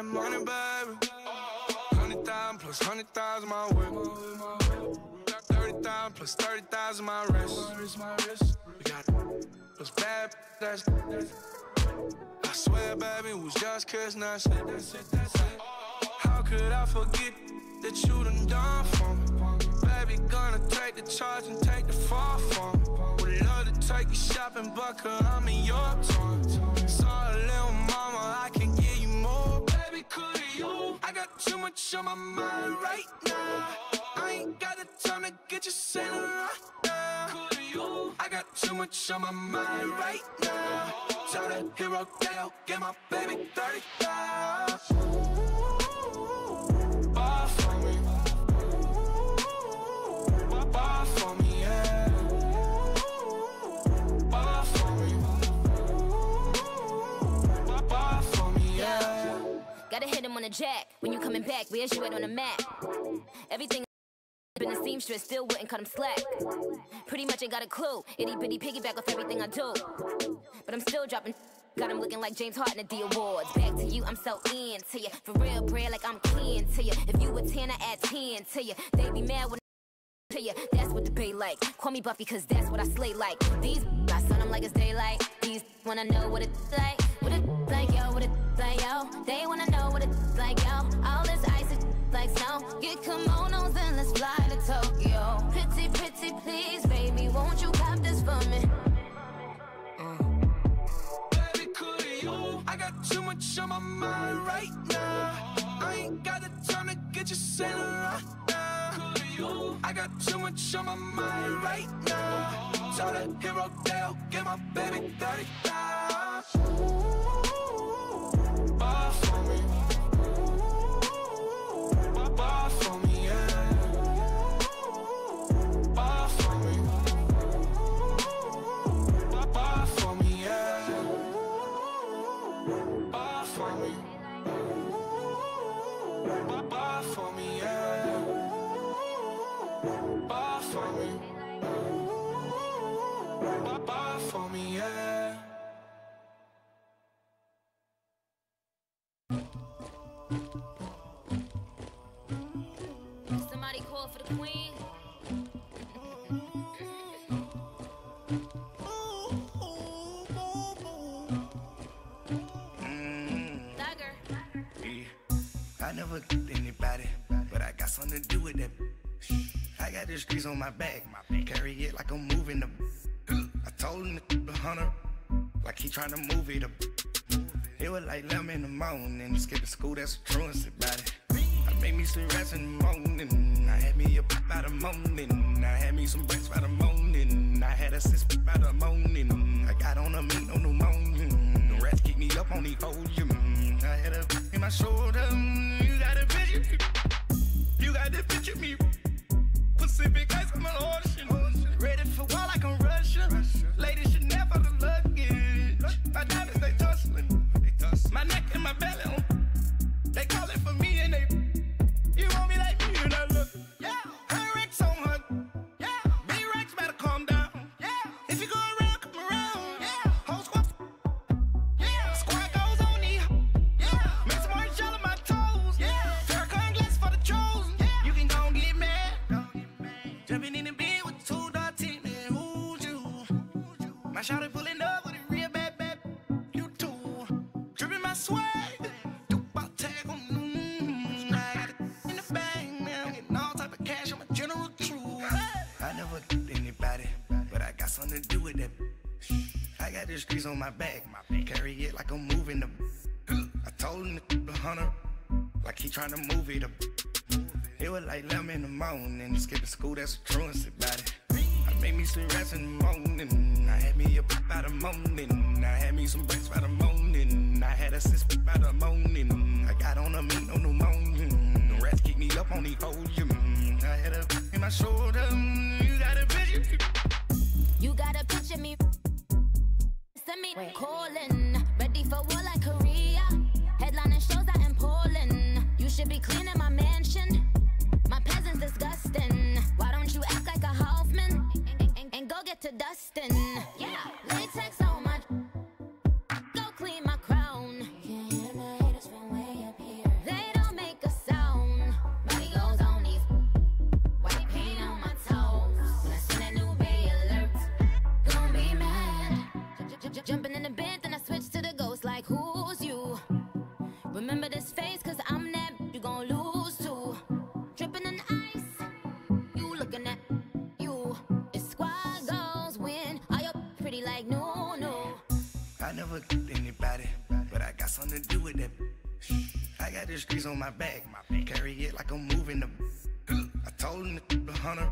money, baby. 100,000 plus 100,000 my way. 30,000 plus 30,000 my wrist. We got those bad, that's I swear, baby, it was just kissing, that's it. How could I forget that you done for me? Baby, gonna take the charge and take the fall for me. Would love to take you shopping, but I'm in your town. Sorry, little mama, I can give you more. Baby, could you? I got too much on my mind right now. I ain't got the time to get you sailing right now. Could you? I got too much on my mind right now. Tell the hero Dale, get my baby 30,000. Bar for me. Bar for me, yeah. Bar for me. Bar for me, yeah. Gotta hit him on the jack. When you coming back, where's you at on the map? Everything been a seamstress, still wouldn't cut him slack. Pretty much ain't got a clue. Itty bitty piggyback off everything I do. But I'm still dropping. Got him looking like James Harden at the awards. Back to you, I'm so into you. For real, bread, like I'm kin to you. If you a 10, I add 10 to you. They be mad when to you. That's what the bay like. Call me Buffy, cause that's what I slay like. These, I sun them like it's daylight. These wanna know what it's like. What it like, yo, what it like, yo. They wanna know what it's like, yo. All this ice is like snow. Get kimonos and let's fly to Tokyo. Pretty, pretty, please, baby, won't you cop this for me? Baby, could you? I got too much on my mind right now. I ain't got the time to get you sailing right now. Could you? I got too much on my mind right now. Tell the hero Dale, get my baby 30,000. Bar for me. Bar for me, yeah. Bar for me. Bar for me, yeah. Bar for me. Bar for me, yeah. Bar for me. Bar for me, yeah. Somebody call for the queen. Dagger. I never did anybody, but I got something to do with that. I got the streets on my back, carry it like I'm moving the. I told him the hunter, like he trying to move it up. It was like 11 in the morning, skipping school, that's a truancy about it. I made me some rats in the morning, I had me a pop by the morning, I had me some breaks by the morning, I had a sis by the morning, I got on a meat, no pneumonia, the rats keep me up on the podium, I had a in my shoulder, you got a picture, you got to picture me, Pacific ice on my ocean, ready for war like I'm Russian, ladies should never the luggage, my diamonds they tussling, my neck and my belly on. They call it for me and they. You want me like me and I look. Yeah. Her Rex on her. Yeah. B-Rex better calm down. Yeah. If you go around, come around. Yeah. Whole squad. Yeah. Squad goes on me. Yeah. Make some orange gel on my toes. Yeah. Farrakhan glass for the chosen. Yeah. You can go and get mad. Jumping in the bed with 2 dark teeth. Man, who's you? My shawty pulling up with a real bad. You too. Dripping my swag. Something to do with that. I got the streets on my back, carry it like I'm moving the. I told him the hunter, like he trying to move it up. It was like 11 in the morning, skipping school, that's a truancy about it. I made me some rats in the morning, I had me a pop by the morning, I had me some breaks by the morning, I had a sis by the morning, I got on a meat, no pneumonia, the rats keep me up on the podium, I had a in my shoulder, you got a picture. You gotta picture me. Send me calling. Ready for war like Korea. Headlining shows out in Poland. You should be cleaning my mansion. My peasants disgusting. Why don't you act like a Hoffman? And go get to dustin'. Yeah, latex on my. Go clean my crown. Can't hear my haters from way up here. something to do with that. I got the streets on my back. Carry it like I'm moving the. I told him the hunter,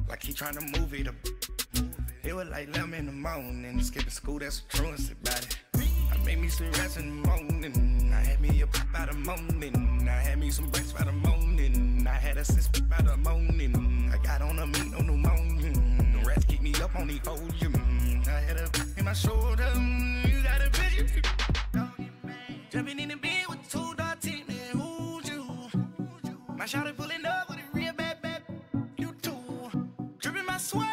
like he trying to move it up. It was like 11 in the morning, skipping school, that's a truancy about it. I made me some rest in the morning. I had me a pop by the morning. I had me some breaks by the morning. I had a sis by the morning. I got on a meat, no pneumonia. The rats keep me up on the podium. I had a in my shoulder. You got a vision. Jumping in the bed with 2 dark teeth, man, who's you? My shawty pulling up with a real bad, you too. Dripping my swag.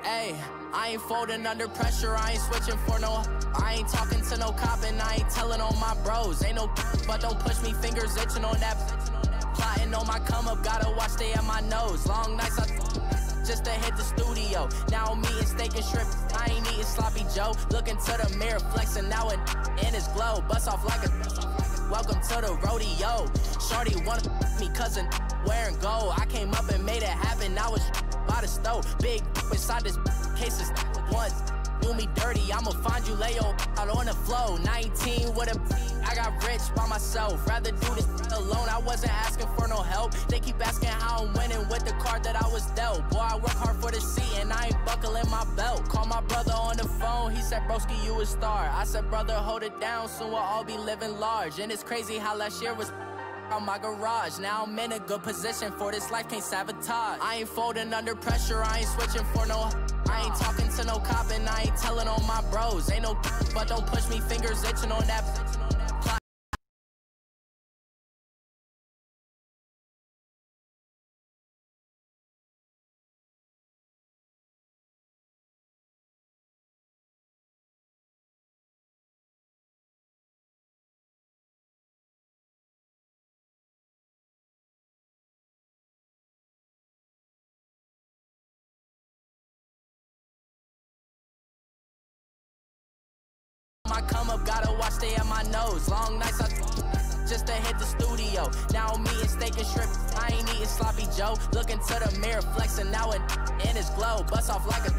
Hey, I ain't folding under pressure, I ain't switching for no. I ain't talking to no cop and I ain't telling on my bros. Ain't no but don't push me, fingers itching on that. Plotting on my come up, gotta watch stay at my nose. Long nights just to hit the studio. Now I'm eating steak and shrimp, I ain't eating sloppy Joe. Looking to the mirror, flexing now and in his glow. Bust off like a welcome to the rodeo. Shorty wanna me cousin wearing gold. I came up and made it happen, I was by the stove. Big inside this cases once do me dirty. I'ma find you lay out on the floor. 19 with a I got rich by myself. Rather do this alone. I wasn't asking for no help. They keep asking how I'm winning with the card that I was dealt. Boy, I work hard for the seat and I ain't buckling my belt. Call my brother on the phone. He said, broski, you a star. I said, brother, hold it down. Soon we'll all be living large. And it's crazy how last year was on my garage. Now I'm in a good position for this life, can't sabotage. I ain't folding under pressure, I ain't switching for no. I ain't talking to no cop and I ain't telling on my bros. Ain't no but don't push me, fingers itching on that. My come up, gotta watch stay at my nose. Long nights just to hit the studio. Now I'm eating steak and shrimp, I ain't eating sloppy Joe. Looking to the mirror, flexing now and in his glow. Bust off like a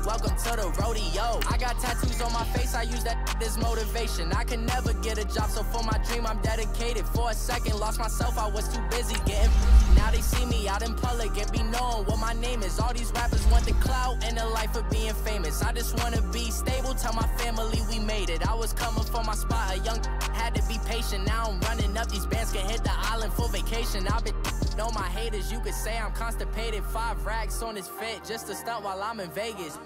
welcome to the rodeo. I got tattoos on my face, I use that as motivation. I can never get a job, so for my dream I'm dedicated. For a second, lost myself, I was too busy getting. Now they see me out in public and be knowing what my name is. All these rappers want the clout and the life of being famous. I just wanna be stable, tell my family we made it. I was coming for my spot, a young had to be patient. Now I'm running up, these bands can hit the island for vacation. I've been know my haters, you could say I'm constipated. 5 racks on his fit, just to stunt while I'm in Vegas.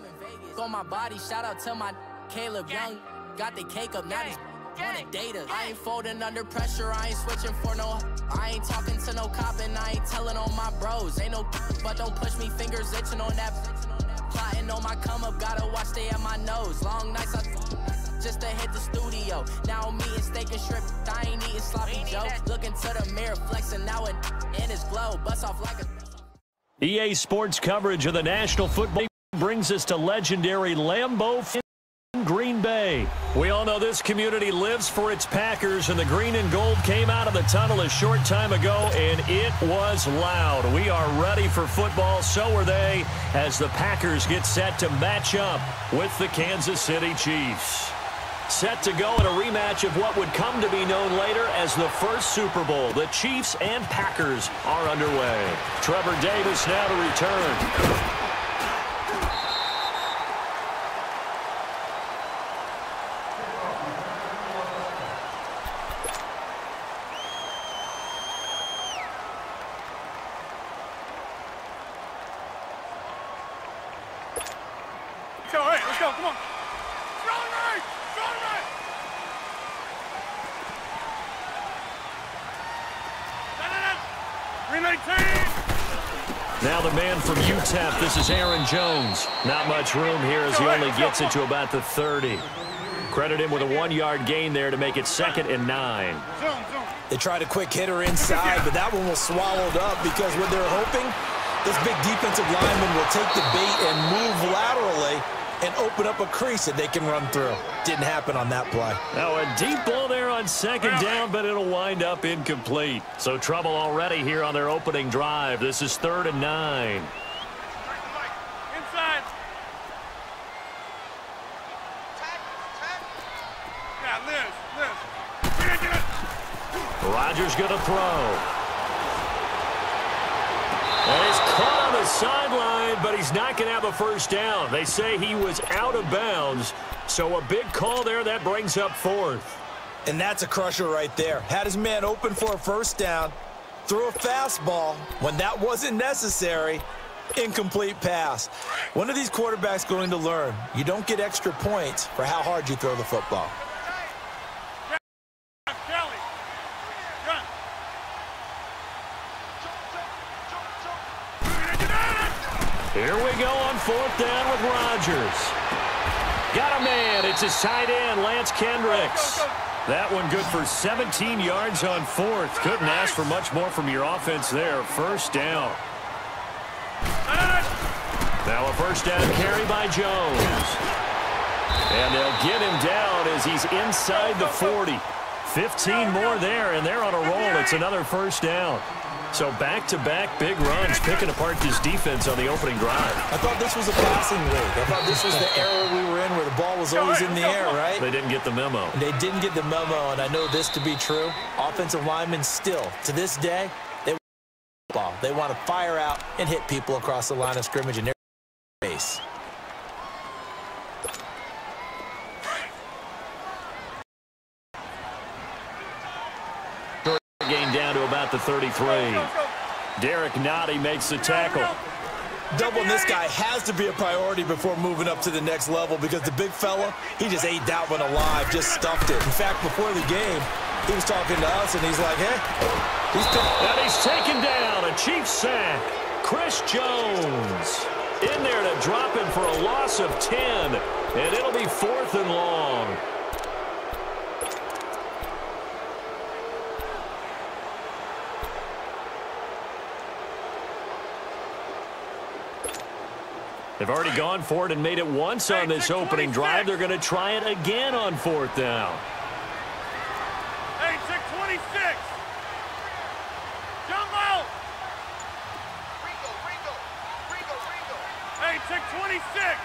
On my body, shout out to my Caleb Young. Got the cake up, now he's on a data. I ain't folding under pressure, I ain't switching for no. I ain't talking to no cop and I ain't telling on my bros. Ain't no but don't push me, fingers itching on that. Plotting on my come up, gotta watch stay at my nose. Long nights just to hit the studio. Now I'm eating steak and shrimp, I ain't eating sloppy Joe. Looking to the mirror, flexing now and in his glow. Bust off like a EA Sports coverage of the National Football brings us to legendary Lambeau Field in Green Bay. We all know this community lives for its Packers, and the green and gold came out of the tunnel a short time ago, and it was loud. We are ready for football, so are they, as the Packers get set to match up with the Kansas City Chiefs. Set to go in a rematch of what would come to be known later as the first Super Bowl. The Chiefs and Packers are underway. Trevor Davis now to return. Let's go, come on. Now the man from UTEP, this is Aaron Jones. Not much room here as he only gets it to about the 30. Credit him with a 1-yard gain there to make it 2nd and 9. They tried a quick hitter inside, but that one was swallowed up because what they're hoping, this big defensive lineman will take the bait and move laterally and open up a crease that they can run through. Didn't happen on that play. Now a deep ball there on 2nd down, but it'll wind up incomplete. So trouble already here on their opening drive. This is 3rd and 9. Inside. Yeah, Liz. Rodgers going to throw. And he's caught on the sideline, but he's not going to have a first down. They say he was out of bounds, so a big call there. That brings up 4th. And that's a crusher right there. Had his man open for a first down, threw a fastball when that wasn't necessary, incomplete pass. When are these quarterbacks going to learn? You don't get extra points for how hard you throw the football. Here we go on 4th down with Rodgers. Got a man. It's his tight end, Lance Kendricks. That one good for 17 yards on 4th. Couldn't ask for much more from your offense there. First down. Now a first down carry by Jones. And they'll get him down as he's inside the 40. 15 more there, and they're on a roll. It's another first down. So back-to-back big runs, picking apart this defense on the opening drive. I thought this was a passing league. I thought this was the era we were in where the ball was always in the air, right? They didn't get the memo. They didn't get the memo, and I know this to be true. Offensive linemen still, to this day, they want ball. They want to fire out and hit people across the line of scrimmage in their face. Gain down to about the 33. Derek Nottie makes the tackle. Doubling this guy has to be a priority before moving up to the next level because the big fella, he just ate that one alive, just stuffed it. In fact, before the game, he was talking to us, and he's like, hey. And he's taken down, a Chiefs sack. Chris Jones in there to drop him for a loss of 10, and it'll be 4th and long. They've already gone for it and made it once on this opening drive. They're going to try it again on 4th down. Hey, 626. Jump out. Ringo. Hey, 626.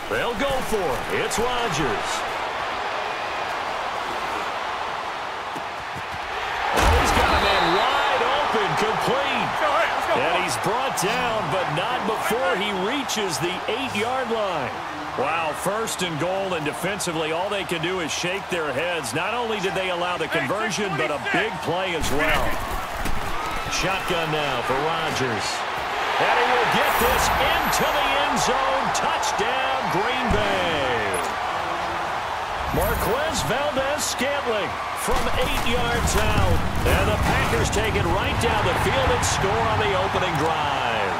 They'll go for it. It's Rodgers. Oh, he's got a man wide open, complete. And he's brought down, but not before he reaches the 8-yard line. Wow, 1st and goal, and defensively, all they can do is shake their heads. Not only did they allow the conversion, but a big play as well. Shotgun now for Rodgers. And he will get this into the end zone. Touchdown, Green Bay. Marquez Valdez-Scantling from 8 yards out. And the Packers take it right down the field and score on the opening drive.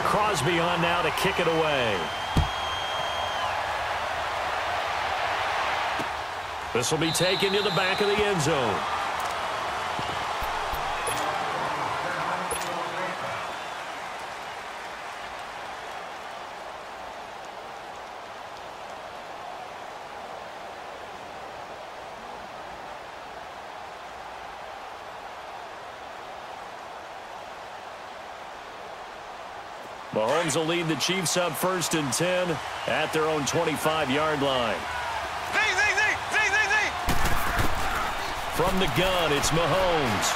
Crosby on now to kick it away. This will be taken to the back of the end zone. Mahomes will lead the Chiefs up 1st and 10 at their own 25-yard line. From the gun, it's Mahomes.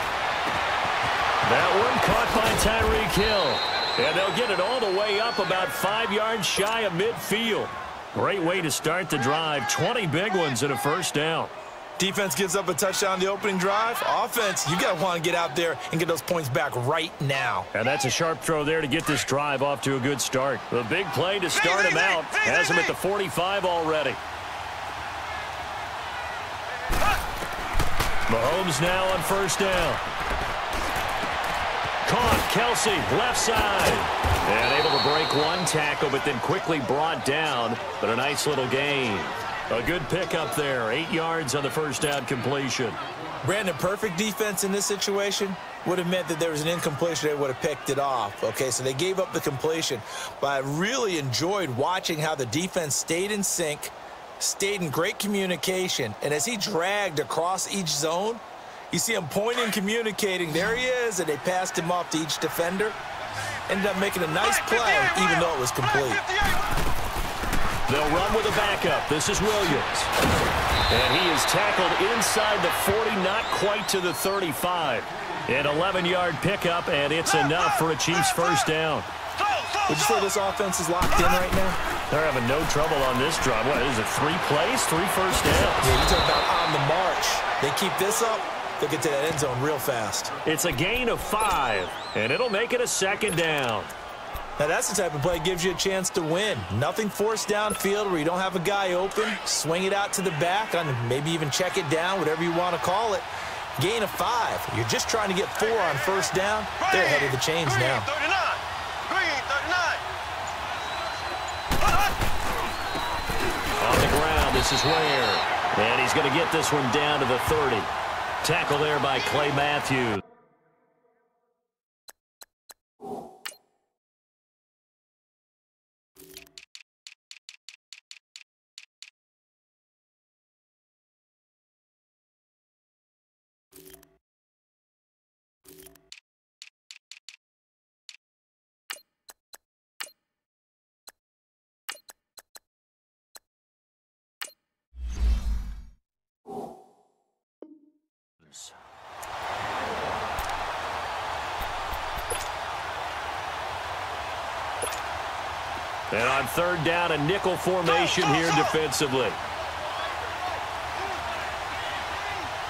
That one caught by Tyreek Hill. And they'll get it all the way up about 5 yards shy of midfield. Great way to start the drive. 20 big ones and a first down. Defense gives up a touchdown the opening drive. Offense, you got to want to get out there and get those points back right now. And that's a sharp throw there to get this drive off to a good start. The big play to start him out. Has him at the 45 already. Mahomes now on first down. Caught, Kelsey, left side. And able to break one tackle, but then quickly brought down. But a nice little gain. A good pickup there. 8 yards on the first down completion. Brandon, perfect defense in this situation would have meant that there was an incompletion. They would have picked it off. Okay, so they gave up the completion. But I really enjoyed watching how the defense stayed in sync, stayed in great communication. And as he dragged across each zone, you see him pointing, communicating. There he is, and they passed him off to each defender. Ended up making a nice play, even though it was complete. They'll run with a backup. This is Williams. And he is tackled inside the 40, not quite to the 35. An 11-yard pickup, and it's enough for a Chiefs first down. Would you say this offense is locked in right now? They're having no trouble on this drive. What is it, 3 plays, 3 first downs? Yeah, you're talking about on the march. They keep this up, they'll get to that end zone real fast. It's a gain of 5, and it'll make it a second down. Now, that's the type of play that gives you a chance to win. Nothing forced downfield where you don't have a guy open. Swing it out to the back, on maybe even check it down, whatever you want to call it. Gain of 5. You're just trying to get 4 on first down. They're ahead of the chains now. On the ground, this is Ware. And he's going to get this one down to the 30. Tackle there by Clay Matthews. And on third down, a nickel formation here defensively.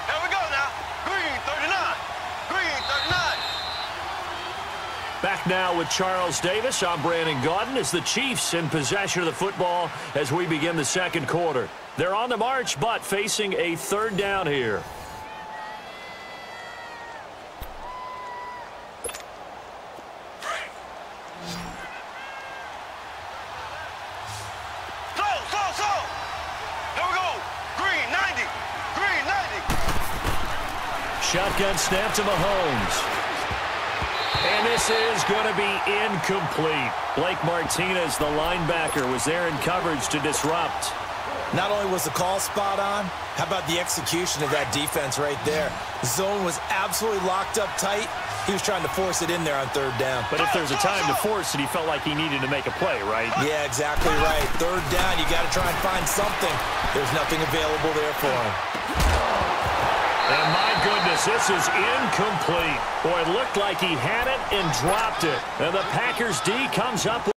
Here we go now. Green 39. Green 39. Back now with Charles Davis. I'm Brandon Gaudin as the Chiefs in possession of the football as we begin the second quarter. They're on the march, but facing a third down here. Shotgun snap to Mahomes. And this is going to be incomplete. Blake Martinez, the linebacker, was there in coverage to disrupt. Not only was the call spot on, how about the execution of that defense right there? The zone was absolutely locked up tight. He was trying to force it in there on third down. But if there's a time to force it, he felt like he needed to make a play, right? Yeah, exactly right. Third down, you got to try and find something. There's nothing available there for him. And my goodness, this is incomplete. Boy, it looked like he had it and dropped it. And the Packers D comes up with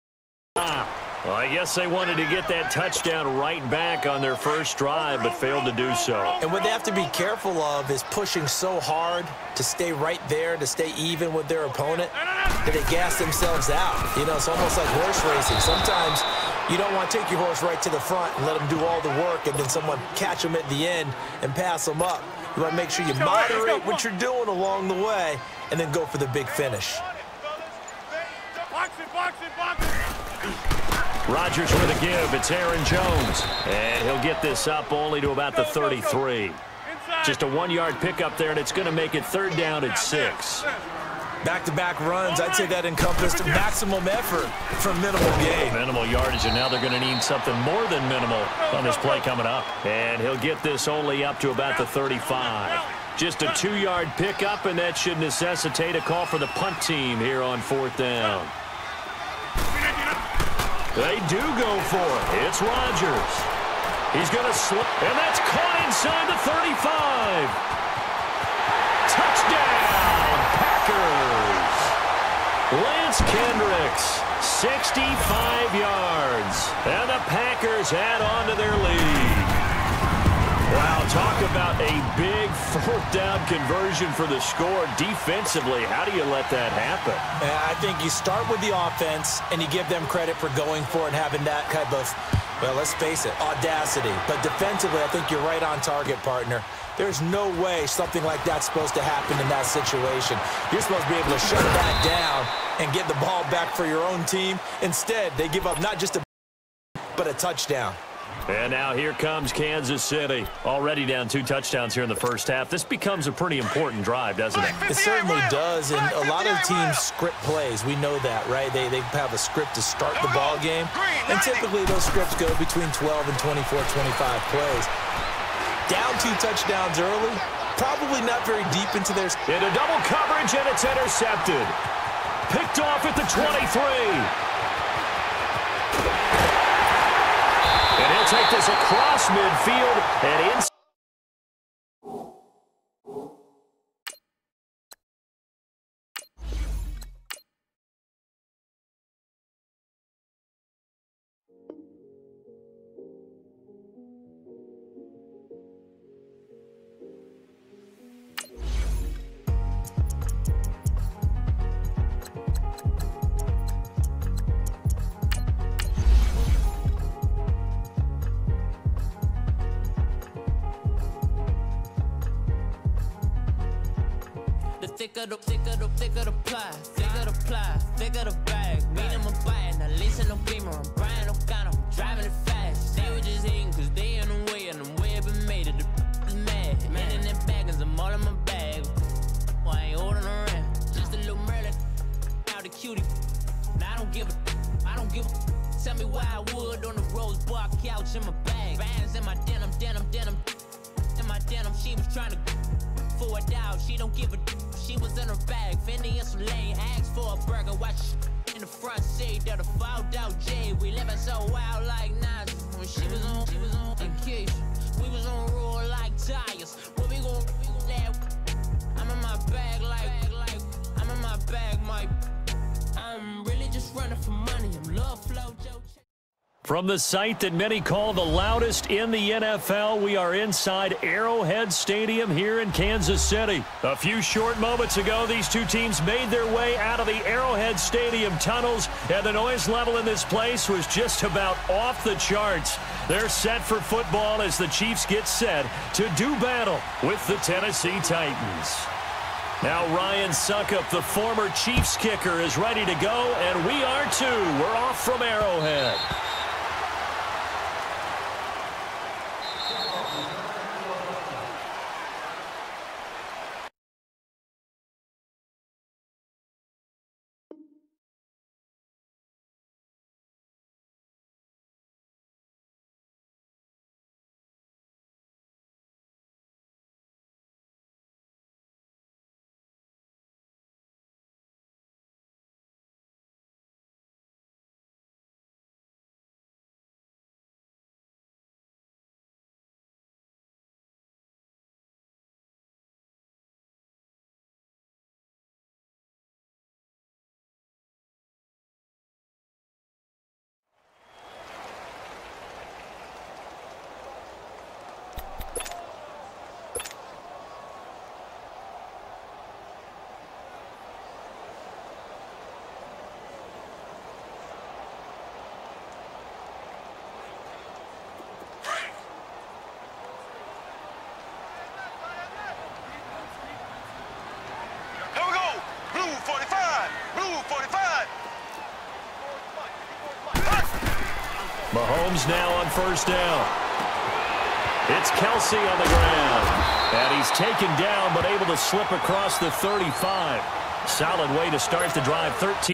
well, I guess they wanted to get that touchdown right back on their first drive, but failed to do so. And what they have to be careful of is pushing so hard to stay right there, to stay even with their opponent, that they gas themselves out. You know, it's almost like horse racing. Sometimes you don't want to take your horse right to the front and let them do all the work, and then someone catch them at the end and pass them up. You want to make sure you moderate what you're doing along the way and then go for the big finish. Rodgers with a give. It's Aaron Jones. And he'll get this up only to about the 33. Just a 1-yard pickup there, and it's going to make it third down at 6. Back-to-back runs, I'd say that encompassed maximum effort for minimal gain. Minimal yardage, and now they're going to need something more than minimal on this play coming up. And he'll get this only up to about the 35. Just a 2-yard pickup, and that should necessitate a call for the punt team here on fourth down. They do go for it. It's Rodgers. He's going to slip, and that's caught inside the 35. Touchdown, Packers. Lance Kendricks, 65 yards. And the Packers add on to their lead. Wow, talk about a big fourth down conversion for the score. Defensively, how do you let that happen? I think you start with the offense, and you give them credit for going for it and having that type of, well, let's face it, audacity. But defensively, I think you're right on target, partner. There's no way something like that's supposed to happen in that situation. You're supposed to be able to shut that down and get the ball back for your own team. Instead, they give up not just a but a touchdown. And now here comes Kansas City. Already down 2 touchdowns here in the first half. This becomes a pretty important drive, doesn't it? It certainly does, and a lot of teams script plays. We know that, right? They have a script to start the ball game, and typically those scripts go between 12 and 24, 25 plays. Down 2 touchdowns early, probably not very deep into their... Into double coverage, and it's intercepted. Picked off at the 23. And he'll take this across midfield and inside. Thicker the pie, thicker the bag. Meet them a bite, now listen no beamer. I'm Brian O'Connor, I'm driving it fast. They were just hating cause they in the way, and the way I've been made it, the is mad. Man in them baggins, I'm all in my bag. Well, I ain't holding around, just a little Merlin, out the cutie. Now I don't give a, tell me why I would on the rose bar couch in my bag. Bands in my denim, in my denim, she was trying to for a doubt, she don't give a she was in her bag, Fendi and some lane, asked for a burger, watch in the front seat, that a fouled out J, we living so wild like Nas, when she was on vacation, we was on roll like tires, what we gon' let, I'm in my bag like, I'm in my bag, Mike, I'm really just running for money, I'm love flow, Joe. From the site that many call the loudest in the NFL, we are inside Arrowhead Stadium here in Kansas City. A few short moments ago, these two teams made their way out of the Arrowhead Stadium tunnels, and the noise level in this place was just about off the charts. They're set for football as the Chiefs get set to do battle with the Tennessee Titans. Now Ryan Succop, the former Chiefs kicker, is ready to go, and we are too. We're off from Arrowhead. Mahomes now on first down. It's Kelsey on the ground. And he's taken down but able to slip across the 35. Solid way to start the drive. 13.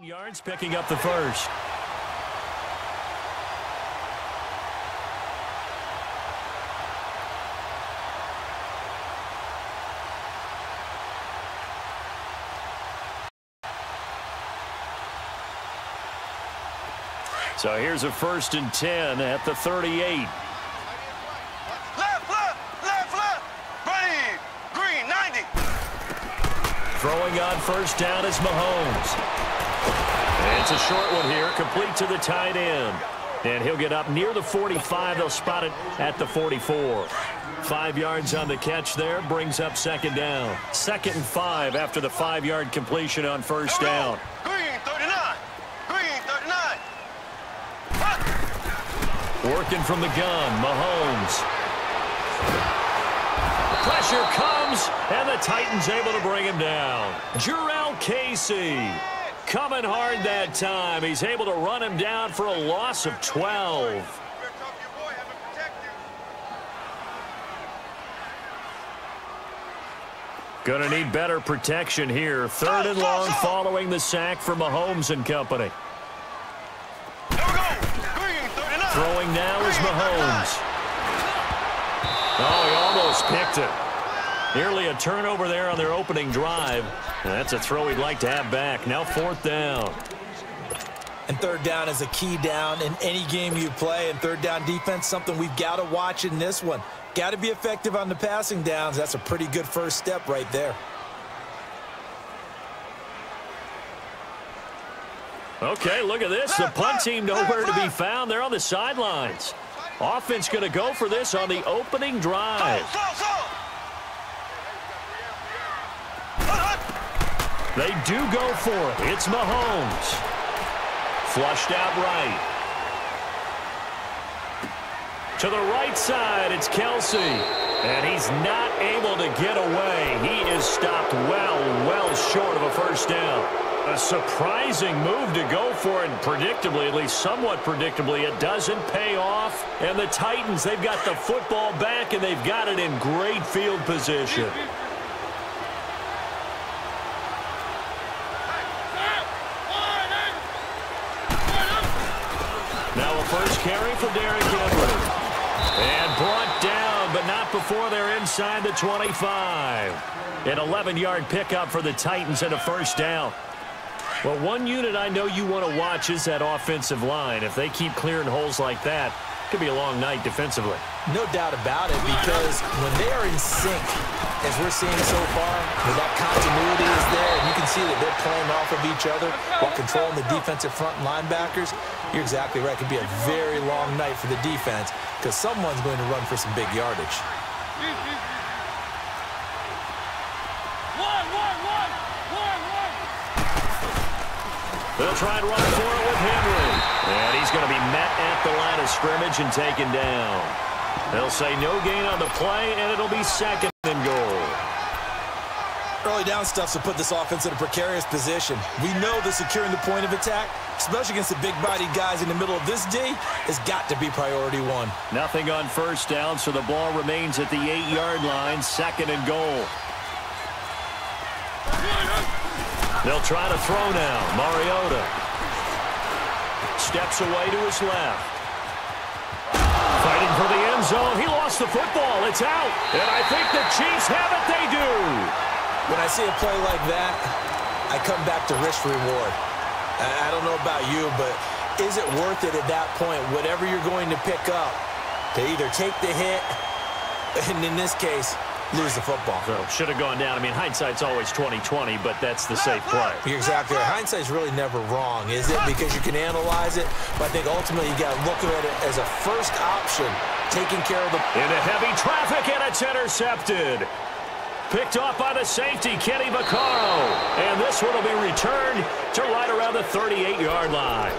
Yards picking up the first. So here's a 1st and 10 at the 38. Left, green, 90. Throwing on 1st down is Mahomes. And it's a short one here, complete to the tight end. And he'll get up near the 45. They'll spot it at the 44. 5 yards on the catch there, brings up 2nd down. 2nd and 5 after the 5-yard completion on 1st down. Green, 39. Green, 39. Working from the gun, Mahomes. Pressure comes, and the Titans able to bring him down. Jurrell Casey coming hard that time. He's able to run him down for a loss of 12. Gonna need better protection here. 3rd and long following the sack for Mahomes and company. Throwing now is Mahomes. Oh, he almost picked it. Nearly a turnover there on their opening drive. That's a throw he'd like to have back. Now 4th down. And 3rd down is a key down in any game you play. And 3rd down defense, something we've got to watch in this one. Got to be effective on the passing downs. That's a pretty good first step right there. Okay, look at this. The punt team nowhere to be found. They're on the sidelines. Offense going to go for this on the opening drive. They do go for it. It's Mahomes. Flushed out right. To the right side, it's Kelsey. And he's not able to get away. He is stopped well short of a 1st down. A surprising move to go for it, and predictably, at least somewhat predictably, it doesn't pay off. And the Titans, they've got the football back, and they've got it in great field position. Now a first carry for Derrick Henry. And brought down, but not before they're inside the 25. An 11-yard pickup for the Titans and a 1st down. Well, one unit I know you want to watch is that offensive line. If they keep clearing holes like that, it could be a long night defensively. No doubt about it, because when they are in sync, as we're seeing so far, where that continuity is there, and you can see that they're playing off of each other while controlling the defensive front linebackers, you're exactly right. It could be a very long night for the defense because someone's going to run for some big yardage. They'll try and run for it with Henry. And he's going to be met at the line of scrimmage and taken down. They'll say no gain on the play, and it'll be 2nd and goal. Early down stuff to put this offense in a precarious position. We know that securing the point of attack, especially against the big-bodied guys in the middle of this D, has got to be priority 1. Nothing on 1st down, so the ball remains at the 8-yard line, 2nd and goal. They'll try to throw now. Mariota steps away to his left. Fighting for the end zone. He lost the football. It's out. And I think the Chiefs have it. They do. When I see a play like that, I come back to risk reward. I don't know about you, but is it worth it at that point, whatever you're going to pick up, to either take the hit, and in this case, lose the football? So should have gone down. I mean, hindsight's always 20/20, but that's the safe play. You're exactly right. Hindsight's really never wrong, is it? Because you can analyze it, but I think ultimately you got to look at it as a first option, taking care of the... Into heavy traffic, and it's intercepted. Picked off by the safety, Kenny Vaccaro. And this one will be returned to right around the 38-yard line.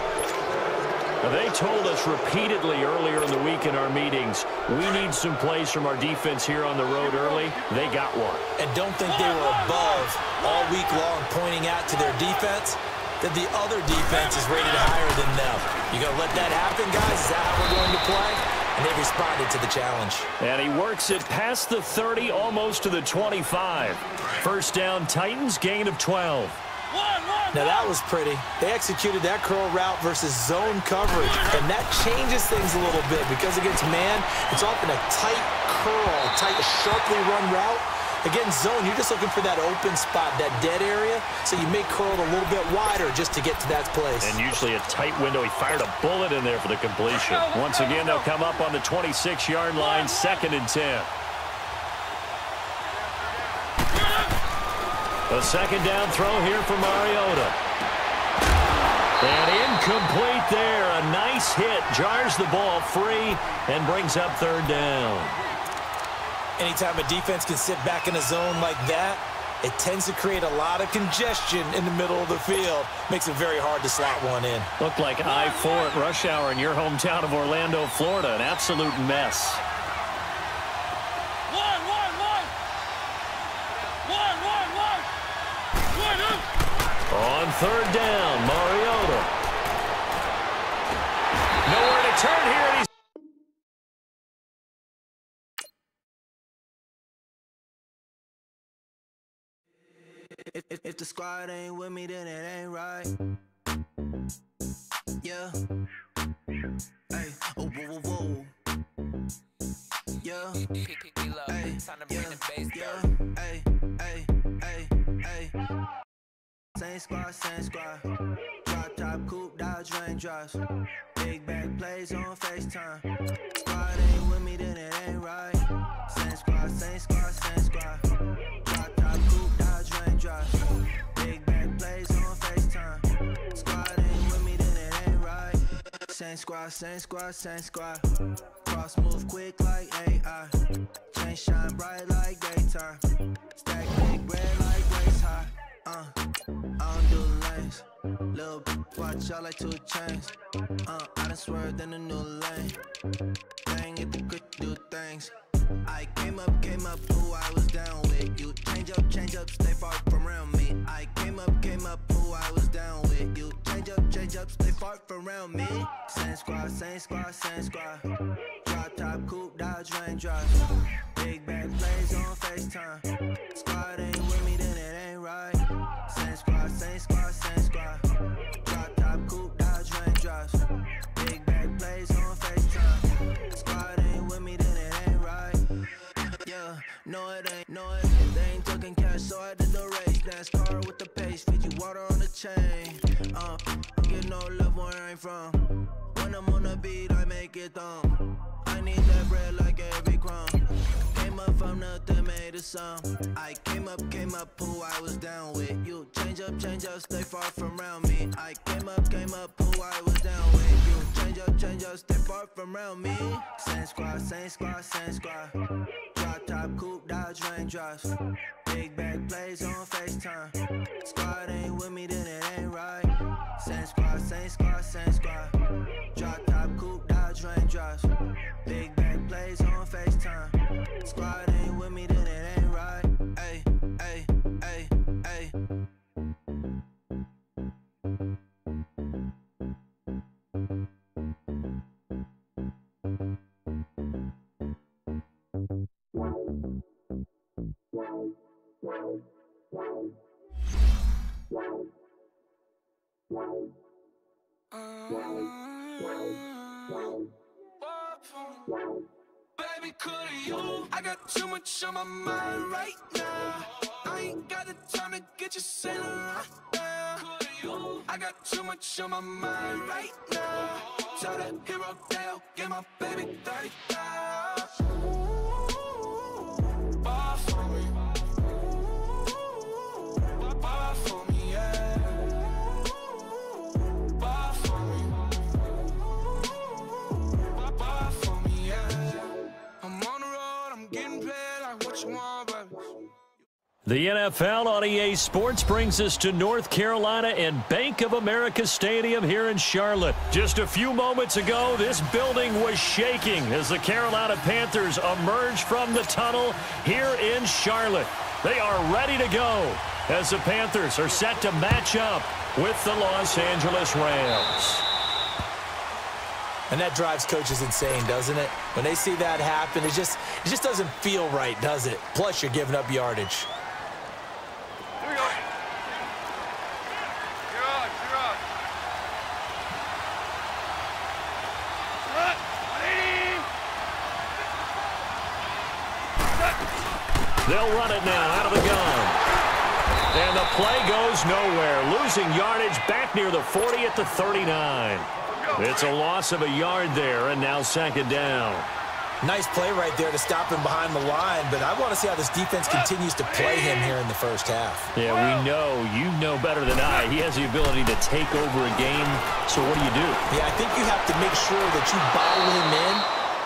Now, they told us repeatedly earlier in the week in our meetings, we need some plays from our defense here on the road early. They got one. And don't think they were above all week long pointing out to their defense that the other defense is rated higher than them. You going to let that happen, guys? Is that how we're going to play? And they responded to the challenge. And he works it past the 30, almost to the 25. First down, Titans, gain of 12. Now that was pretty. They executed that curl route versus zone coverage, and that changes things a little bit because against man, it's often a tight curl, tight, sharply run route. Against zone, you're just looking for that open spot, that dead area, so you may curl it a little bit wider just to get to that place. And usually a tight window. He fired a bullet in there for the completion. Once again, they'll come up on the 26-yard line, 2nd and 10. A second down throw here for Mariota. And incomplete there. A nice hit. Jars the ball free and brings up 3rd down. Anytime a defense can sit back in a zone like that, it tends to create a lot of congestion in the middle of the field. Makes it very hard to slot one in. Looked like I-4 at rush hour in your hometown of Orlando, Florida. An absolute mess. On 3rd down, Mariota. Nowhere to turn here, and he's If the squad ain't with me, then it ain't right. Yeah. Hey. Oh, whoa, whoa, whoa. Yeah. Hey. Yeah. Hey. Hey. Hey. Hey. Same squad, same squad. Drop top, coupe, Dodge raindrops. Big back plays on FaceTime. Squad ain't with me, then it ain't right. Same squad, same squad, same squad. Drop top, coupe, Dodge raindrops. Big back plays on FaceTime. Squad ain't with me, then it ain't right. Same squad, same squad, same squad. Cross move quick like AI. Chain shine bright like daytime. Stack big bread like waist high. I don't do lanes. Little watch out like 2 chains. I done swerved in a new lane. Dang it, the quick do things. I came up, who I was down with. You change up, stay far from around me. I came up, who I was down with. You change up, stay far from around me. Same squad, same squad, same squad. Drop top, coupe, Dodge raindrops. Big back plays on FaceTime. Squad ain't with me, then it ain't right. Same squad, same squad, same squad. Drop top, coupe, Dodge raindrops. Big back plays on FaceTime. Squad ain't with me, then it ain't right. Yeah, no it ain't, no it ain't. They ain't talking cash, so I did the race. NASCAR with the pace, feed you water on the chain. Get no love where I ain't from. When I'm on the beat, I make it thumb. I need that bread like every crumb. Came up from nothing, made a sum. I came up, who I was down with. You change up, stay far from around me. I came up, who I was down with. You change up, stay far from around me. Same squad, same squad, same squad. Drop top, coupe, Dodge raindrops. Big back plays on FaceTime. Squad ain't with me, then it ain't right. Same squad, same squad, same squad. Drop top, coupe, Dodge raindrops. Big back plays on FaceTime. Squad ain't with me, then it ain't right. Ay, ay, ay, ay. Baby, could you? I got too much on my mind right now. I ain't got the time to get you sailing right now. Could you? I got too much on my mind right now. Tell that hero Dale, get my baby 30,000. Bar for me. Bar for me, yeah. Bar for me. Bar for me, yeah. I'm on the road, I'm getting paid like what you want, baby. The NFL on EA Sports brings us to North Carolina and Bank of America Stadium here in Charlotte. Just a few moments ago, this building was shaking as the Carolina Panthers emerged from the tunnel here in Charlotte. They are ready to go as the Panthers are set to match up with the Los Angeles Rams. And that drives coaches insane, doesn't it? When they see that happen, it just doesn't feel right, does it? Plus, you're giving up yardage. They'll run it now out of the gun. And the play goes nowhere. Losing yardage back near the 40 at the 39. It's a loss of a yard there, and now second down. Nice play right there to stop him behind the line, but I want to see how this defense continues to play him here in the first half. Yeah, we know. You know better than I. He has the ability to take over a game, so what do? Yeah, I think you have to make sure that you bottle him in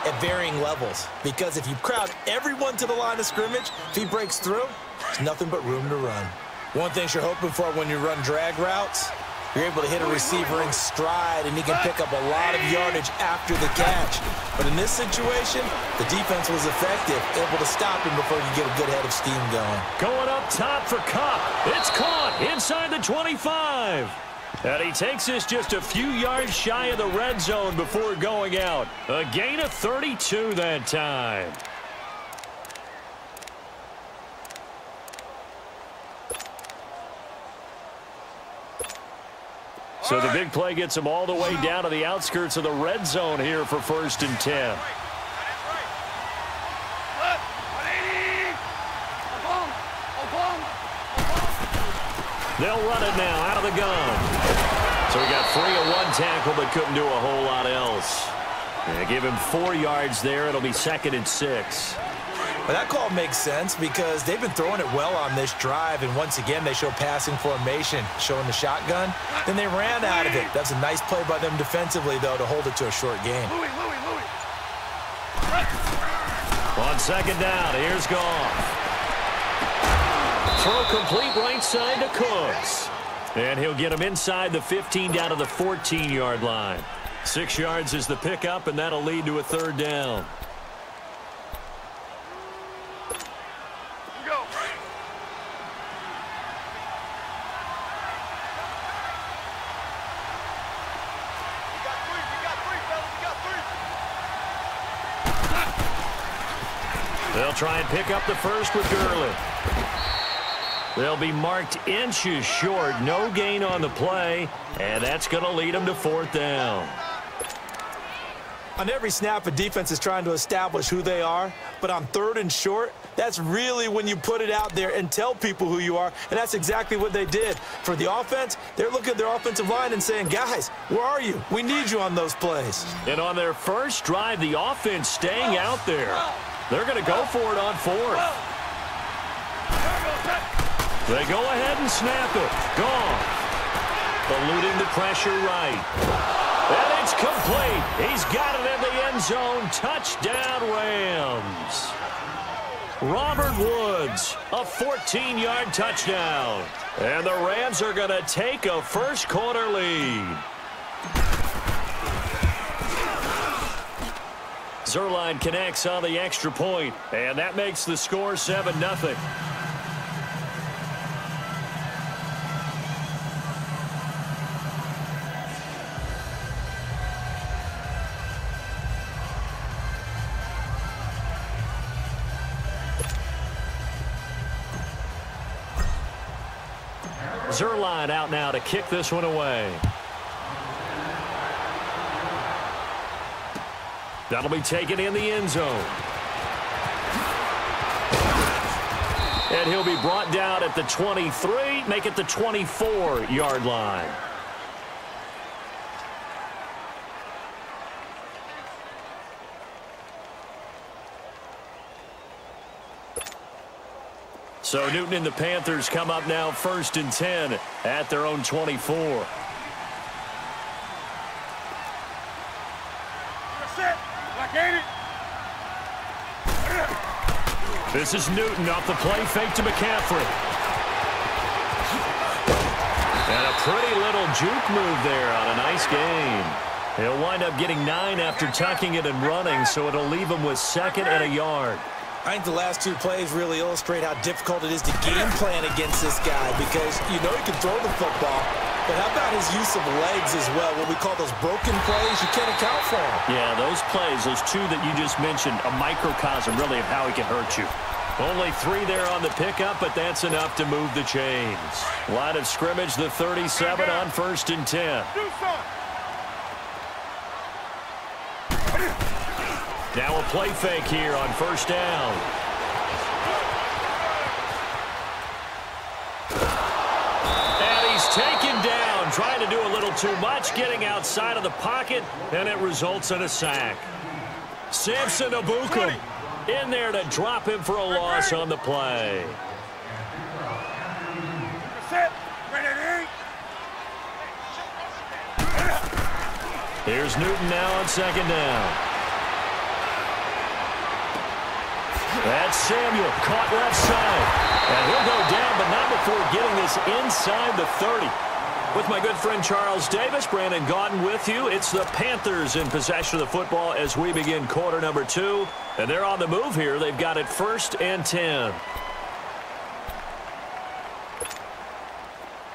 at varying levels, because if you crowd everyone to the line of scrimmage, if he breaks through, there's nothing but room to run. One thing you're hoping for when you run drag routes, you're able to hit a receiver in stride, and he can pick up a lot of yardage after the catch. But in this situation, the defense was effective, able to stop him before you get a good head of steam going. Going up top for Kupp. It's caught inside the 25. And he takes this just a few yards shy of the red zone before going out. A gain of 32 that time. So the big play gets him all the way down to the outskirts of the red zone here for 1st and 10. They'll run it now out of the gun. So he got free of one tackle but couldn't do a whole lot else. They give him 4 yards there. It'll be 2nd and 6. Well, that call makes sense because they've been throwing it well on this drive, and once again they show passing formation, showing the shotgun. Then they ran out of it. That's a nice play by them defensively, though, to hold it to a short game. On 2nd down, here's Goff. Throw complete right side to Cooks. And he'll get him inside the 15 down to the 14-yard line. 6 yards is the pickup, and that'll lead to a 3rd down. They'll try and pick up the first with Gurley. They'll be marked inches short. No gain on the play, and that's going to lead them to 4th down. On every snap, a defense is trying to establish who they are, but on 3rd and short, that's really when you put it out there and tell people who you are, and that's exactly what they did. For the offense, they're looking at their offensive line and saying, guys, where are you? We need you on those plays. And on their first drive, the offense staying out there. They're going to go for it on 4th. They go ahead and snap it. Gone. Eluding the pressure right. And it's complete. He's got it in the end zone. Touchdown, Rams. Robert Woods, a 14-yard touchdown. And the Rams are going to take a first-quarter lead. Zuerlein connects on the extra point, and that makes the score 7-0. Zuerlein out now to kick this one away. That'll be taken in the end zone. And he'll be brought down at the 23, make it the 24-yard line. So Newton and the Panthers come up now 1st and 10 at their own 24. This is Newton off the play fake to McCaffrey. And a pretty little juke move there on a nice game. He'll wind up getting 9 after tucking it and running, so it'll leave him with 2nd and a yard. I think the last 2 plays really illustrate how difficult it is to game plan against this guy because you know he can throw the football, but how about his use of legs as well? What we call those broken plays, you can't account for them. Yeah, those plays, those 2 that you just mentioned, a microcosm really of how he can hurt you. Only 3 there on the pickup, but that's enough to move the chains. Line of scrimmage, the 37 on 1st and 10. Now a play fake here on 1st down. taken down, trying to do a little too much, getting outside of the pocket, and it results in a sack. Samson Ebukam in there to drop him for a loss on the play. Here's Newton now on second down. That's Samuel, caught left side. And he'll go down, but not before getting this inside the 30. With my good friend Charles Davis, Brandon Gaudin with you. It's the Panthers in possession of the football as we begin quarter number 2. And they're on the move here. They've got it 1st and 10.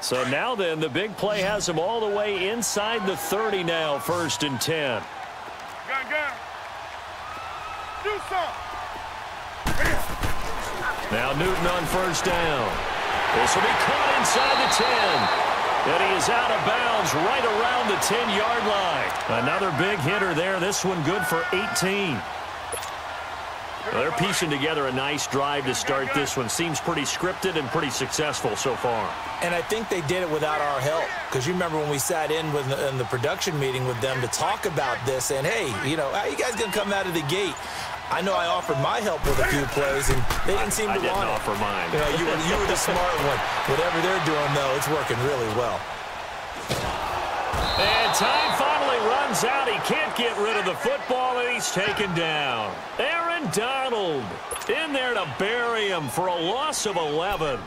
So now then, the big play has them all the way inside the 30 now, 1st and 10. Gun. Do something. Now Newton on 1st down. This will be caught inside the 10. And he is out of bounds right around the 10-yard line. Another big hitter there. This one good for 18. Well, they're piecing together a nice drive to start this one. Seems pretty scripted and pretty successful so far. And I think they did it without our help. Because you remember when we sat in the production meeting with them to talk about this. And, hey, you know, how you guys going to come out of the gate? I know I offered my help with a few plays, and they didn't seem to want it. I didn't offer mine. You know, you were the smart one. Whatever they're doing, though, it's working really well. And time finally runs out. He can't get rid of the football, and he's taken down. Aaron Donald in there to bury him for a loss of 11.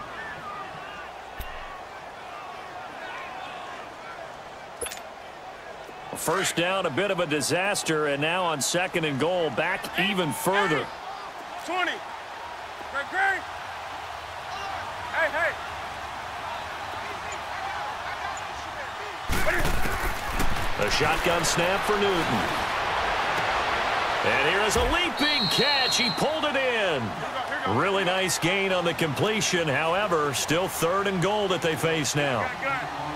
First down, a bit of a disaster, and now on 2nd and goal, back even further. 20. Great. Hey. A shotgun snap for Newton. And here is a leaping catch. He pulled it in. Really nice gain on the completion. However, still 3rd and goal that they face now.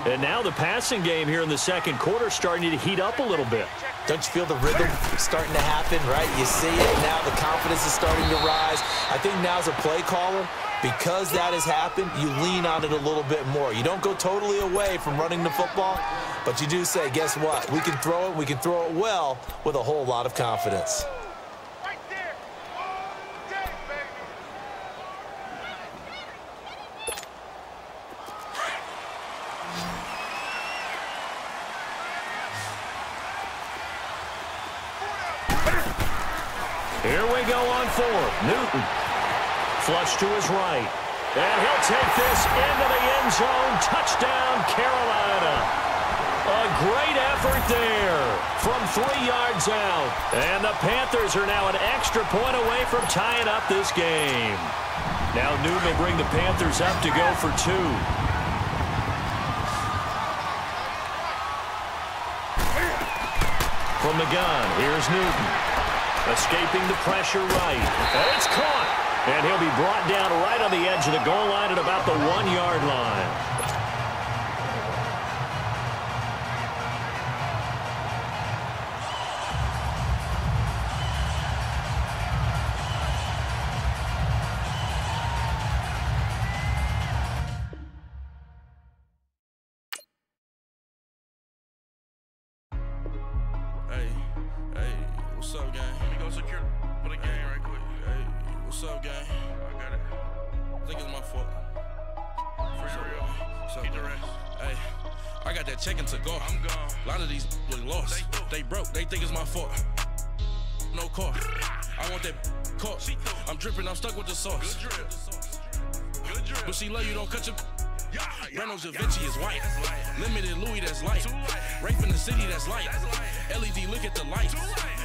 And now the passing game here in the 2nd quarter starting to heat up a little bit. Don't you feel the rhythm starting to happen, right? You see it. Now the confidence is starting to rise. I think now as a play caller, because that has happened, you lean on it a little bit more. You don't go totally away from running the football, but you do say, guess what? We can throw it. We can throw it well with a whole lot of confidence. Here we go on 4th. Newton. Flush to his right. And he'll take this into the end zone. Touchdown, Carolina. A great effort there from 3 yards out. And the Panthers are now an extra point away from tying up this game. Now Newton will bring the Panthers up to go for 2. From the gun, here's Newton. Escaping the pressure right. And it's caught. And he'll be brought down right on the edge of the goal line at about the 1-yard line. What's up, gang? Let me go secure for the game right quick. Hey, what's up, gang? I got it. I think it's my fault. For real. What's up, hey, I got that check-in to go. I'm gone. A lot of these look lost. They broke. They think it's my fault. No car. I want that car. I'm dripping. I'm stuck with the sauce. Good drip. Good drip. But she love you. Don't cut your... Breno Javinci is white. Limited Louis, that's light. Rape in the city, that's light. LED, look at the lights.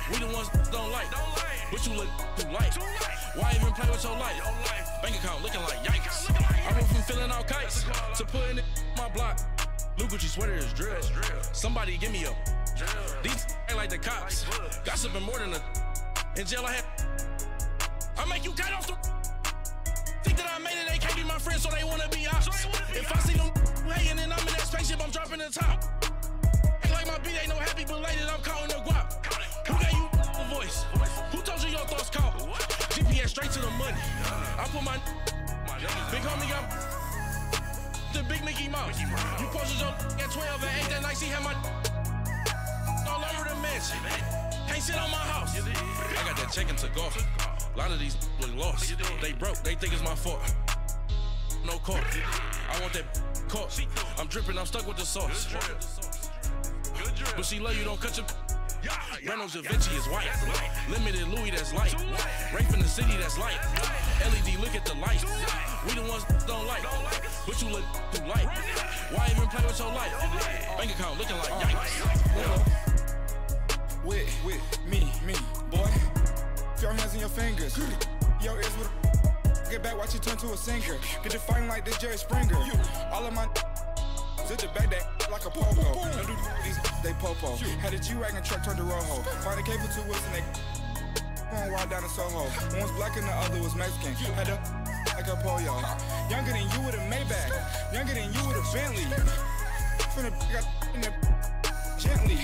We the ones don't like. But you look too light. Why even play with your life? Bank account looking like yikes. I went from filling out kites to putting it in my block. Blue Gucci sweater is drill. Somebody give me a. These ain't like the cops. Gossiping more than a. In jail I had. I make you cut off the. Think that I made it, they can't be my friends, so they wanna be ops. If I see them hating and I'm in that spaceship, I'm dropping the top. Ain't like my beat, ain't no happy belated, I'm counting the guap. Who gave you a voice? Who told you your thoughts count? GPS straight to the money. I put my big homie got the big Mickey Mouse. You posted your at 12 and 8 that night, she had my all over the mansion. Can't sit on my house. I got that check into golf. A lot of these look lost. They broke, they think it's my fault. No court. I want that caught. I'm dripping, I'm stuck with the sauce. But she love you, don't cut your. Reynolds Da Vinci is white. Limited Louis, that's light. Rape in the city, that's light. LED, look at the light. We the ones don't like. But you look too light. Why even play with your life? Bank account looking like yikes. With me, boy. Your hands and your fingers. Your ears with get back, watch you turn to a singer. Get to fighting like this Jerry Springer. All of my zip the back that like a pogo. Don't do these they popo. Had a G-Wagon truck turned to Rojo. Find a cable 2 wheels and they going wild down in Soho. One was black and the other was Mexican. Had a like a pollo. Younger than you with a Maybach. Younger than you with a Bentley. From the got in the gently.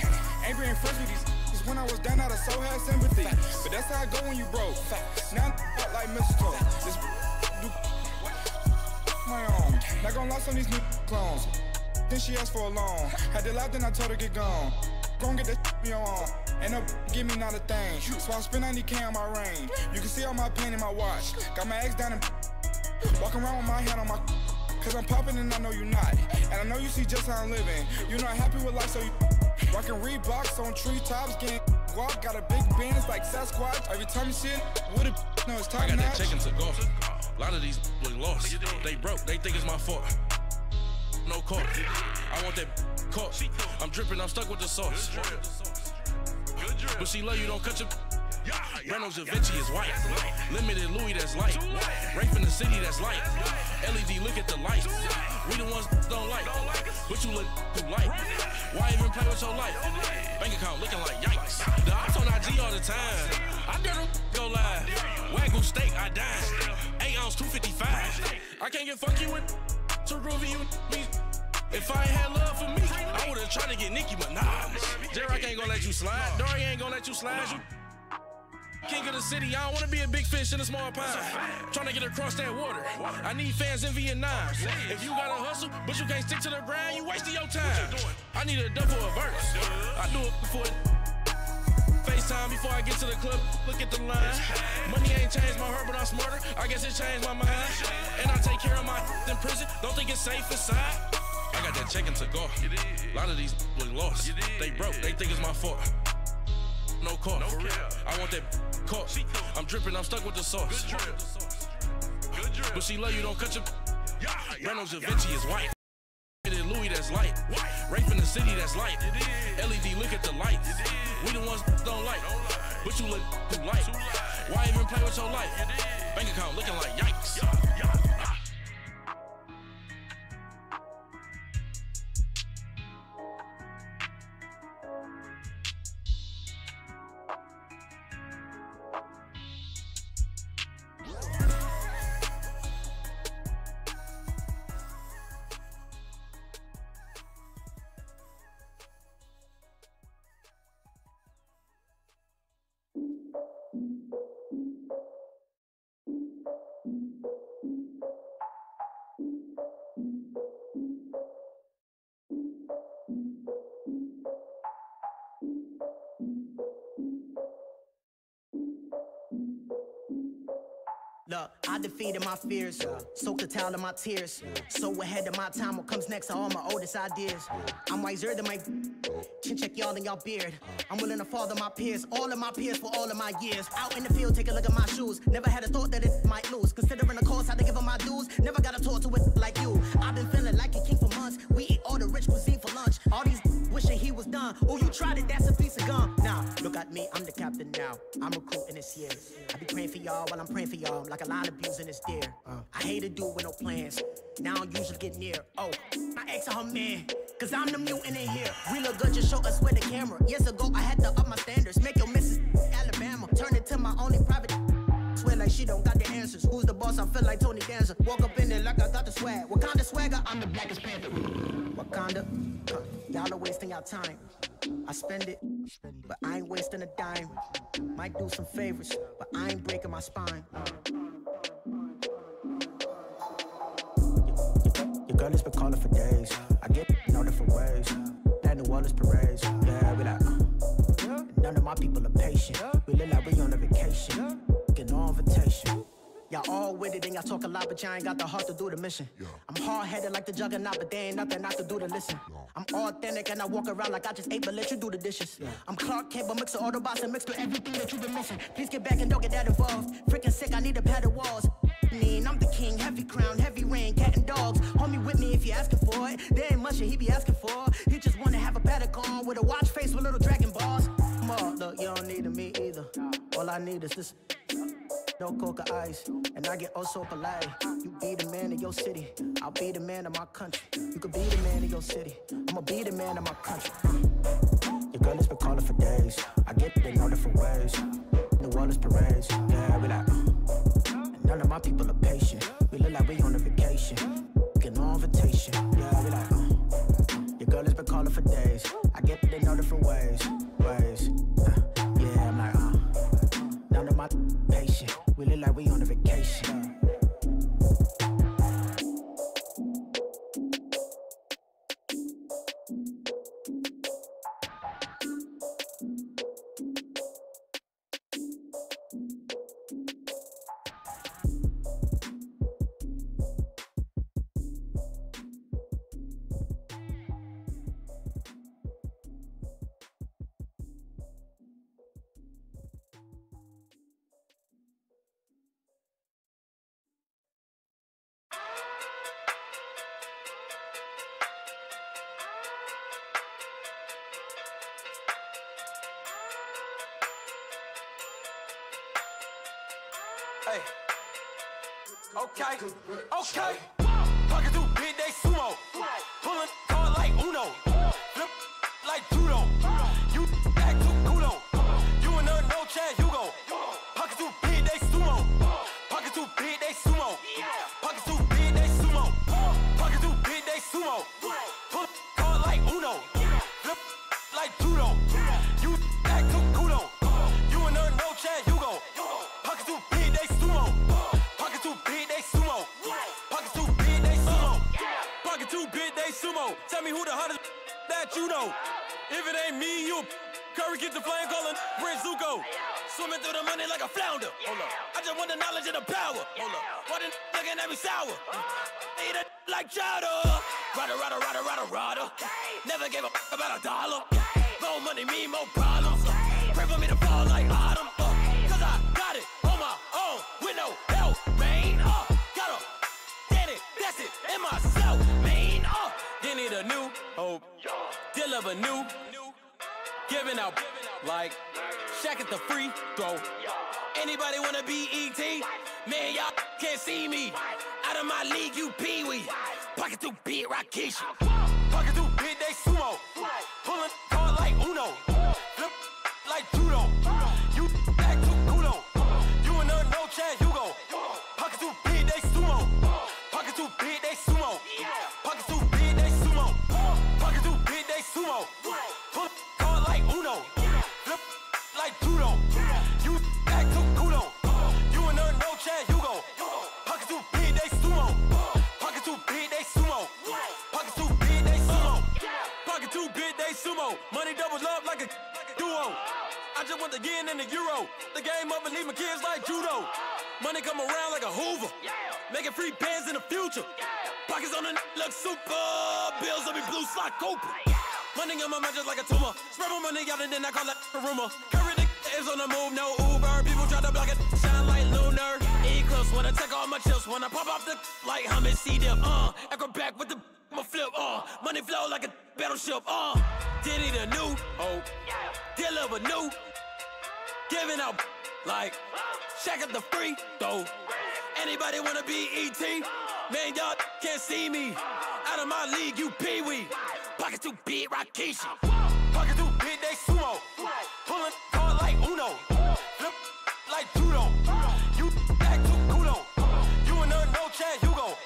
Ain't being friends with these. When I was down out of so had sympathy. But that's how I go when you broke. Now I'm like mistletoe. This do my own. Not gonna lost on these new clones. Then she asked for a loan. Had to laugh, then I told her get gone. Gon' get that me on. Ain't no give me not a thing. So I spend 90K on my range. You can see all my pain in my watch. Got my ex down and walking around with my hand on my. Cause I'm popping and I know you not. And I know you see just how I'm living. You're not happy with life, so you rockin' Reeboks on treetops, getting guap. Got a big bands like Sasquatch. Every time you see it, with it, no, it's top I got notch. that check into golf. A lot of these look lost. They broke, they think it's my fault. No court. I want that caught. I'm dripping, I'm stuck with the sauce. But she love you, don't cut your. Reynolds Da Vinci is white. Limited Louis, that's light. Rape in the city, that's light. LED, look at the light. We the ones don't like. But you look too light. Why even play with your life? Bank account looking like yikes. The ops on IG all the time. I dare them go live. Wagyu steak, I dine. 8 ounce, 255. I can't get funky with too groovy you me. If I ain't had love for me, I would've tried to get Nicki Minaj. J-Rock ain't gonna let you slide. Dory ain't gonna let you slide. You king of the city, I don't wanna be a big fish in a small pond. Trying to get across that water. I need fans in Vietnam. If you gotta hustle, but you can't stick to the grind, you wasting your time. I need a double a verse. I do it before FaceTime before I get to the club. Look at the line. Money ain't changed my heart, but I'm smarter. I guess it changed my mind. And I take care of my in prison. Don't think it's safe inside. I got that check into golf. A lot of these look lost. They broke, they think it's my fault. No court. I want that caught. I'm dripping, I'm stuck with the sauce. But she love you, don't cut your. Reynolds Da Vinci is white. Louis, that's light. Rape in the city, that's light. LED, look at the light. We the ones don't like. But you look too light. Why even play with your life? Bank account looking like yikes. Look, I defeated my fears, soaked the towel of my tears. So ahead of my time, what comes next are all my oldest ideas. I'm wiser than my chin check y'all in y'all beard. I'm willing to father my peers, all of my peers for all of my years. Out in the field, take a look at my shoes. Never had a thought that it might lose. Considering the cost, I had to give them my dues. Never got to talk to it like you. I've been feeling like a king for months. We eat all the rich cuisine for lunch. All these wishing he was done. Oh, you tried it, that's a piece of gum. Nah, look at me, I'm the captain now. I'm recruiting this year. I be praying for y'all while I'm praying for y'all. Like a line of abusing this deer. I hate a dude with no plans. Now I usually get near. Oh, my ex are her man. Cause I'm the mutant in here. We look good, just show us where the camera. Years ago, I had to up my standards. Make your missus Alabama. Turn it to my only private. Swear like she don't got the answers. Who's the boss? I feel like Tony Danza. Walk up in there like I got the swag. Wakanda swagger, I'm the blackest panther. Wakanda, y'all are wasting your time. I spend it, but I ain't wasting a dime. Might do some favors, but I ain't breaking my spine. Your girl has been calling for days. I get no different ways. That New Orleans parades. Yeah, we like, none of my people are patient. We look like we on a vacation. Get no invitation. Y'all all with it and y'all talk a lot, but y'all ain't got the heart to do the mission. I'm hard-headed like the juggernaut, but there ain't nothing I can do to listen. I'm authentic and I walk around like I just ate, but let you do the dishes. I'm Clark Kent, but mix the Autobots and mix with everything that you've been missing. Please get back and don't get that involved. Freaking sick, I need a pad of walls. I'm the king, heavy crown, heavy rain, cat and dogs. Homie with me if you're asking for it. There ain't much that he be asking for. He just wanna have a paddock on with a watch face with little dragon balls. Look, you don't need me either. All I need is this. No coca ice, and I get oh so polite. You be the man of your city, I'll be the man of my country. You could be the man of your city, I'ma be the man of my country. Your girl has been calling for days. I get it in all different ways. New Orleans parades, yeah, we like. And none of my people are patient. We look like we on a vacation. Get no invitation, yeah, we like. Your girl has been calling for days. I get it in all different ways. Yeah, I'm like, none of my patient. We look like we on a vacation. Hey. Okay. Pocket too big, they sumo. Pulling card like Uno. Flip like judo. You act too kudo. You and her no Chad Hugo. Pocket too big, they sumo. Pocket too big, they sumo. Pocket too big, they sumo. Pocket too big, they sumo. Pull card like Uno. Flip like judo. You act too kudo. You and her no Chad Hugo. Pocket too big, they sumo. Pocket too big, they sumo. Pocket too big, they sumo. Pocket too big, they sumo. Tell me who the hottest that you know. If it ain't me, you Curry get the flame calling Prince Zuko. Swimming through the money like a flounder. Hold up. I just want the knowledge and the power. Hold up. Why the looking at me sour? Eat it like chowder. Rada. Never gave a about $1. More money mean more problems. Pray for me to fall like autumn. Cause I got it on my own with no help, man. Gotta get it, that's it, in myself, man. They need a new hope, deliver new, giving out like Shaq at the free throw. Anybody wanna be E.T.? Man, y'all can't see me. Out of my league, you pee-wee. Pocket too big, Rakishi. Pocket too big, they sumo. Pulling card like Uno. Flip like judo. You act too kudo. You and her no Chad Hugo. Pocket too big, they sumo. Pocket too big, they sumo. Pocket too big, they sumo. Pocket too big, they sumo. Pull card like Uno. Flip like judo. You act too kudo. You and her no Chad Hugo. Pocket too big, they sumo. Pocket too big, they sumo. Pocket too big, they sumo. Pocket too big, they sumo. Money doubles up like a duo. I just want the yen and the euro. The game up and leave my kids like judo. Money come around like a Hoover. Making free bands in the future. Pockets on the look super. Bills on me blue slot Cooper. Money on my mind just like a tumor. Spread my money out and then I call it a rumor. Curry the is on the move, no Uber. People try to block it, shine like lunar. Eclipse when I take all my chips. When I pop off the like hummus C-dip. Acrobat with the my flip. Money flow like a battleship. Did need a new hope. Deliver new. Giving out like Shaq at the free throw. Anybody wanna be E.T.? Man, y'all can't see me. Out of my league, you pee-wee. Pocket too big, Rakishi. Pocket too big, they sumo. Pulling card like Uno. Flip like judo. You act too kudo. You and her no Chad Hugo.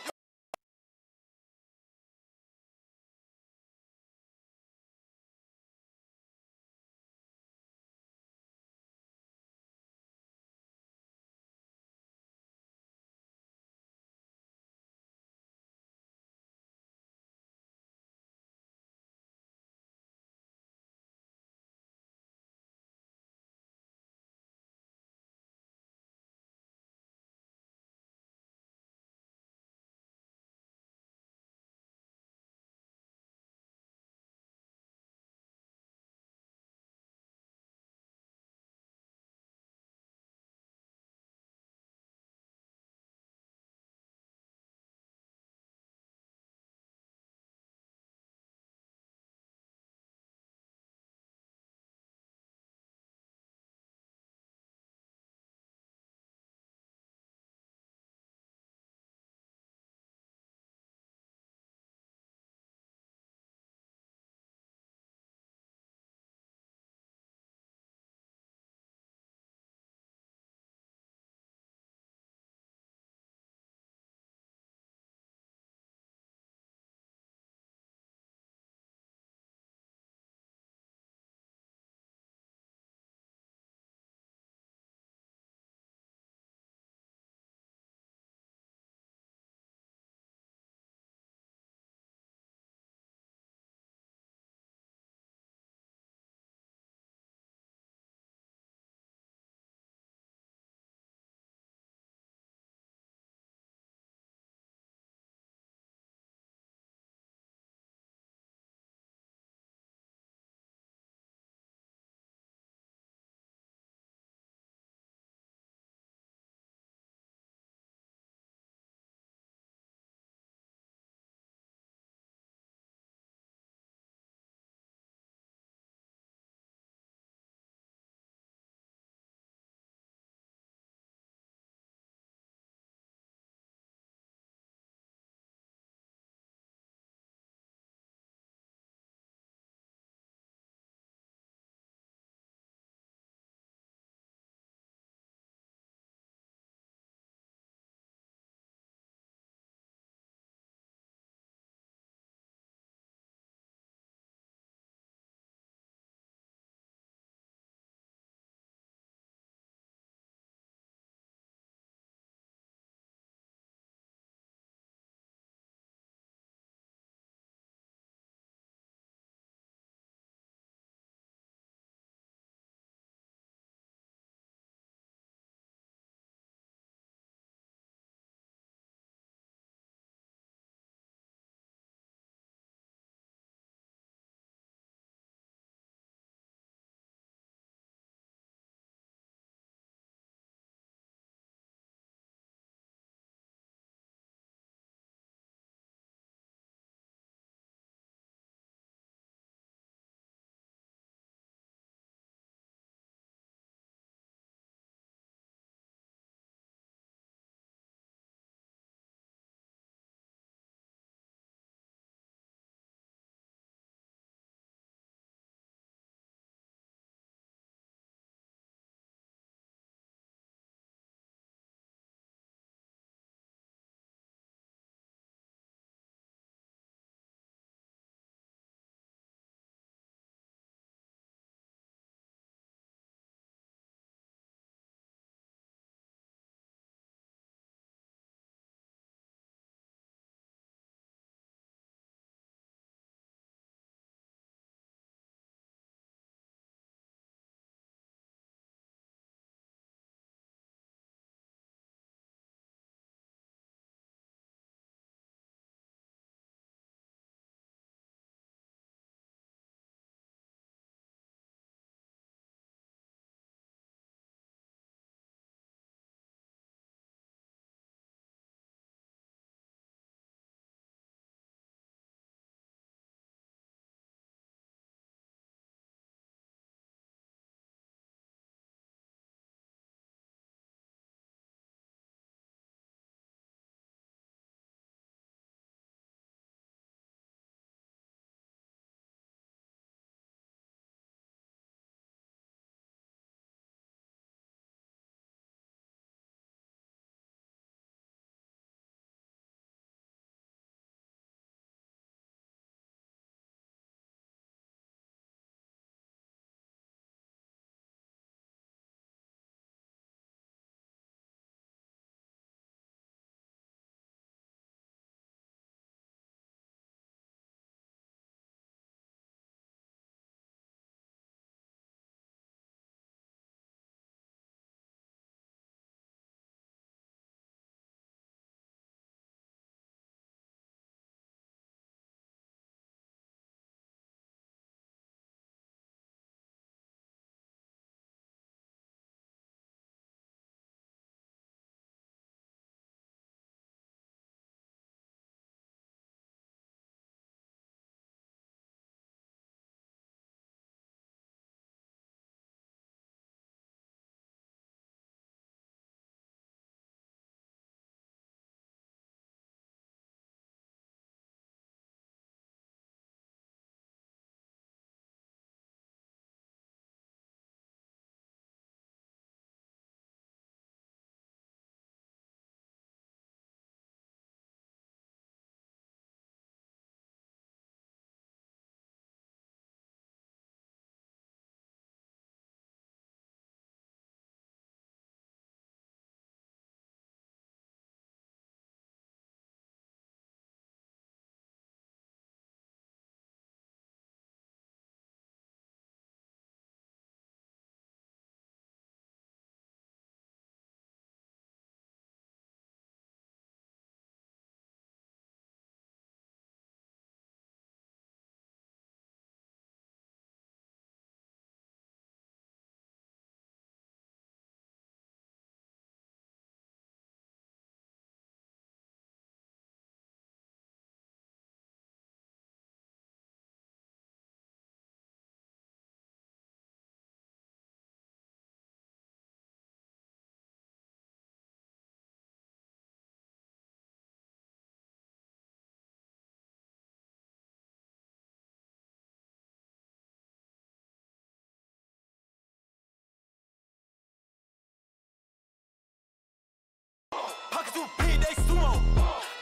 too big, they sumo.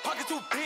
Pockets too big.